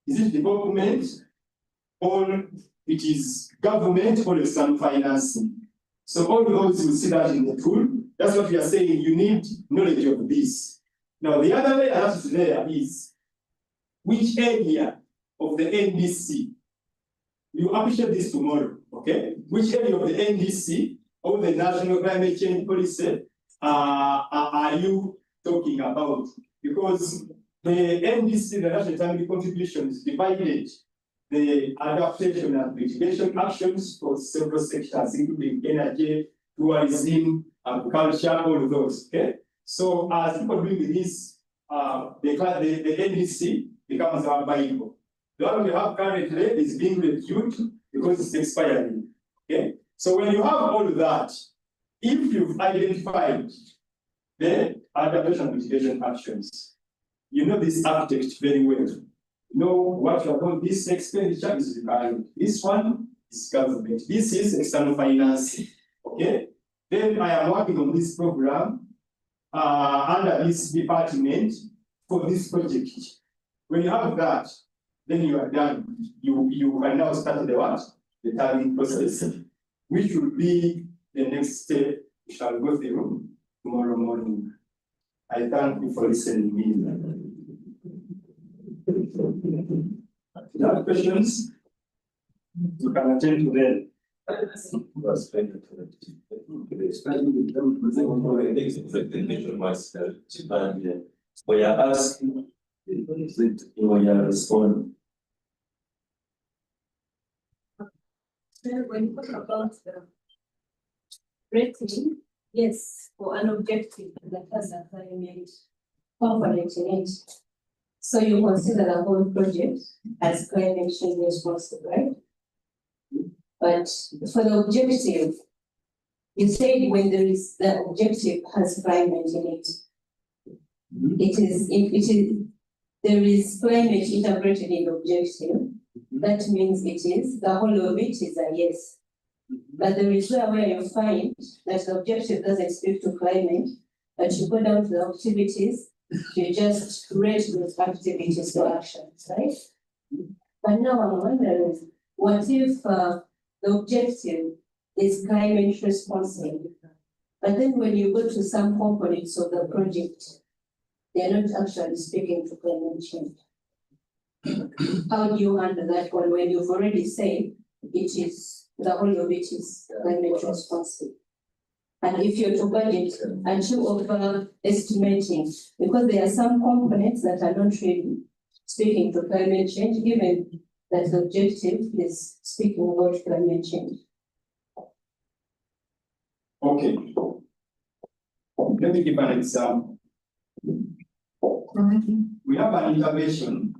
Is it development? Or it is government or some financing? So all those you see that in the tool. That's what we are saying. You need knowledge of this. Now, the other layer that is there is which area of the NBC. You appreciate this tomorrow, okay? Which area of the NDC or the National Climate Change Policy are you talking about? Because the NDC, the National Climate Contribution, is divided the adaptation and mitigation actions for several sectors, including energy, tourism, agriculture, all of those, okay? So as people doing this, the NDC becomes our Bible. The one we have currently is being reviewed because it's expiring. Okay? So when you have all of that, if you've identified the adaptation and mitigation actions, you know this architect very well. You know what you are doing. This expenditure is recurring. This one is government. This is external financing. Okay? Then I am working on this program under this department for this project. When you have that, then you are done. You can now start the what? The tagging process, which will be the next step we shall go through tomorrow morning. I thank you for listening to me. If you have questions, you can attend to them. We are asking respond. So when you talk about the rating, yes, for an objective that has a climate component in it. So you consider the whole project as climate change responsive, right? But for the objective, you said when there is the objective has climate in it. There is climate integrated in the objective. That means the whole of it is a yes. But there is where you find that the objective doesn't speak to climate, but you go down to the activities, you just rate those activities to actions, right? But now I'm wondering, what if the objective is climate responsive, but then when you go to some components of the project, they're not actually speaking to climate change? How do you handle that one when you've already said the whole of it is climate responsive? And if you're to budget and you overestimating, because there are some components that are not really speaking to climate change, given that the objective is speaking about climate change. Okay. Let me give an example. We have an intervention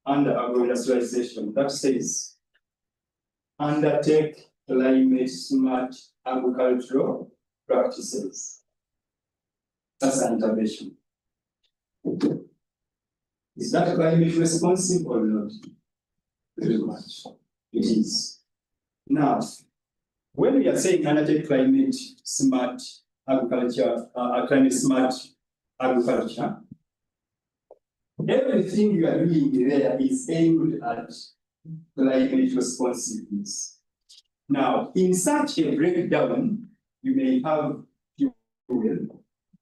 under agro-industrialization that says, undertake climate smart agricultural practices. That's an intervention. Is that climate responsive or not? Very much. It is. Now, when we are saying undertake climate smart agriculture, everything you are doing there is aimed at climate responsiveness. Now, in such a breakdown, you may have fuel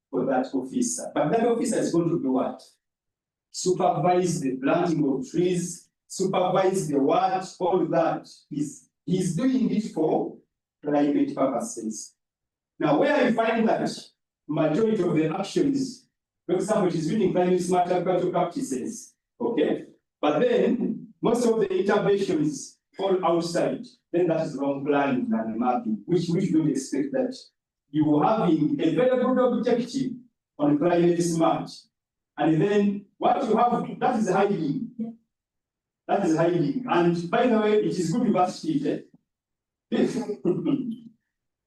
for that officer, but that officer is going to do what? Supervise the planting of trees, supervise the what, all that. He's doing it for climate purposes. Now, where you find that majority of the actions, for example, it is doing climate smart agricultural practices, okay? But then most of the interventions fall outside, then that is wrong planning and mapping, which we don't expect that you having a very good objective on climate smart. And then what you have, that is hiding. Yeah. That is hiding. And by the way, it is good university.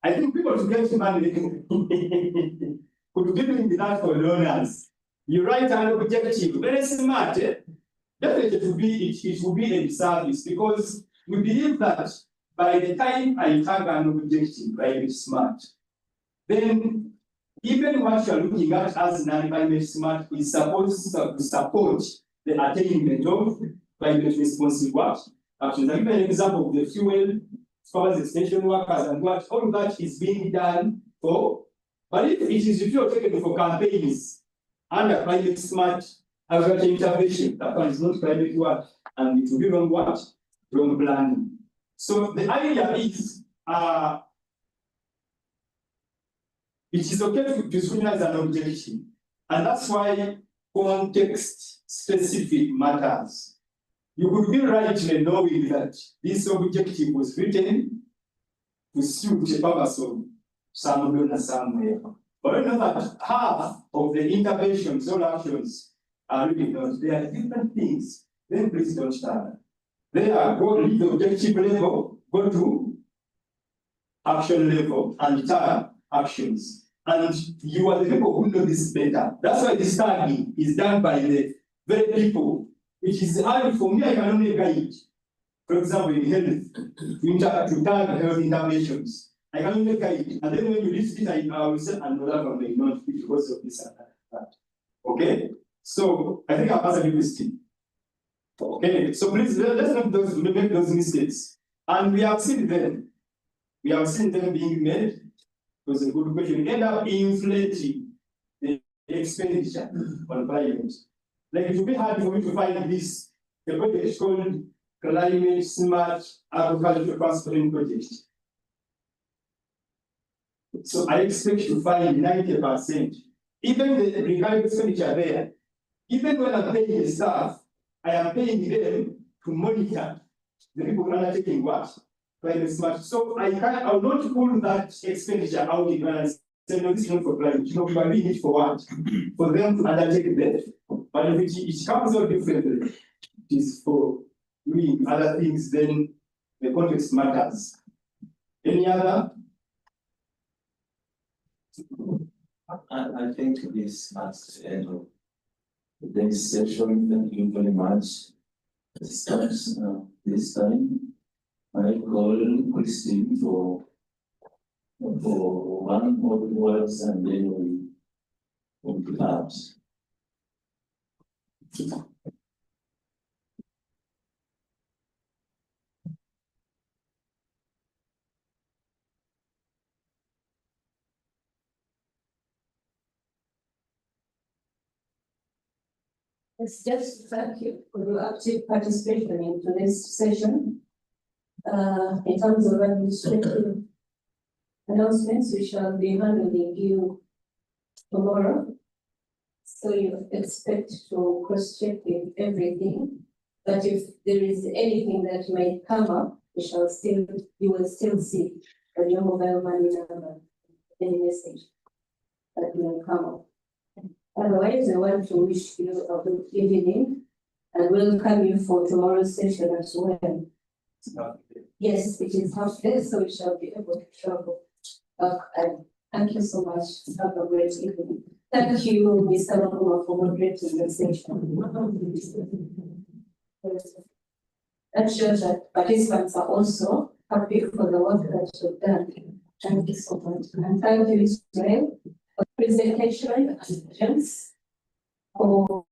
I think people to get money could give me that for learners. You write an objective, very smart. Definitely it will be a service, because we believe that by the time I have an objective, climate smart, then even what you are looking at as non-climate smart is supposed to support the attainment of climate responsive work actions. I'll give an example of the fuel, supervised extension workers, and what all that is being done for. But if it is fuel taken for campaigns under climate smart agriculture intervention, that one is not climate work, and it will be wrong what? Wrong planning. So the idea is it is okay to scrutinize an objective, and that's why context specific matters. You could be right in knowing that this objective was written to suit a purpose of some donor somewhere. But I know that half of the interventions or actions are really not. They are different things. Then please don't start. They are go to the objective level, go to action level, and tag actions. And you are the people who know this better. That's why this tagging is done by the very people. It is hard for me, I can only guide. For example, in health, to tag health interventions. I can only guide. And then when you list it, I will say another one may not be because of this and that. Okay? So I think I've answered your question. Okay, so please let's not make those mistakes. And we have seen them. We have seen them being made. It was a good question. We end up inflating the expenditure on climate. Like it will be hard for me to find this. The project is called Climate Smart Agricultural Transferring Project. So I expect to find 90%. Even the recurring expenditure there, Even when I'm paying the staff, I am paying them to monitor the people undertaking what? Climate smart. So I will not pull that expenditure out in and say, no, this is not for climate. You know, we are doing it for what? For them to undertake that. But if it comes out differently, it is for doing other things, then the context matters. Any other? I think this marks the end of today's session. Thank you very much. Discuss this time. I call Christine for one or two words and then we collapse. It's just thank you for your active participation in today's session. In terms of administrative announcements, we shall be handling you tomorrow. So you expect to cross-check with everything. But if there is anything that may come up, you will still see on your mobile money number, any message that will come up. Otherwise, I want to wish you a good evening and welcome you for tomorrow's session as well. Yes, it is half day, so we shall be able to travel back. And thank you so much. Have a great evening. Thank you, Mr. Makuma, for moderating the session. That shows that participants are also happy for the work that you've done. Thank you so much. And thank you, Israel, for presentation and for